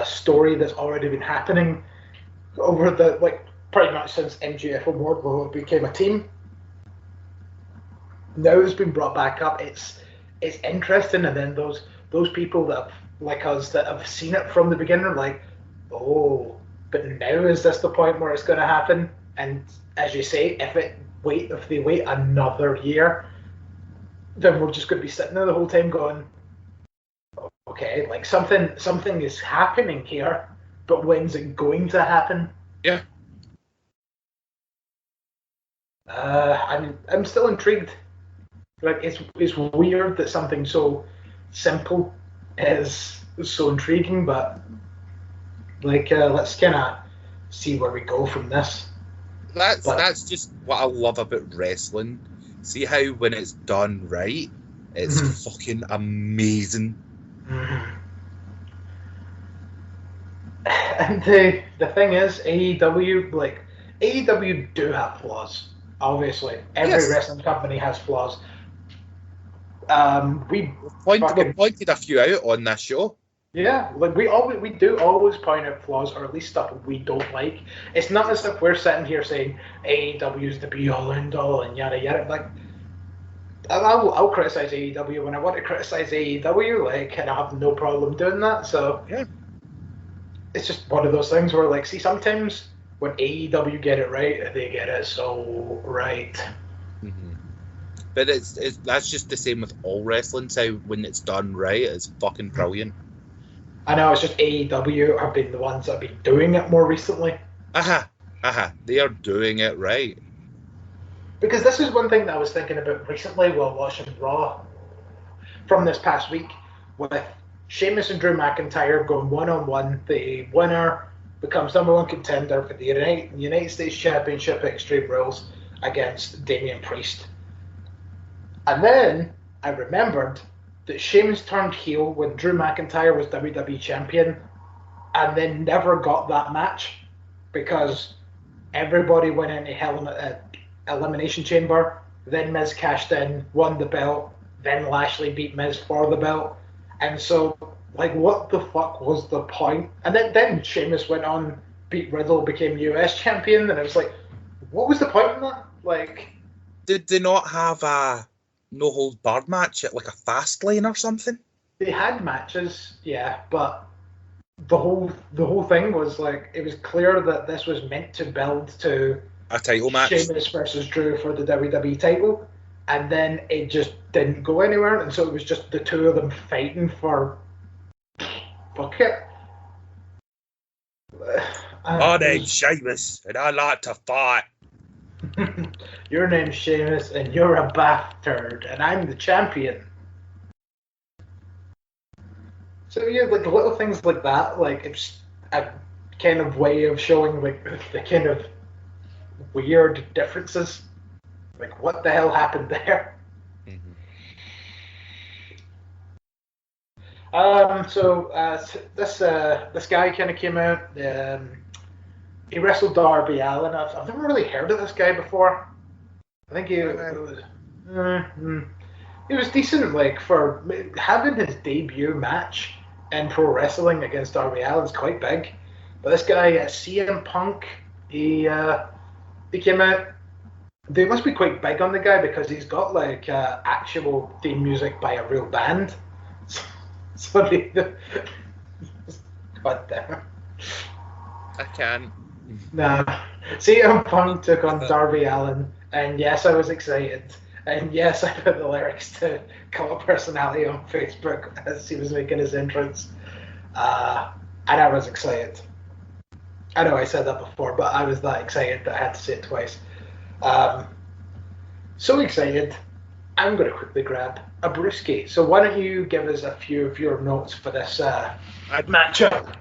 story that's already been happening over the, like, pretty much since MJF and Wardlow became a team. Now it's been brought back up. It's interesting, and then those people that have, like us, that have seen it from the beginning are like, oh, but now is this the point where it's going to happen? And as you say, if they wait another year, then we're just going to be sitting there the whole time going, okay, like, something is happening here, but when's it going to happen? Yeah. I'm still intrigued. Like it's weird that something so simple is so intriguing, but like let's kind of see where we go from this. That's just what I love about wrestling. See how when it's done right, it's fucking amazing. And the thing is, AEW do have flaws. Obviously, every wrestling company has flaws. We pointed a few out on this show. Yeah, like we do always point out flaws, or at least stuff we don't like. It's not as if we're sitting here saying AEW is the be all end all and yada yada. Like, I'll criticize AEW when I want to criticize AEW, like, and I have no problem doing that. So yeah, it's just one of those things where, like, see, sometimes when AEW get it right, they get it so right. Mm-hmm. But that's just the same with all wrestling. So when it's done right, it's fucking brilliant. I know, it's just AEW have been the ones that have been doing it more recently. They are doing it right. Because this is one thing that I was thinking about recently while watching Raw from this past week, with Sheamus and Drew McIntyre going one-on-one. The winner becomes number one contender for the United States Championship at Extreme Rules against Damian Priest. And then I remembered that Sheamus turned heel when Drew McIntyre was WWE Champion and then never got that match because everybody went into Elimination Chamber, then Miz cashed in, won the belt, then Lashley beat Miz for the belt. And so, like, what the fuck was the point? And then Sheamus went on, beat Riddle, became US Champion, and I was like, what was the point in that? Like, did they not have a no holds barred match at like a fast lane or something? They had matches, yeah, but the whole thing was like, it was clear that this was meant to build to a title match, Sheamus versus Drew for the WWE title, and then it just didn't go anywhere, and so it was just the two of them fighting for fuck it. My name's Sheamus, and I like to fight. Your name's Sheamus, and you're a bastard, and I'm the champion. So yeah, like little things like that, like it's a kind of way of showing like the kind of weird differences. Like, what the hell happened there? This guy kind of came out. He wrestled Darby Allin. I've never really heard of this guy before. I think he was decent, like, for having his debut match in pro wrestling against Darby Allin's quite big. But this guy, CM Punk, he came out. They must be quite big on the guy because he's got like actual theme music by a real band. So what the? I can't. Nah. CM Punk took on Darby Allin, and yes, I was excited. And yes, I put the lyrics to Cult of Personality on Facebook as he was making his entrance. And I was excited. I know I said that before, but I was that excited that I had to say it twice. So excited, I'm going to quickly grab a brewski. So why don't you give us a few of your notes for this matchup?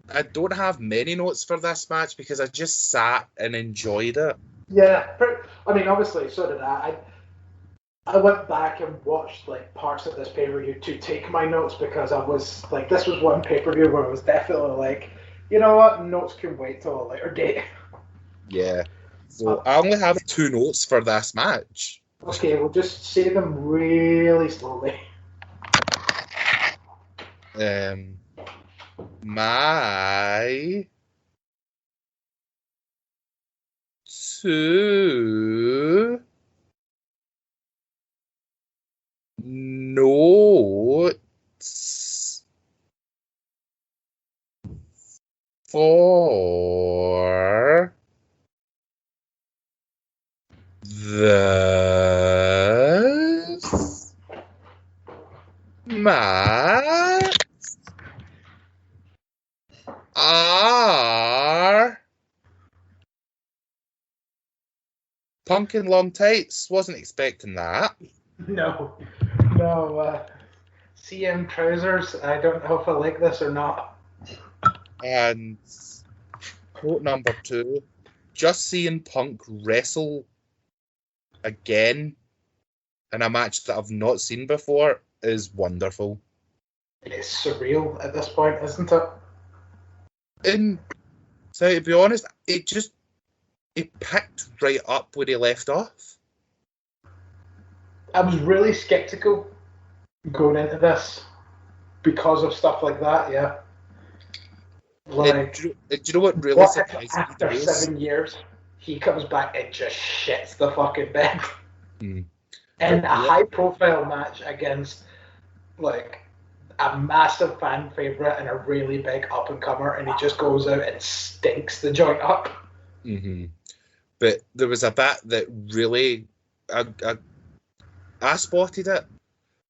I don't have many notes for this match because I just sat and enjoyed it. Yeah, I mean, obviously, so did I. I went back and watched like parts of this pay-per-view to take my notes because I was like, this was one pay-per-view where I was definitely like, you know what, notes can wait till a later date. Yeah. So I only have 2 notes for this match. Okay, we'll just say them really slowly. My 2 notes for this match are Punk in long tights. Wasn't expecting that. No. CM trousers. I don't know if I like this or not. And quote number 2, just seeing Punk wrestle again in a match that I've not seen before is wonderful. It's surreal at this point, isn't it? And so, to be honest, it picked right up where he left off. I was really skeptical going into this because of stuff like that, yeah. Like, do you know what really surprised me? After 7 years, he comes back and just shits the fucking bed. Mm. In a high-profile match against, like, a massive fan favourite and a really big up-and-comer, and he just goes out and stinks the joint up. Mm-hmm. But there was a bit that really... I spotted it,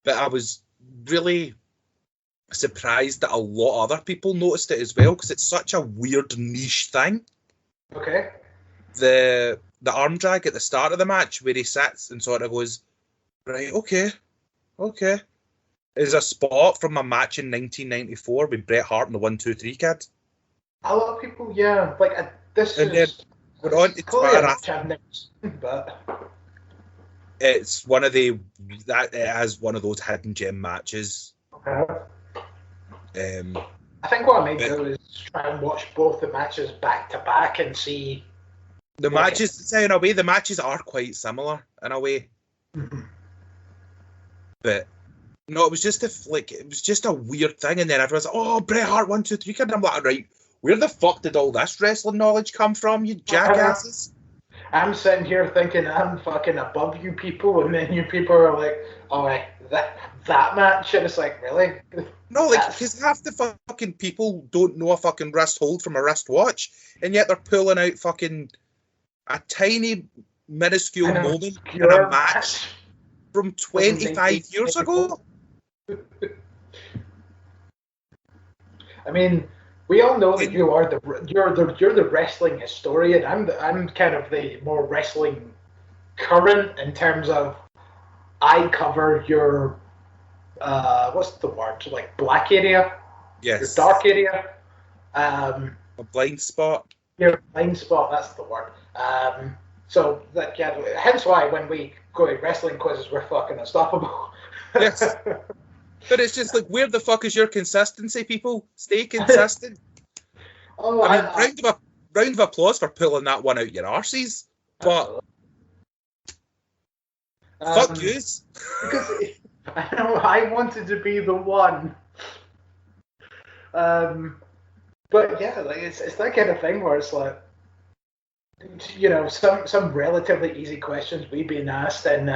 but I was really surprised that a lot of other people noticed it as well, because it's such a weird niche thing. Okay. The arm drag at the start of the match where he sits and sort of goes, right, okay, is a spot from a match in 1994 with Bret Hart and the 1-2-3 Kid. A lot of people, yeah, like this and is. Then went on to Twitter. But it's one of it has one of those hidden gem matches. Okay. I think what I might do is try and watch both the matches back to back and see. The matches, in a way, the matches are quite similar in a way. Mm-hmm. But no, it was just a weird thing, and then everyone's like, "Oh, Bret Hart 1-2-3 Kid," and I'm like, right, where the fuck did all this wrestling knowledge come from, you jackasses? I'm sitting here thinking I'm fucking above you people, and then you people are like, "Oh, that match," and it's like, really? No, like, because half the fucking people don't know a fucking wrist hold from a wrist watch, and yet they're pulling out fucking a tiny, minuscule moment in a match from 25 years ago. I mean, we all know that you're the wrestling historian. I'm kind of the more wrestling current in terms of I cover your what's the word, like, black area, yes, your dark area, a blind spot. Your blind spot, that's the word. So that, yeah, hence why when we go to wrestling quizzes, we're fucking unstoppable. Yes. But it's just like, where the fuck is your consistency, people? Stay consistent. I mean, round of applause for pulling that one out your arses. But fuck yous. Because I know I wanted to be the one. But yeah, like it's that kind of thing where it's like, you know, some relatively easy questions we've been asked, and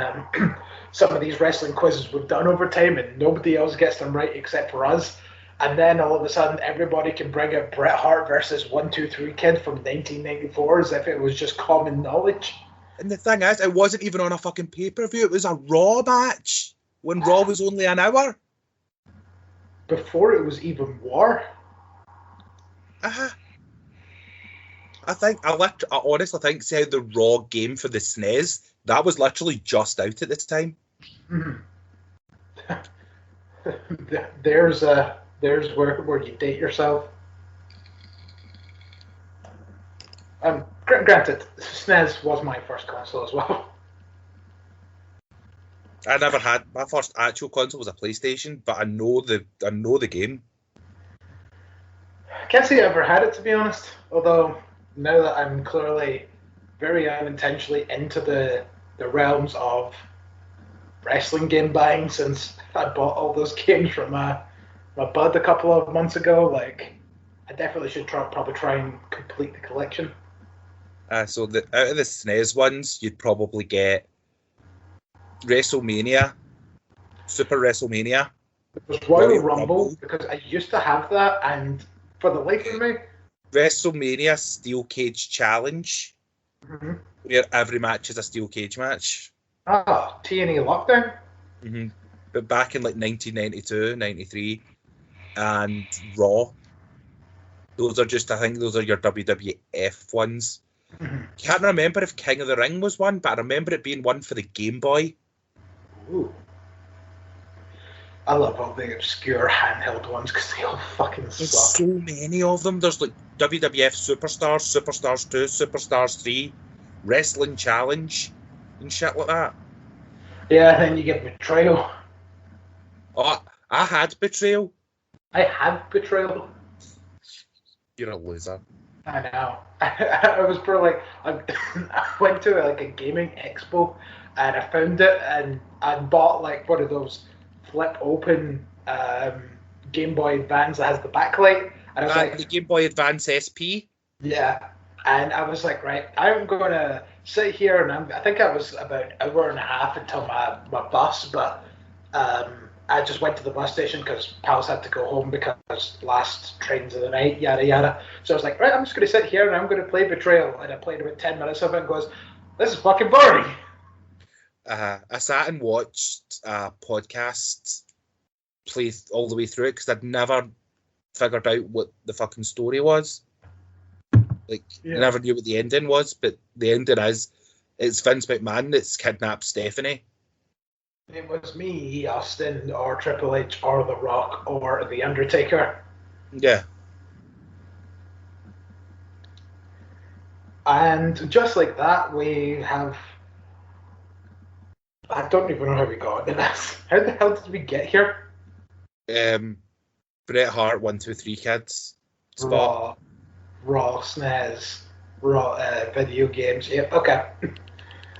some of these wrestling quizzes we've done over time, and nobody else gets them right except for us. And then all of a sudden, everybody can bring up Bret Hart versus 1-2-3 Kid from 1994 as if it was just common knowledge. And the thing is, it wasn't even on a fucking pay-per-view. It was a Raw match when Raw was only an hour. Before it was even War. I honestly think, see how the Raw game for the SNES, that was literally just out at this time. Mm-hmm. There's where you date yourself. Granted, SNES was my first console as well. I never had, my first actual console was a PlayStation, but I know the game. Can't say I ever had it, to be honest. Although now that I'm clearly very unintentionally into the realms of wrestling game buying, since I bought all those games from my bud a couple of months ago, like, I definitely should probably try and complete the collection. So out of the SNES ones, you'd probably get WrestleMania, Super WrestleMania. It was Royal Rumble, because I used to have that, and for the life of me, WrestleMania Steel Cage Challenge, mm-hmm. where every match is a steel cage match. TNA Lockdown. Mm-hmm. But back in like 1992, 93, and Raw. I think those are your WWF ones. Can't remember if King of the Ring was one, but I remember it being one for the Game Boy. Ooh. I love all the obscure handheld ones because they all fucking There's suck. so many of them. There's like WWF Superstars, Superstars 2, Superstars 3, Wrestling Challenge, and shit like that. Yeah, then you get Betrayal. Oh, I had Betrayal. I had Betrayal. You're a loser. I know. I was probably like, I went to like a gaming expo and I found it and I bought like one of those flip open Game Boy Advance that has the backlight. And I was like, the Game Boy Advance SP. yeah. And I was like, right, I'm going to sit here and I think I was about an hour and a half until my bus, but I just went to the bus station because pals had to go home because last trains of the night, yada yada. So I was like, right, I'm just going to sit here and I'm going to play Betrayal. And I played about 10 minutes of it and goes, this is fucking boring. I sat and watched a podcast play all the way through it because I'd never figured out what the fucking story was. Like, I never knew what the ending was, but the ending is, it's Vince McMahon that's kidnapped Stephanie. It was me, Austin, or Triple H, or The Rock, or The Undertaker. Yeah. And just like that, we have... I don't even know how we got into this. How the hell did we get here? Bret Hart 1, 2, 3 kids. Spot. Raw, SNES, video games. Yeah, okay.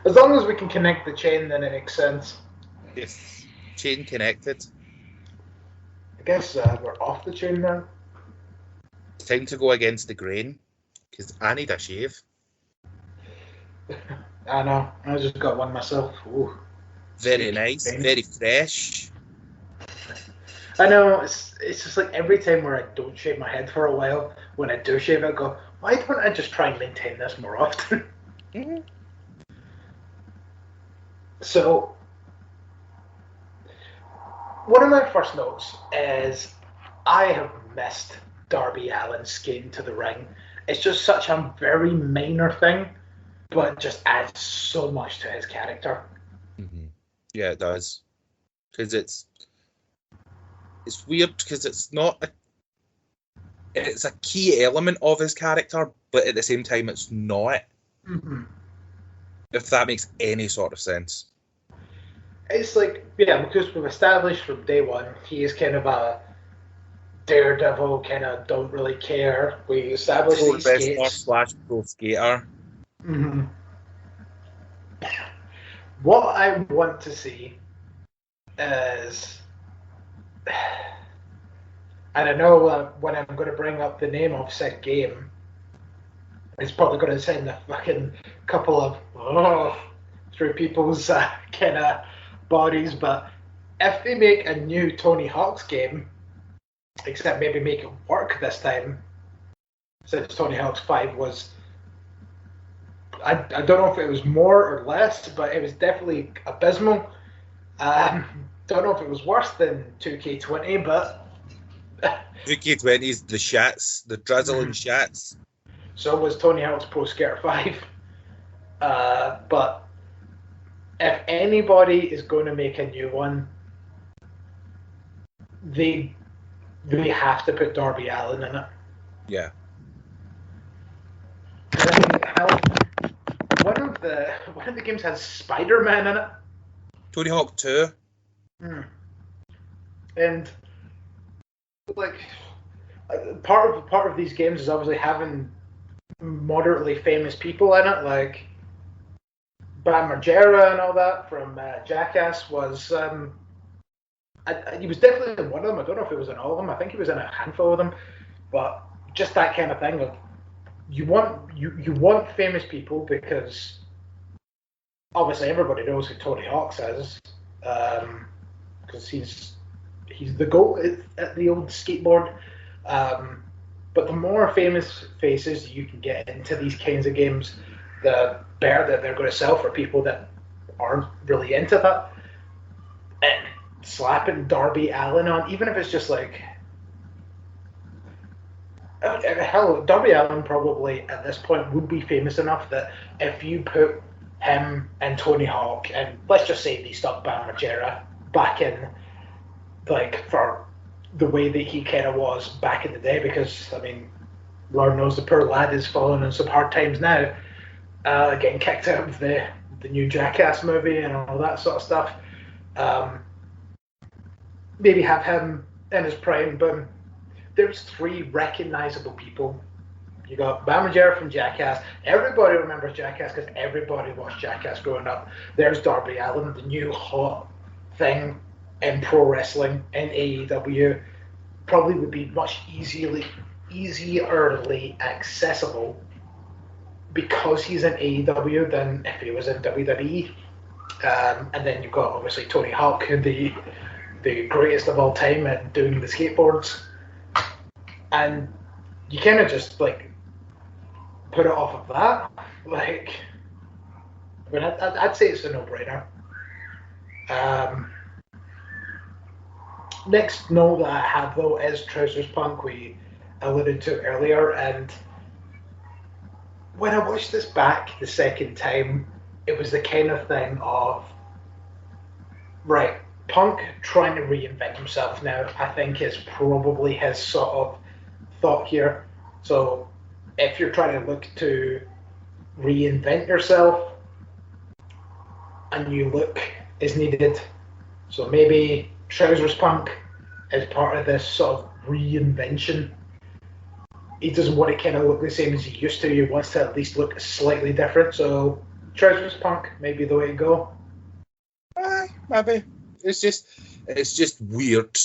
As long as we can connect the chain, then it makes sense. Yes. Chain connected. I guess we're off the chain now. Time to go against the grain, because I need a shave. I know. I just got one myself. Ooh. Very nice, very fresh. I know, it's just like every time where I don't shave my head for a while, when I do shave it, I go, why don't I just try and maintain this more often? Mm-hmm. So, one of my first notes is I have missed Darby Allin skating to the ring. It's just such a very minor thing, but just adds so much to his character. Mm-hmm. Yeah, it does. Because it's weird because it's not it's a key element of his character, but at the same time it's not. Mm-hmm. If that makes any sort of sense. It's like, yeah, because we've established from day one he is kind of a daredevil, kind of don't really care. We established Pro he skates. wrestler / pro skater. Mm-hmm. What I want to see is, and I know when I'm going to bring up the name of said game, it's probably going to send a fucking couple of through people's kind of bodies, but if they make a new Tony Hawk's game, except maybe make it work this time, since Tony Hawk's 5 was, I don't know if it was more or less, but it was definitely abysmal. Don't know if it was worse than 2K20, but 2K20's the shats, the drizzling shats. So was Tony Hawk's Pro Skater 5. But if anybody is going to make a new one, they have to put Darby Allin in it. Yeah. One of the games has Spider-Man in it. Tony Hawk 2. And like part of these games is obviously having moderately famous people in it, like Bam Margera and all that from Jackass was. He was definitely in one of them. I don't know if he was in all of them. I think he was in a handful of them. But just that kind of thing of you want famous people because obviously everybody knows who Tony Hawk is, because he's the GOAT at the old skateboard. But the more famous faces you can get into these kinds of games, the better that they're going to sell for people that aren't really into that. And slapping Darby Allin on, even if it's just like Hell, Darby Allin probably at this point would be famous enough that if you put him and Tony Hawk and let's just say they stuck Bam Margera back in, like, for the way that he kind of was back in the day, because I mean, Lord knows the poor lad is falling in some hard times now, getting kicked out of the new Jackass movie and all that sort of stuff. Maybe have him in his prime, but there's three recognizable people. You got Bam Margera from Jackass. Everybody remembers Jackass because everybody watched Jackass growing up. There's Darby Allin, the new hot thing in pro wrestling, in AEW. Probably would be much easierly accessible because he's in AEW than if he was in WWE. And then you've got obviously Tony Hawk, the greatest of all time at doing the skateboards. And you kind of just like put it off of that. Like, I mean, I'd say it's a no-brainer. Next note that I have though is Trousers Punk. We alluded to earlier, and when I watched this back the second time, it was the kind of thing of, right, Punk trying to reinvent himself now, I think is probably his sort of thought here. So if you're trying to look to reinvent yourself, a new look is needed. So maybe Trousers Punk is part of this sort of reinvention. He doesn't want to kind of look the same as he used to. He wants to at least look slightly different. So Trousers Punk may be the way to go. Maybe. It's just weird.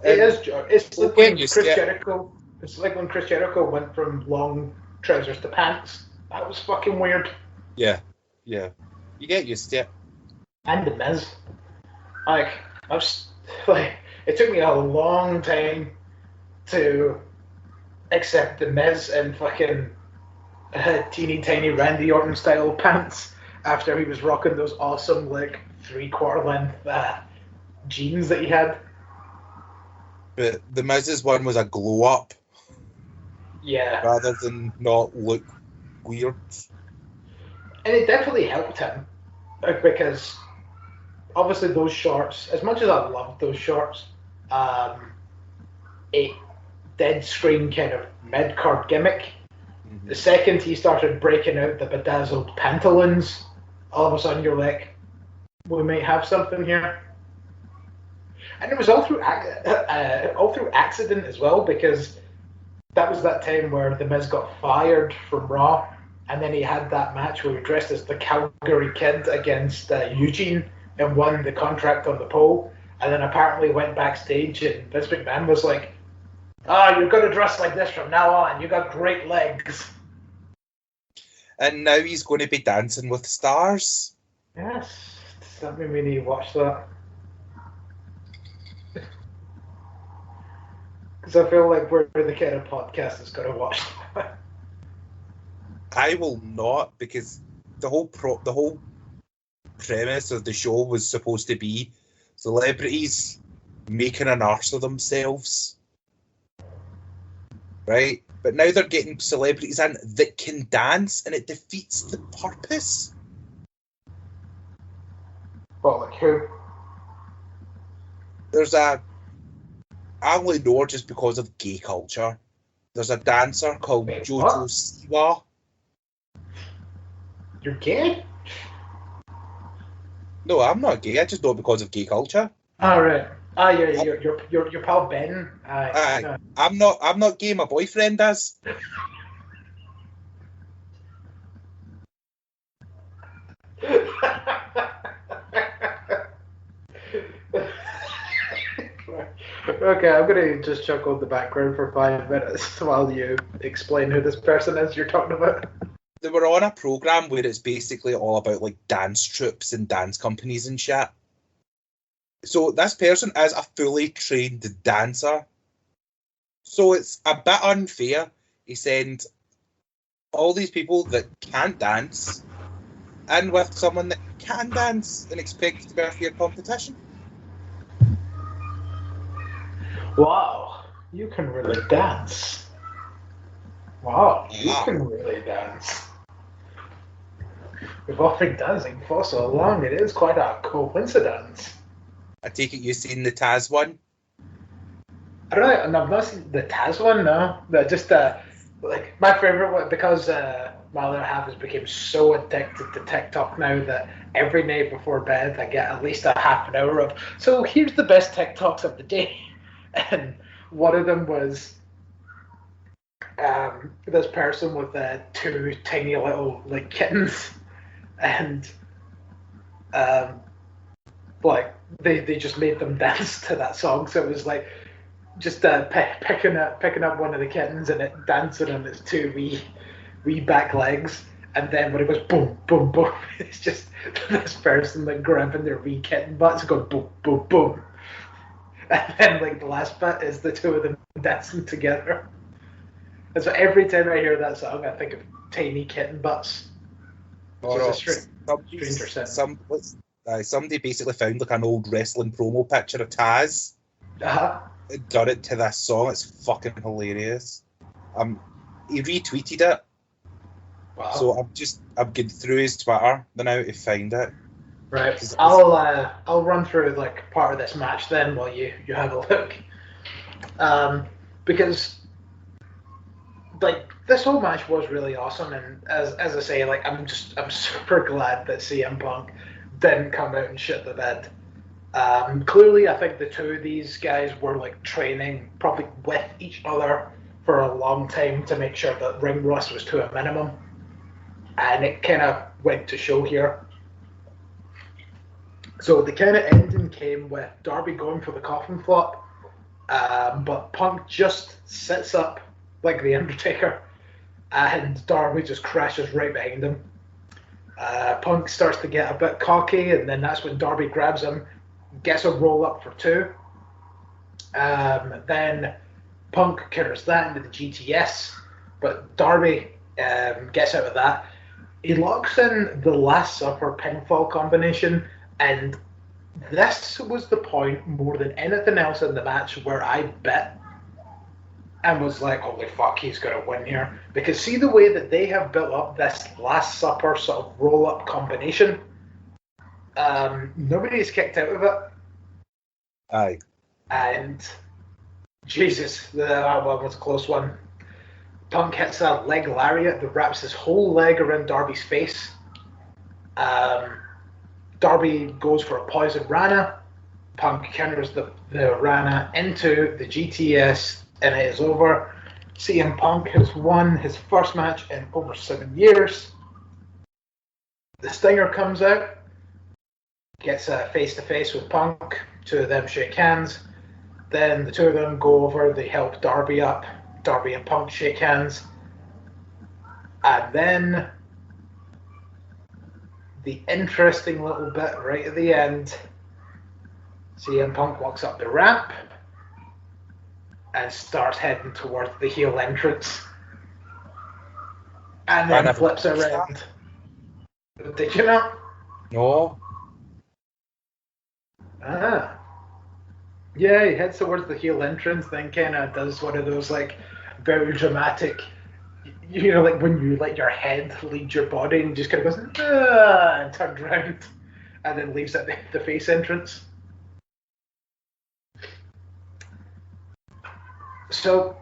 It is. It's like when Chris Jericho. It's like when Chris Jericho went from long trousers to pants. That was fucking weird. Yeah. You get used to it. And the Miz. Like, it took me a long time to accept the Miz in fucking teeny tiny Randy Orton style pants after he was rocking those awesome like 3/4 length jeans that he had. But the Miz's one was a glow up. Yeah. Rather than not look weird. And it definitely helped him because obviously those shorts, as much as I loved those shorts, it did scream kind of mid-card gimmick. Mm-hmm. The second he started breaking out the bedazzled pantaloons, all of a sudden you're like, we might have something here. And it was all through accident as well, because that was that time where The Miz got fired from Raw, and then he had that match where he dressed as the Calgary Kid against Eugene and won the contract on the pole, and then apparently went backstage and Vince McMahon was like, you're going to dress like this from now on, you got great legs. And now he's going to be dancing with stars. Yes, that made me need to watch that. Because I feel like we're the kind of podcast that's going to watch that. I will not, because the whole premise of the show was supposed to be celebrities making an arse of themselves, right? But now they're getting celebrities in that can dance, and it defeats the purpose. Well, like who? I only know her just because of gay culture. There's a dancer called Jojo what? Siwa. You're gay? No, I'm not gay. I just know it because of gay culture. Oh, right. Yeah. Your pal Ben. I'm not gay. My boyfriend is. Okay, I'm gonna just chuckle in the background for 5 minutes while you explain who this person is you're talking about. They were on a program where it's basically all about like dance troupes and dance companies and shit. So this person is a fully trained dancer. So it's a bit unfair. He sent all these people that can't dance in with someone that can dance and expect it to be a fair competition. Wow. You can really dance. Wow, you can really dance. We've all been dancing for so long, it is quite a coincidence. I take it you've seen the Taz one? I don't know, and I've not seen the Taz one, no. But just, like, my favourite one, because my other half has become so addicted to TikTok now that every night before bed I get at least a half an hour of, so here's the best TikToks of the day. And one of them was this person with two tiny little, like, kittens. And, like, they just made them dance to that song. So it was like, just picking up one of the kittens and it dancing on its two wee back legs, and then when it goes boom boom boom, it's just this person like grabbing their wee kitten butts and going boom boom boom, and then like the last bit is the two of them dancing together. And so every time I hear that song, I think of tiny kitten butts. Somebody basically found like an old wrestling promo picture of Taz. Done it to this song. It's fucking hilarious. He retweeted it. Wow. So I'm going through his Twitter now to find it. Right. I'll run through like part of this match then while you have a look. Because like this whole match was really awesome, and as I say, like I'm super glad that CM Punk didn't come out and shit the bed. Clearly, I think the two of these guys were like training probably with each other for a long time to make sure that ring rust was to a minimum, and it kind of went to show here. So the kind of ending came with Darby going for the coffin flop, but Punk just sits up like the Undertaker, and Darby just crashes right behind him. Punk starts to get a bit cocky, and then that's when Darby grabs him, gets a roll up for two. Then Punk counters that into the GTS, but Darby gets out of that. He locks in the Last Supper pinfall combination, and this was the point more than anything else in the match where I bet and was like, holy fuck, he's going to win here. Because see the way that they have built up this Last Supper sort of roll-up combination? Nobody's kicked out of it. Aye. And Jesus, that one was a close one. Punk hits a leg lariat that wraps his whole leg around Darby's face. Darby goes for a poison Rana. Punk counters the Rana into the GTS, and it is over. CM Punk has won his first match in over 7 years. The Stinger comes out, gets a face-to-face with Punk. Two of them shake hands. Then the two of them go over, they help Darby up. Darby and Punk shake hands. And then the interesting little bit right at the end, CM Punk walks up the ramp and starts heading towards the heel entrance. And then flips around. Did you know? No. Yeah, he heads towards the heel entrance, then kind of does one of those like very dramatic, you know, like when you let your head lead your body and just kind of goes and turns around and then leaves at the face entrance. So,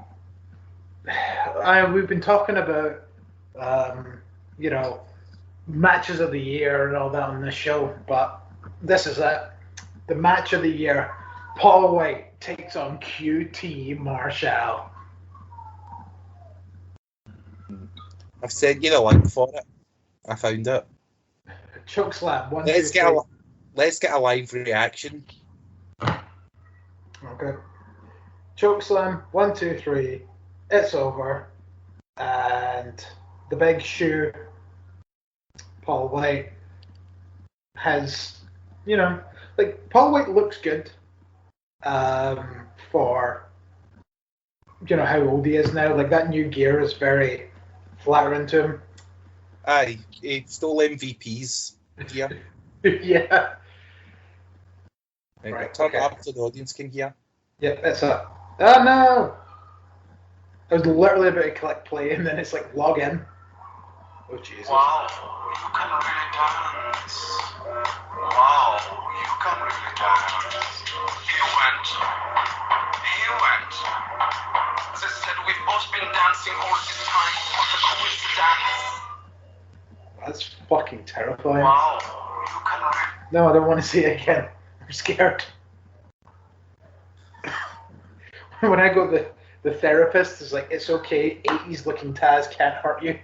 we've been talking about, you know, matches of the year and all that on this show, but this is it. The match of the year. Paul White takes on QT Marshall. I've sent you the link for it. I found it. Chokeslam. Let's get a live reaction. Okay. Chokeslam. 1, 2, 3. It's over. And the big shoe, Paul White, has, you know, like Paul White looks good. For, you know, how old he is now. Like that new gear is very flattering to him. Aye, he stole MVPs here. Yeah. Right, turn it up so the audience can hear. Yep, that's it. Oh no! I was literally about to click play and then it's like log in. Oh Jesus. Wow, you can really dance. Wow, you can really dance. He went. As I said, we've both been dancing all this time. What a coincidence. That's fucking terrifying. Wow, you can really... No, I don't want to see it again. I'm scared. When I go to the therapist, it's like, it's okay, 80s looking Taz can't hurt you.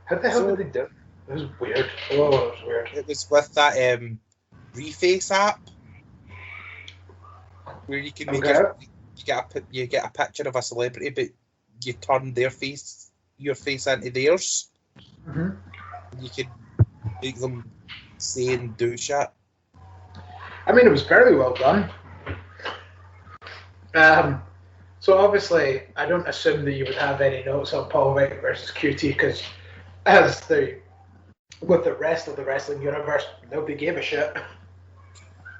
How the hell did they do it? It was weird. Oh, it was weird. It was with that Reface app where you can make you get a picture of a celebrity, but you turn your face into theirs. Mm-hmm. You can make them say and do shit. I mean, it was very well done. So obviously, I don't assume that you would have any notes on Paul White versus QT because, with the rest of the wrestling universe, nobody gave a shit.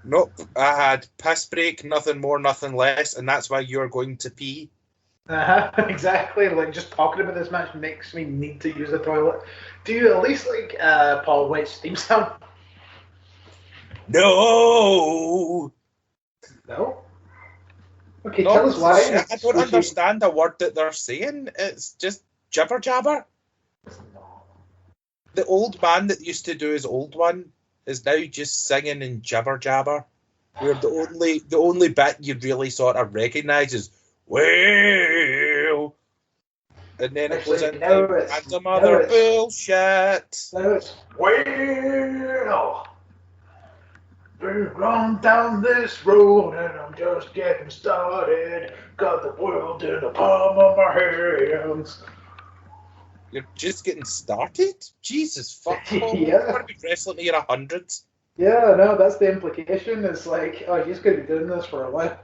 Nope, I had piss break, nothing more, nothing less, and that's why you're going to pee. Exactly. Like, just talking about this match makes me need to use the toilet. Do you at least like Paul White's theme song? No. No. Okay, No, tell us why. I don't understand a word that they're saying. It's just jibber jabber. No. The old man that used to do his old one is now just singing in jibber jabber. Where the only bit you really sort of recognise is well, and then it goes into random other bullshit. Now it's well. We're going down this road and I'm just getting started. Got the world in the palm of my hands. You're just getting started? Jesus fuck. Yeah. You're going to be wrestling to your 100s. Yeah, no, that's the implication. It's like, oh, he's going to be doing this for a while.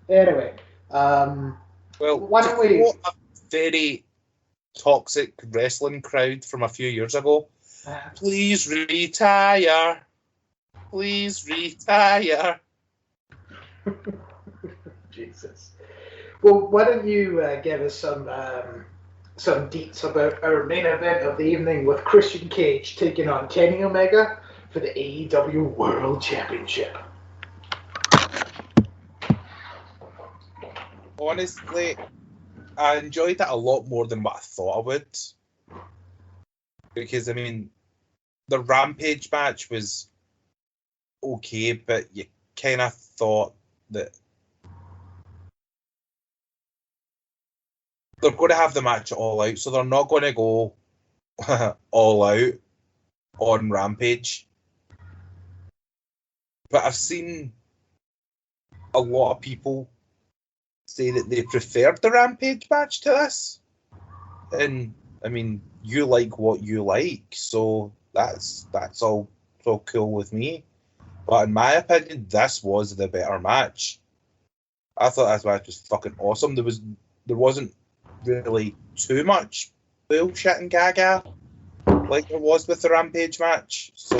Anyway, well, why don't we... a very toxic wrestling crowd from a few years ago. Please retire. Please retire. Jesus. Well, why don't you give us some deets about our main event of the evening with Christian Cage taking on Kenny Omega for the AEW World Championship. Honestly, I enjoyed it a lot more than what I thought I would. Because, I mean, the Rampage match was okay, but you kind of thought that they're going to have the match all out, so they're not going to go all out on Rampage. But I've seen a lot of people say that they preferred the Rampage match to this. And, I mean, you like what you like, so that's all so cool with me. But in my opinion, this was the better match. I thought this match was fucking awesome. There wasn't really too much bullshit and gaga like there was with the Rampage match. So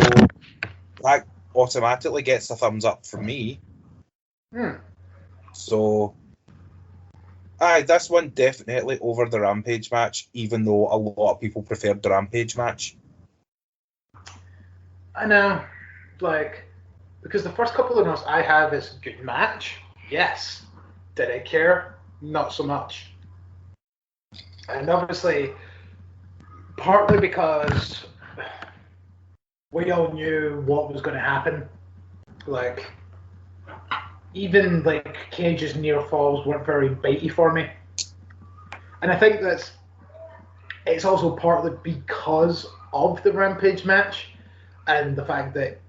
that automatically gets a thumbs up from me. So this one definitely over the Rampage match, even though a lot of people preferred the Rampage match. I know, because the first couple of notes I have is good match. Yes. Did I care? Not so much. And obviously, partly because we all knew what was going to happen. Even Cage's near falls weren't very bitey for me. And I think it's also partly because of the Rampage match and the fact that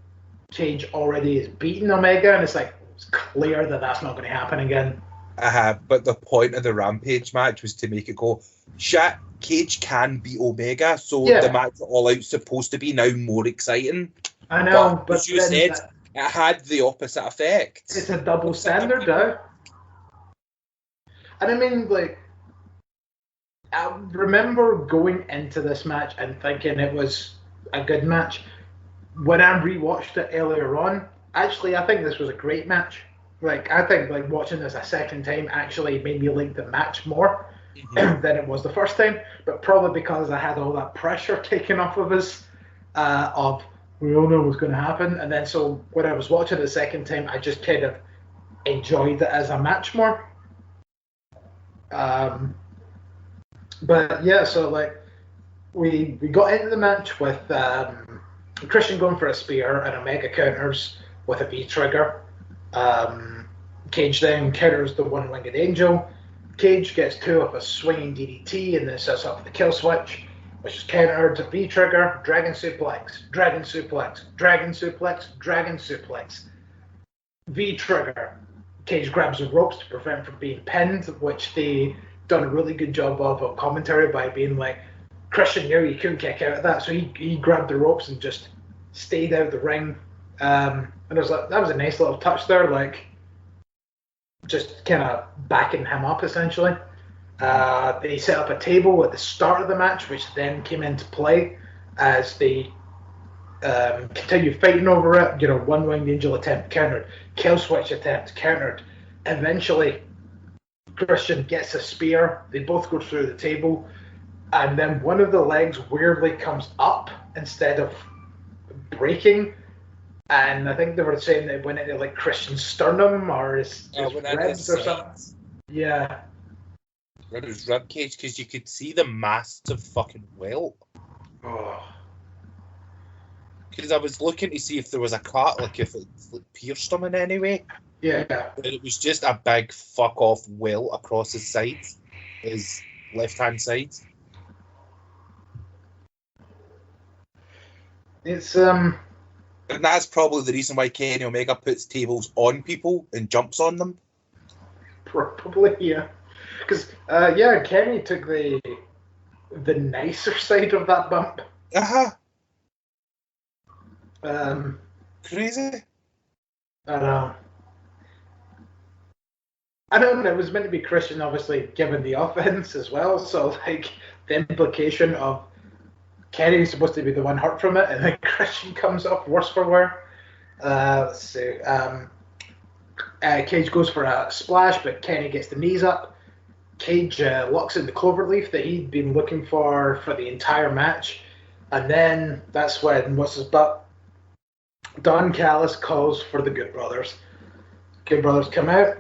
Cage already is beating Omega, and it's clear that that's not going to happen again. But the point of the Rampage match was to make it go, shit, Cage can beat Omega, so the match All Out's supposed to be now more exciting. I know, but as you said, it had the opposite effect. It's a double standard now. And I mean, I remember going into this match and thinking it was a good match. When I rewatched it earlier on, actually, I think this was a great match. Like, I think like watching this a second time actually made me like the match more than it was the first time. But probably because I had all that pressure taken off of us of we all know what's going to happen. And then so when I was watching it the second time, I just kind of enjoyed it as a match more. But yeah, so like we got into the match with Christian going for a spear and Omega counters with a V trigger. Cage then counters the one-winged angel. Cage gets two of a swinging DDT and then sets up the kill switch, which is countered to V trigger, dragon suplex, dragon suplex, dragon suplex, dragon suplex. V trigger. Cage grabs the ropes to prevent from being pinned, which they done a really good job of on commentary by being like, Christian knew he couldn't kick out of that, so he grabbed the ropes and just stayed out the ring. And it was like, that was a nice little touch there, like just kind of backing him up essentially. They set up a table at the start of the match, which then came into play as they continue fighting over it. You know, one-winged angel attempt countered, kill switch attempt countered. Eventually, Christian gets a spear. They both go through the table, and then one of the legs weirdly comes up instead of breaking. And I think they were saying that it went into like Christian's sternum or his ribs or something. Yeah. It was rib cage because you could see the massive fucking welt. Oh. Because I was looking to see if there was a cut, like if it like, pierced him in any way. Yeah. But it was just a big fuck off welt across his sides, his left hand sides. It's And that's probably the reason why Kenny Omega puts tables on people and jumps on them. Probably, yeah. Because, Kenny took the nicer side of that bump. Uh-huh. I Crazy. know. I don't know, it was meant to be Christian, obviously, given the offense as well, so, like, the implication of Kenny's supposed to be the one hurt from it, and then Christian comes off worse for wear. Let's see. Cage goes for a splash, but Kenny gets the knees up. Cage locks in the cloverleaf that he'd been looking for the entire match. And then that's when, Don Callis calls for the Good Brothers. Good Brothers come out.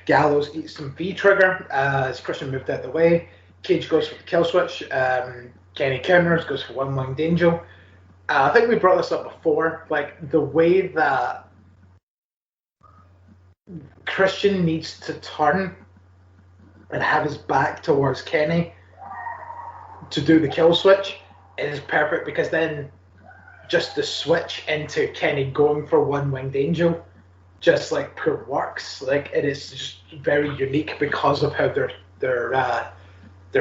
Gallows eats some V-trigger as Christian moved out of the way. Cage goes for the kill switch. Kenny counters, goes for one-winged angel. I think we brought this up before. Like, the way that Christian needs to turn and have his back towards Kenny to do the kill switch is perfect, because then just the switch into Kenny going for one-winged angel just like works. Like, it is just very unique because of how their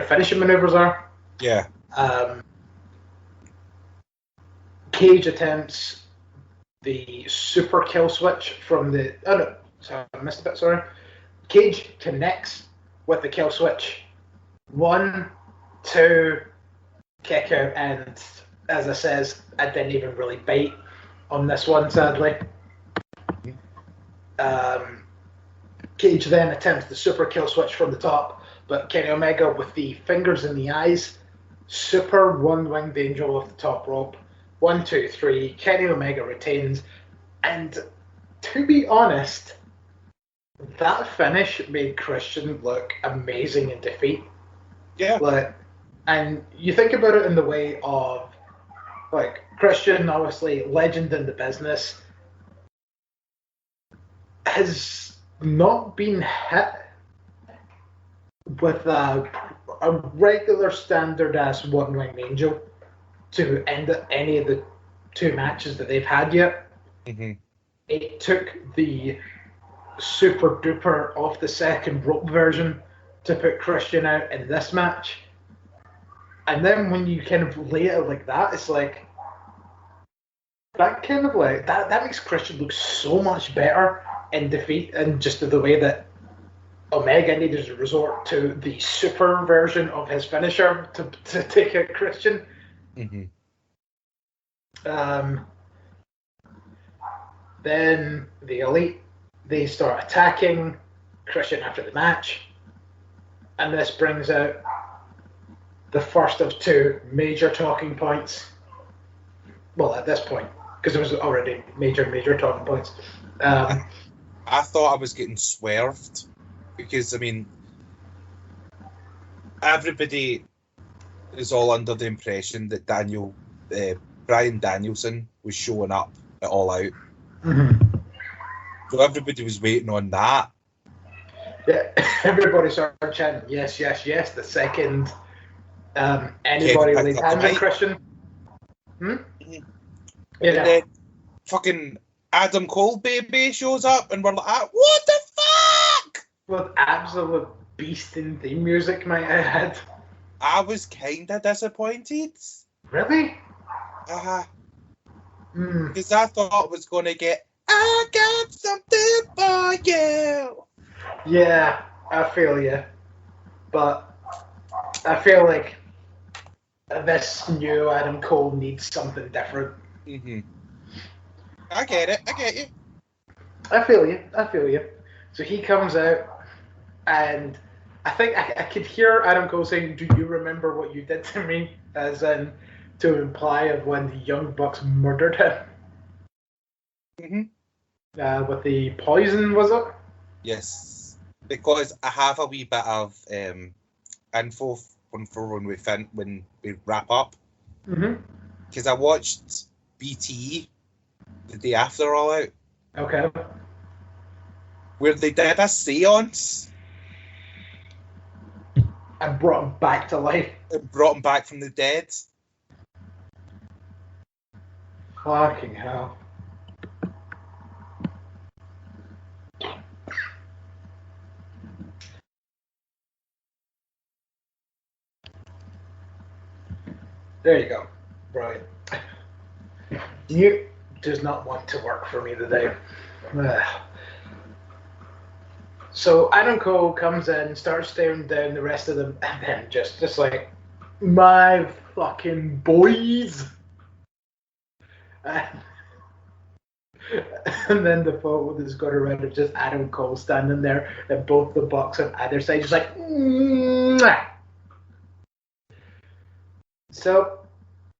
finishing maneuvers are. Yeah. Cage attempts the super kill switch from the... Oh, no. Sorry, I missed a bit, sorry. Cage connects with the kill switch. 1, 2, kick out, and as I says, I didn't even really bite on this one, sadly. Cage then attempts the super kill switch from the top, but Kenny Omega, with the fingers in the eyes, super one-winged angel off the top rope. 1, 2, 3. Kenny Omega retains, and to be honest, that finish made Christian look amazing in defeat. Yeah. Like, and you think about it in the way of, like, Christian, obviously legend in the business, has not been hit with a regular standard-ass one-winged angel to end any of the 2 matches that they've had yet. Mm-hmm. It took the super duper off the second rope version to put Christian out in this match. And then when you kind of lay it like that, it's like that kind of like that makes Christian look so much better in defeat, and just the way that Omega needed to resort to the super version of his finisher to take out Christian. Mm-hmm. Then the Elite, they start attacking Christian after the match. And this brings out the first of two major talking points. Well, at this point, because there was already major talking points. I thought I was getting swerved because, I mean, everybody is all under the impression that Bryan Danielson was showing up at All Out. Mm-hmm. So everybody was waiting on that. Yeah, everybody started chanting, yes, yes, yes, the second anybody laid hands on Christian. Yeah. And then fucking Adam Cole baby shows up and we're like, what the fuck? With absolute beasting theme music, might I add. I was kinda disappointed. Really? Because I thought it was gonna get, I got something for you. Yeah, I feel you. But I feel like this new Adam Cole needs something different. Mm-hmm. I get it. I get you. I feel you. So he comes out, and I think I could hear Adam Cole saying, "Do you remember what you did to me?" As in to imply of when the Young Bucks murdered him. Mm-hmm. With the poison, was it? Yes, because I have a wee bit of info for when we wrap up. Mm-hmm. Because I watched BTE the day after All Out. Okay. Where they did a seance. And brought him back to life. It brought him back from the dead. Fucking hell. There you go. Brilliant. You does not want to work for me today. So Adam Cole comes in, starts staring down the rest of them, and then just like, my fucking boys. And then the photo that's got around of just Adam Cole standing there, and both the Bucks on either side, just like, mwah. So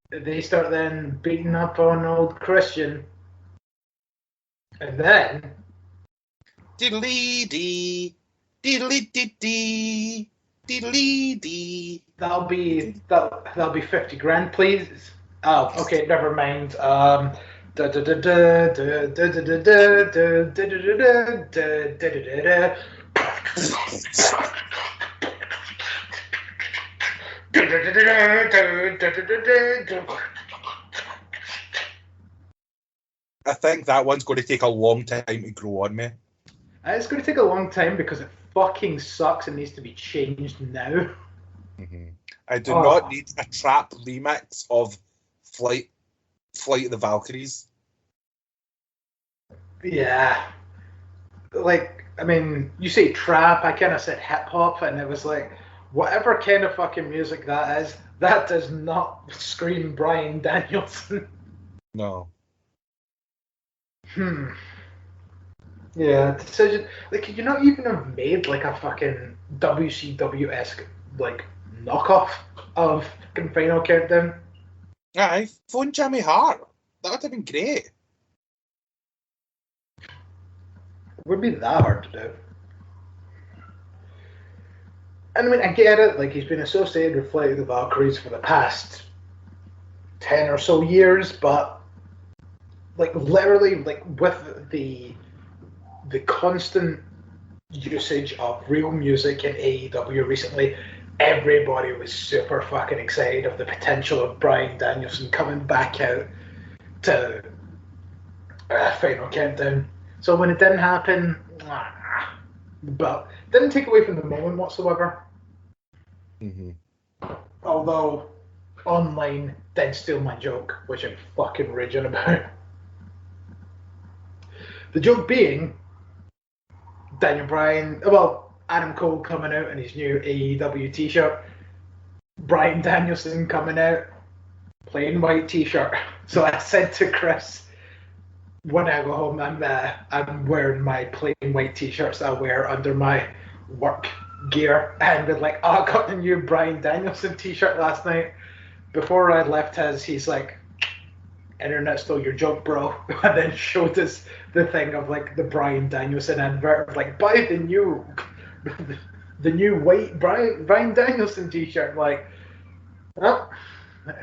they start then beating up on old Christian, and then diddly-dee, diddly-dee-dee, diddly-dee. that'll be 50 grand, please. Oh, okay, never mind. I think that one's going to take a long time to grow on me. It's going to take a long time because it fucking sucks and needs to be changed now. Mm-hmm. I do not need a trap remix of Flight of the Valkyries. Yeah. Like, I mean, you say trap, I kind of said hip hop, and it was like, whatever kind of fucking music that is, that does not scream Bryan Danielson. No. Yeah, decision. Like, you not even have made like a fucking WCW-esque like knockoff of fucking Final Countdown. Aye, phone Jimmy Hart. That would have been great. It would be that hard to do. And I mean, I get it. Like, he's been associated with Flight of the Valkyries for the past 10 or so years, but like literally, like with the constant usage of real music in AEW recently, everybody was super fucking excited of the potential of Bryan Danielson coming back out to Final Countdown. So when it didn't happen, but didn't take away from the moment whatsoever. Mm-hmm. Although online did steal my joke, which I'm fucking raging about. The joke being Adam Cole coming out in his new AEW t-shirt, Bryan Danielson coming out plain white t-shirt. So I said to Chris, when I go home, I'm wearing my plain white t-shirts I wear under my work gear, and with like, oh, I got the new Bryan Danielson t-shirt last night. Before I left his, he's like, "Internet stole your joke, bro," and then showed us the thing of like the Bryan Danielson advert of like, buy the new white Bryan Danielson t-shirt. Like, well,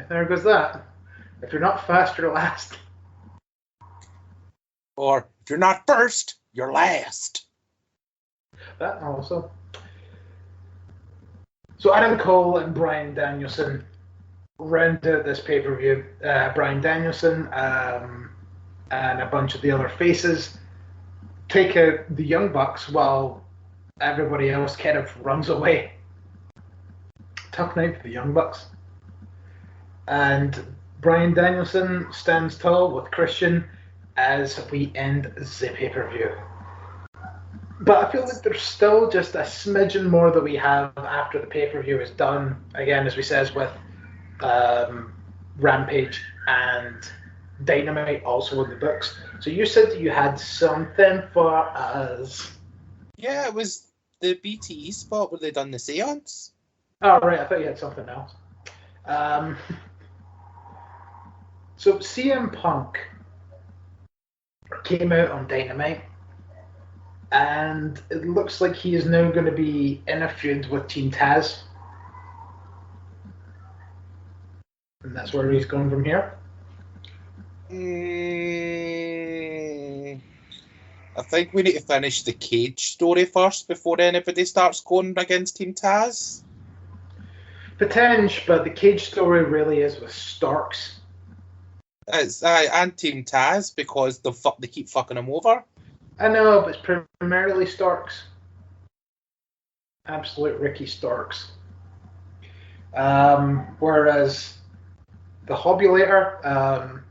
there goes that. If you're not fast, you're last. Or if you're not first, you're last. That also. So Adam Cole and Bryan Danielson round out this pay-per-view. Bryan Danielson and a bunch of the other faces take out the Young Bucks while everybody else kind of runs away. Tough night for the Young Bucks. And Bryan Danielson stands tall with Christian as we end the pay-per-view. But I feel like there's still just a smidgen more that we have after the pay-per-view is done. Again, as we says, with Rampage and Dynamite also in the books. So you said that you had something for us. Yeah, it was the BTE spot where they done the seance. Oh, right. I thought you had something else. So CM Punk came out on Dynamite, and it looks like he is now going to be in a feud with Team Taz. And that's where he's going from here. I think we need to finish the Cage story first before anybody starts going against Team Taz. Potential, but the Cage story really is with Starks. It's and Team Taz because they keep fucking him over. I know, but it's primarily Starks. Absolute Ricky Starks. Whereas the Hobulator,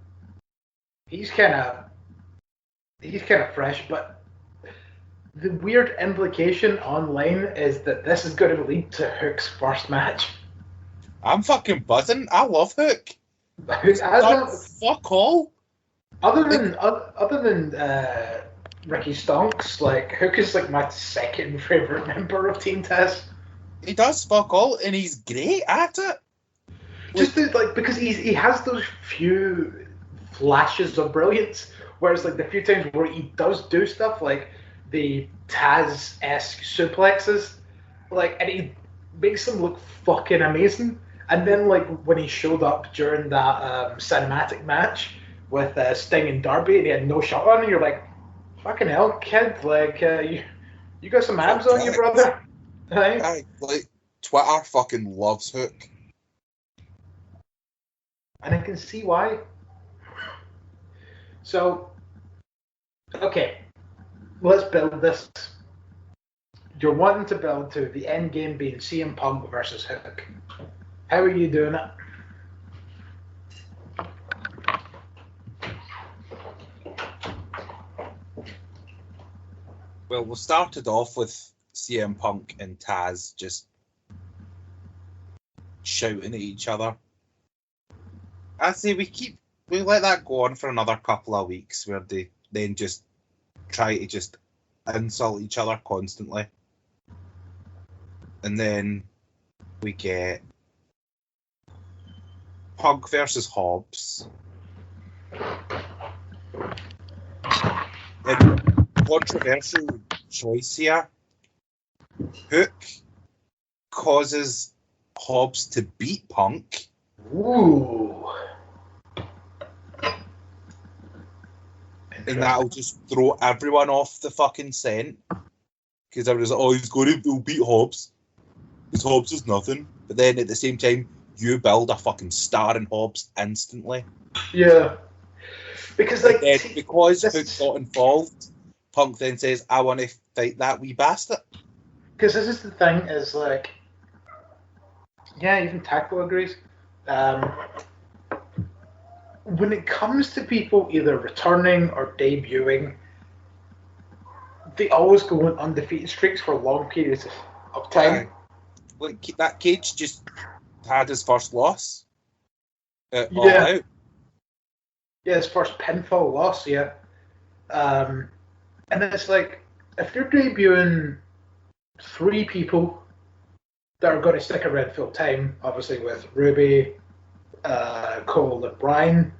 he's kind of fresh, but the weird implication online is that this is going to lead to Hook's first match. I'm fucking buzzing. I love Hook. Fuck all. Other than Ricky Stonks, like Hook is like my second favorite member of Team Taz. He does fuck all, and he's great at it. Just because he has those few flashes of brilliance, whereas like the few times where he does do stuff like the Taz-esque suplexes, like, and he makes them look fucking amazing. And then like when he showed up during that cinematic match with Sting and Darby, and he had no shot on, and you're like, fucking hell, kid, like you got some abs on you, brother. Like Twitter fucking loves Hook. And I can see why. So, okay, let's build this. You're wanting to build to the end game being CM Punk versus Hook. How are you doing it? Well, we started off with CM Punk and Taz just shouting at each other. I say we let that go on for another couple of weeks where they then just try to just insult each other constantly. And then we get Punk versus Hobbs. And controversial choice here. Hook causes Hobbs to beat Punk. Ooh. And that'll just throw everyone off the fucking scent. Because everyone's like, oh, he'll beat Hobbs. Because Hobbs is nothing. But then at the same time, you build a fucking star in Hobbs instantly. Yeah. Because like because Hook got involved, Punk then says, I want to fight that wee bastard. Because this is the thing, is like, yeah, even Taco agrees. When it comes to people either returning or debuting, they always go on undefeated streaks for long periods of time. Like that Cage just had his first loss. All Yeah. out. Yeah, his first pinfall loss, yeah. And it's like, if you're debuting 3 people that are going to stick around full time, obviously with Ruby, Cole, and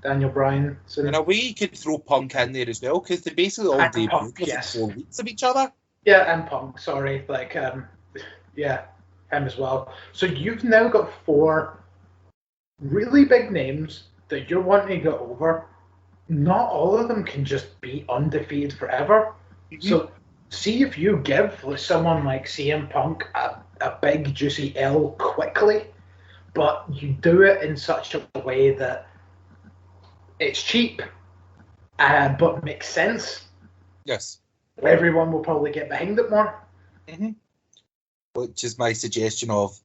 Daniel Bryanson. In a way, you could throw Punk in there as well, because they basically all debuted Punk, within yes. 4 weeks of each other. Yeah, and Punk, sorry. Like, yeah, him as well. So you've now got 4 really big names that you're wanting to get over. Not all of them can just be undefeated forever. Mm-hmm. So see if you give someone like CM Punk a big, juicy L quickly, but you do it in such a way that it's cheap, but makes sense. Yes. Everyone will probably get behind it more. Mm-hmm. Which is my suggestion of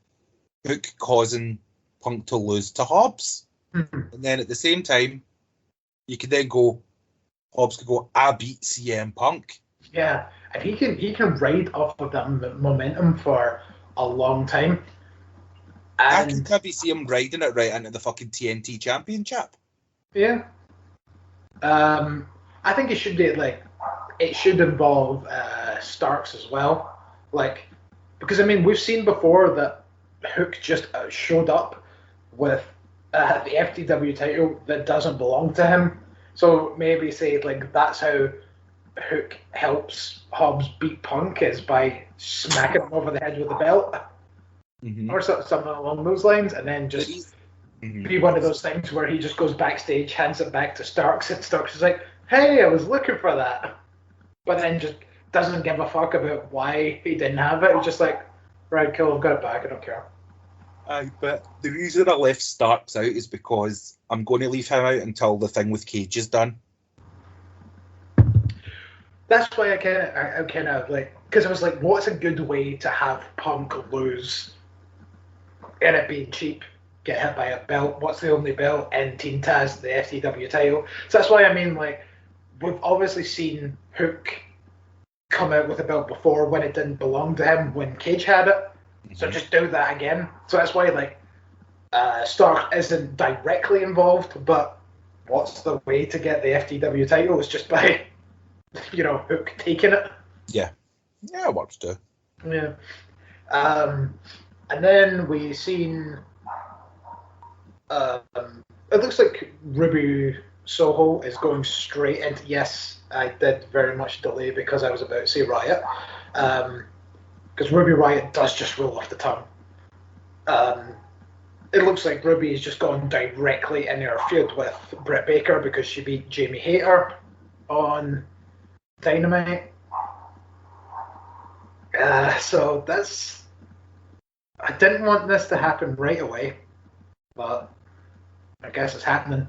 Hook causing Punk to lose to Hobbs. Mm-hmm. And then at the same time, you could then go, Hobbs could go, I beat CM Punk. Yeah, and he can ride off of that momentum for a long time. And I could maybe see him riding it right into the fucking TNT Championship. Yeah. I think it should be it should involve Starks as well. Like, because I mean, we've seen before that Hook just showed up with the FTW title that doesn't belong to him. So maybe say like that's how Hook helps Hobbs beat Punk, is by smacking him over the head with the belt, or something along those lines, and then just be one of those things where he just goes backstage, hands it back to Starks, and Starks is like, "Hey, I was looking for that," but then just doesn't give a fuck about why he didn't have it. He's just like, "Right, cool, I've got it back. I don't care." But the reason I left Starks out is because I'm going to leave him out until the thing with Cage is done. That's why I kind of like, because I was like, what's a good way to have Punk lose and it being cheap, get hit by a belt? What's the only belt in Team Taz, the FTW title? So that's why I mean, like, we've obviously seen Hook come out with a belt before when it didn't belong to him, when Cage had it. So just do that again. So that's why, like, Stark isn't directly involved, but what's the way to get the FTW title? It's just by, Hook taking it. Yeah. Yeah, it works too. Yeah. And then we seen, it looks like Ruby Soho is going straight into, yes, I did very much delay because I was about to say Riot. Because Ruby Riot does just roll off the tongue. It looks like Ruby has just gone directly in her feud with Britt Baker because she beat Jamie Hayter on Dynamite. So that's... I didn't want this to happen right away, but I guess it's happening.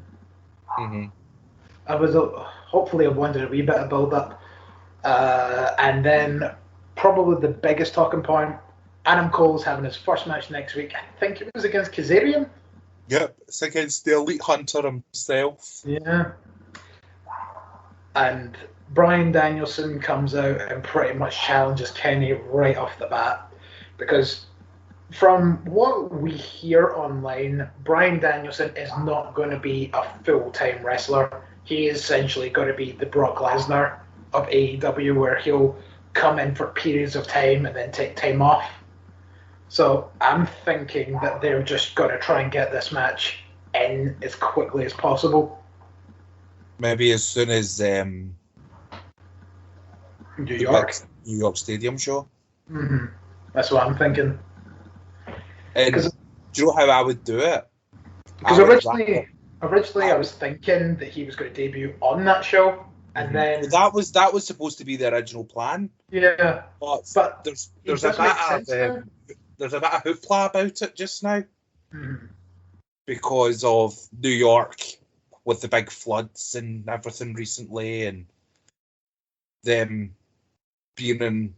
Mm-hmm. I was hopefully I wanted a wee bit of build-up. And then probably the biggest talking point, Adam Cole's having his first match next week. I think it was against Kazarian. Yep, it's against the Elite Hunter himself. Yeah. And Bryan Danielson comes out and pretty much challenges Kenny right off the bat. Because from what we hear online, Bryan Danielson is not going to be a full-time wrestler. He is essentially going to be the Brock Lesnar of AEW, where he'll come in for periods of time and then take time off. So I'm thinking that they're just going to try and get this match in as quickly as possible. Maybe as soon as New New York Stadium show. Mm-hmm. That's what I'm thinking. And do you know how I would do it? Because originally I was thinking that he was going to debut on that show, and then that was supposed to be the original plan. Yeah, but there's a bit of hoopla about it just now because of New York with the big floods and everything recently, and them being in.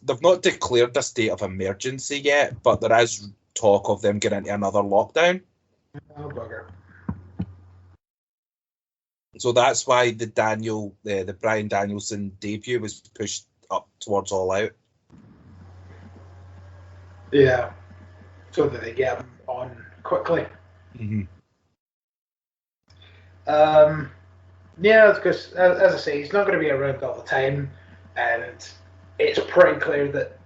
They've not declared a state of emergency yet, but there is talk of them getting into another lockdown. Oh, bugger. So that's why the Bryan Danielson debut was pushed up towards All Out. Yeah, so that they get him on quickly. Mm-hmm. Yeah, because as I say, he's not going to be around all the time, and it's pretty clear that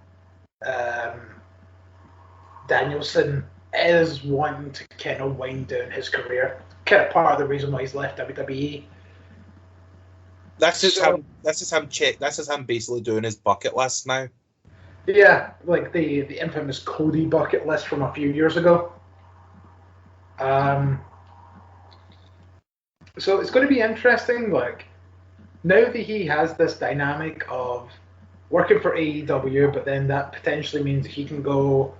Danielson is wanting to kind of wind down his career. Kind of part of the reason why he's left WWE. That's just him. That's just him basically doing his bucket list now. Yeah, like the infamous Cody bucket list from a few years ago. So it's going to be interesting. Like now that he has this dynamic of working for AEW, but then that potentially means he can go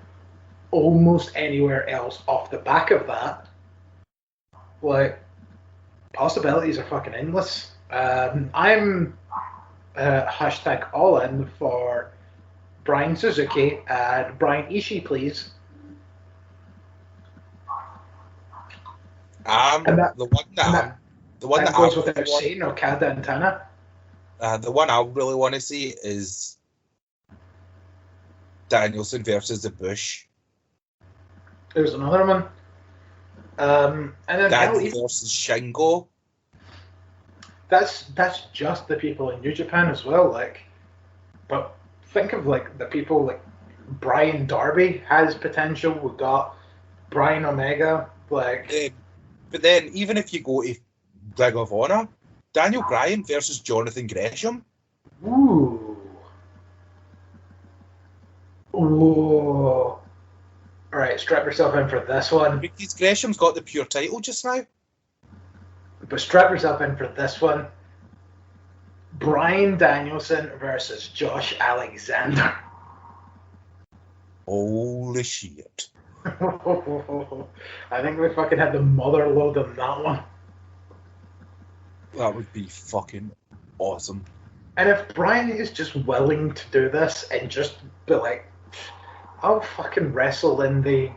almost anywhere else off the back of that. Like possibilities are fucking endless. I'm hashtag all in for Brian Suzuki and Brian Ishii, please. The one that goes without saying, Okada and Tana. The one I really want to see is Danielson versus the Bush. There's another one. And then Daddy versus Shingo. That's just the people in New Japan as well. Like, but think of like the people like Brian Darby has potential. We've got Brian Omega. Like, but then even if you go to Ring of Honor, Daniel Bryan versus Jonathan Gresham. Ooh. All right, strap yourself in for this one. Because Gresham's got the pure title just now. But strap yourself in for this one. Bryan Danielson versus Josh Alexander. Holy shit. I think we fucking had the mother load on that one. That would be fucking awesome. And if Bryan is just willing to do this and just be like, I'll fucking wrestle in the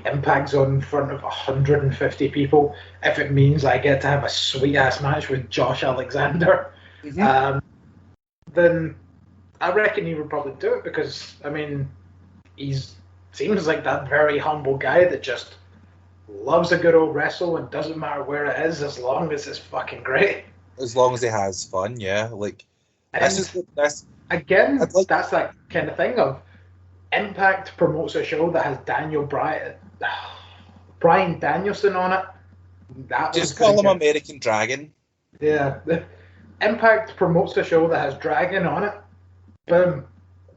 Impact Zone in front of 150 people if it means I get to have a sweet ass match with Josh Alexander, then I reckon he would probably do it because, I mean, seems like that very humble guy that just loves a good old wrestle and doesn't matter where it is as long as it's fucking great. As long as he has fun, yeah. Like, that's that kind of thing of Impact promotes a show that has Bryan Danielson on it. Just call him American Dragon. Yeah. Impact promotes a show that has Dragon on it. Boom.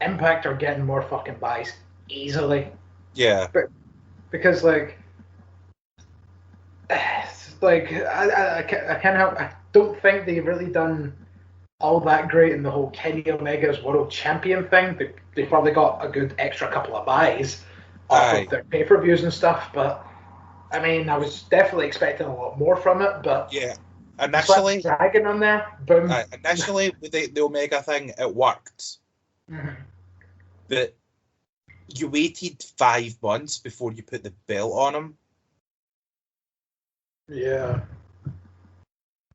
Impact are getting more fucking buys easily. Yeah. Because I don't think they've really done all that great in the whole Kenny Omega's World Champion thing. They probably got a good extra couple of buys off of their pay-per-views and stuff, but I mean, I was definitely expecting a lot more from it, but yeah, initially Dragon on there, boom. Initially with the Omega thing, it worked, but you waited 5 months before you put the belt on him. Yeah.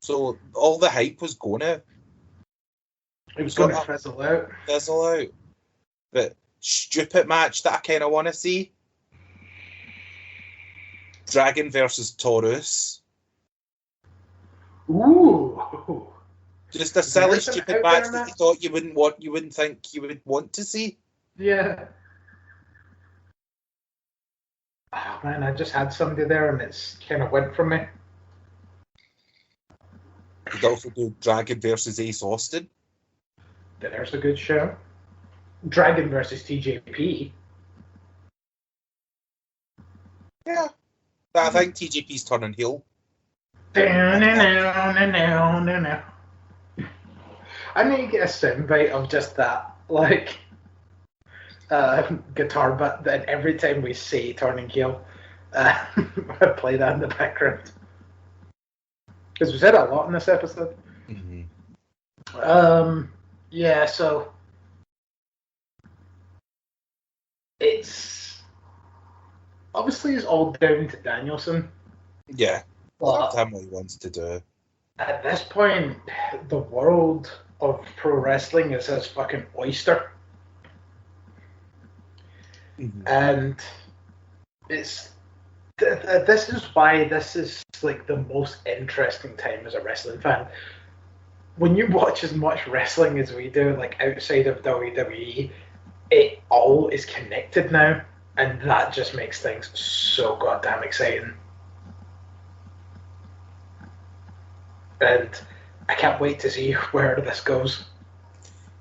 So all the hype was gonna. It was going to fizzle out. But stupid match that I kind of want to see. Dragon versus Taurus. Ooh. Just a silly, stupid match that you thought you wouldn't think you would want to see. Yeah. Oh man, I just had somebody there and it's kind of went from me. You'd also do Dragon versus Ace Austin. There's a good show. Dragon versus TJP. Yeah. I think TJP's turning heel. I need to get a soundbite of just that, guitar, but then every time we say turning heel, I play that in the background. Because we said a lot in this episode. Yeah, so it's all down to Danielson. Yeah, that's what he wants to do. At this point, the world of pro wrestling is his fucking oyster. And it's This is why this is like the most interesting time as a wrestling fan. When you watch as much wrestling as we do, like outside of WWE, it all is connected now, and that just makes things so goddamn exciting. And I can't wait to see where this goes.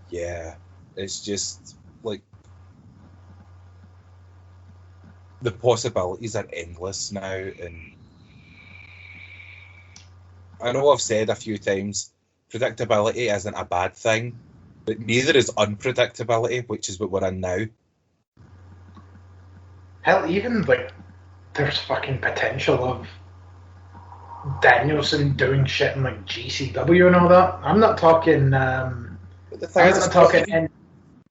Yeah, it's just like the possibilities are endless now, and I know I've said a few times predictability isn't a bad thing, but neither is unpredictability, which is what we're in now. Hell, even like there's fucking potential of Danielson doing shit in like GCW and all that. I'm not talking. But the thing is, I'm not talking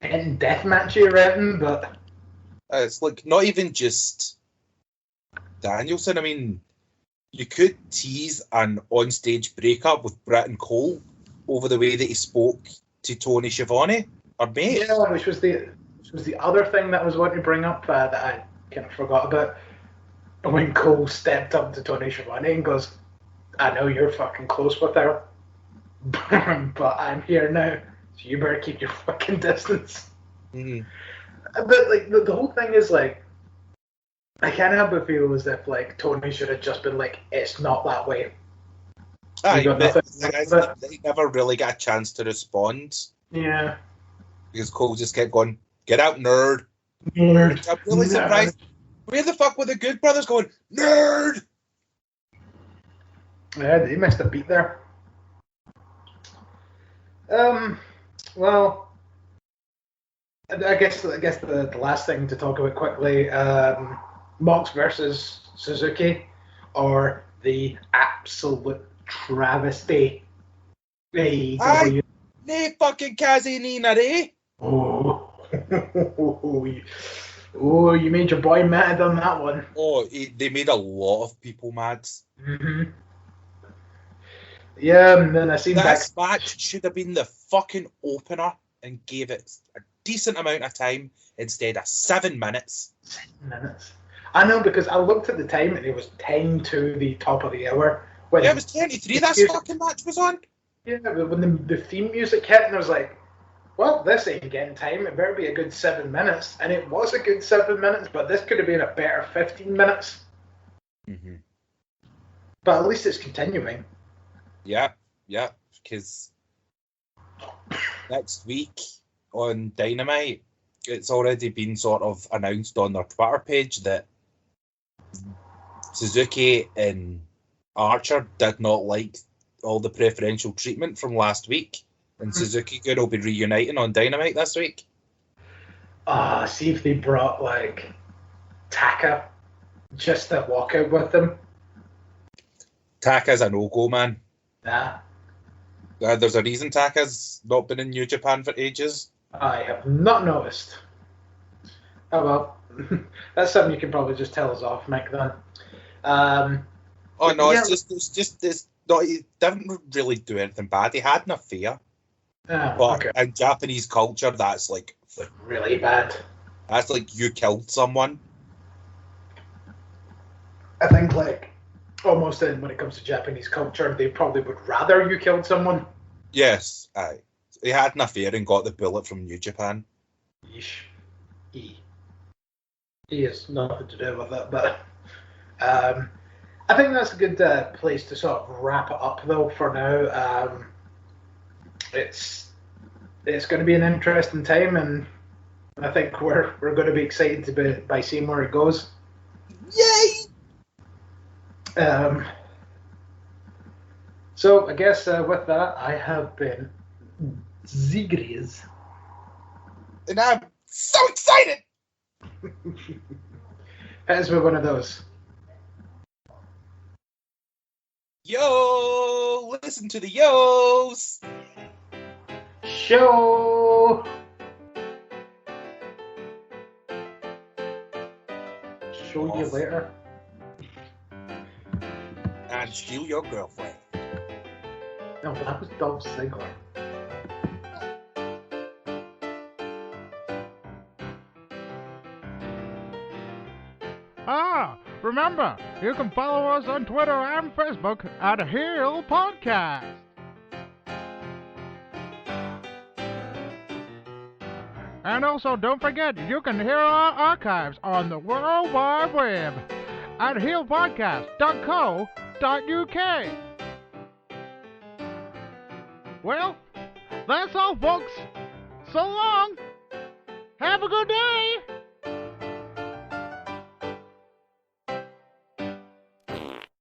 in deathmatchy or anything, but it's like not even just Danielson. I mean, you could tease an on-stage breakup with Brett and Cole over the way that he spoke to Tony Schiavone, or mate. Yeah, which was the other thing that I was wanting to bring up that I kind of forgot about. When Cole stepped up to Tony Schiavone and goes, "I know you're fucking close with her, but I'm here now, so you better keep your fucking distance." Mm. But like the whole thing is like, I kind of have a feel as if like Tony should have just been like, "It's not that way." Aye, but they never really got a chance to respond. Yeah. Because Cole just kept going, "Get out, nerd." Nerd. I'm really surprised. Where the fuck were the Good Brothers going, "Nerd"? Yeah, they missed a beat there. Well, I guess the last thing to talk about quickly, Mox versus Suzuki, or the absolute travesty AEW. Nae fucking Kazi Nina, eh? Oh, oh, you made your boy mad on that one. Oh, they made a lot of people mad. Mm-hmm. Yeah, and then I seen this match should have been the fucking opener and gave it a decent amount of time instead of 7 minutes. 7 minutes. I know, because I looked at the time and it was 10 to the top of the hour. Yeah, it was 23 this fucking match was on. Yeah, when the theme music hit, and I was like, well, this ain't getting time. It better be a good 7 minutes. And it was a good 7 minutes, but this could have been a better 15 minutes. Mm-hmm. But at least it's continuing. Yeah, because next week on Dynamite, it's already been sort of announced on their Twitter page that Suzuki and Archer did not like all the preferential treatment from last week, and Suzuki Gun will be reuniting on Dynamite this week. See if they brought like Taka just to walk out with them. Taka's a no-go, man. Nah. There's a reason Taka's not been in New Japan for ages. I have not noticed. Oh well, that's something you can probably just tell us off, Mike. Then. Oh no, yeah. it's not. He didn't really do anything bad. He had an affair. Oh, but okay. in Japanese culture, that's like really bad. That's like you killed someone. I think like almost when it comes to Japanese culture, they probably would rather you killed someone. Yes, aye. He had an affair and got the bullet from New Japan. Yeesh. He has nothing to do with it, but I think that's a good place to sort of wrap it up, though. For now, it's going to be an interesting time, and I think we're going to be excited by seeing where it goes. Yay! So I guess with that, I have been Griz. And I'm so excited! As with one of those. Yo! Listen to the yos! Show! Show you later. And steal your girlfriend. No, that was Dolph Ziggler. Ah, Remember, you can follow us on Twitter and Facebook at Heel Podcast. And also, don't forget, you can hear our archives on the World Wide Web at heelpodcast.co.uk. Well, that's all, folks. So long. Have a good day.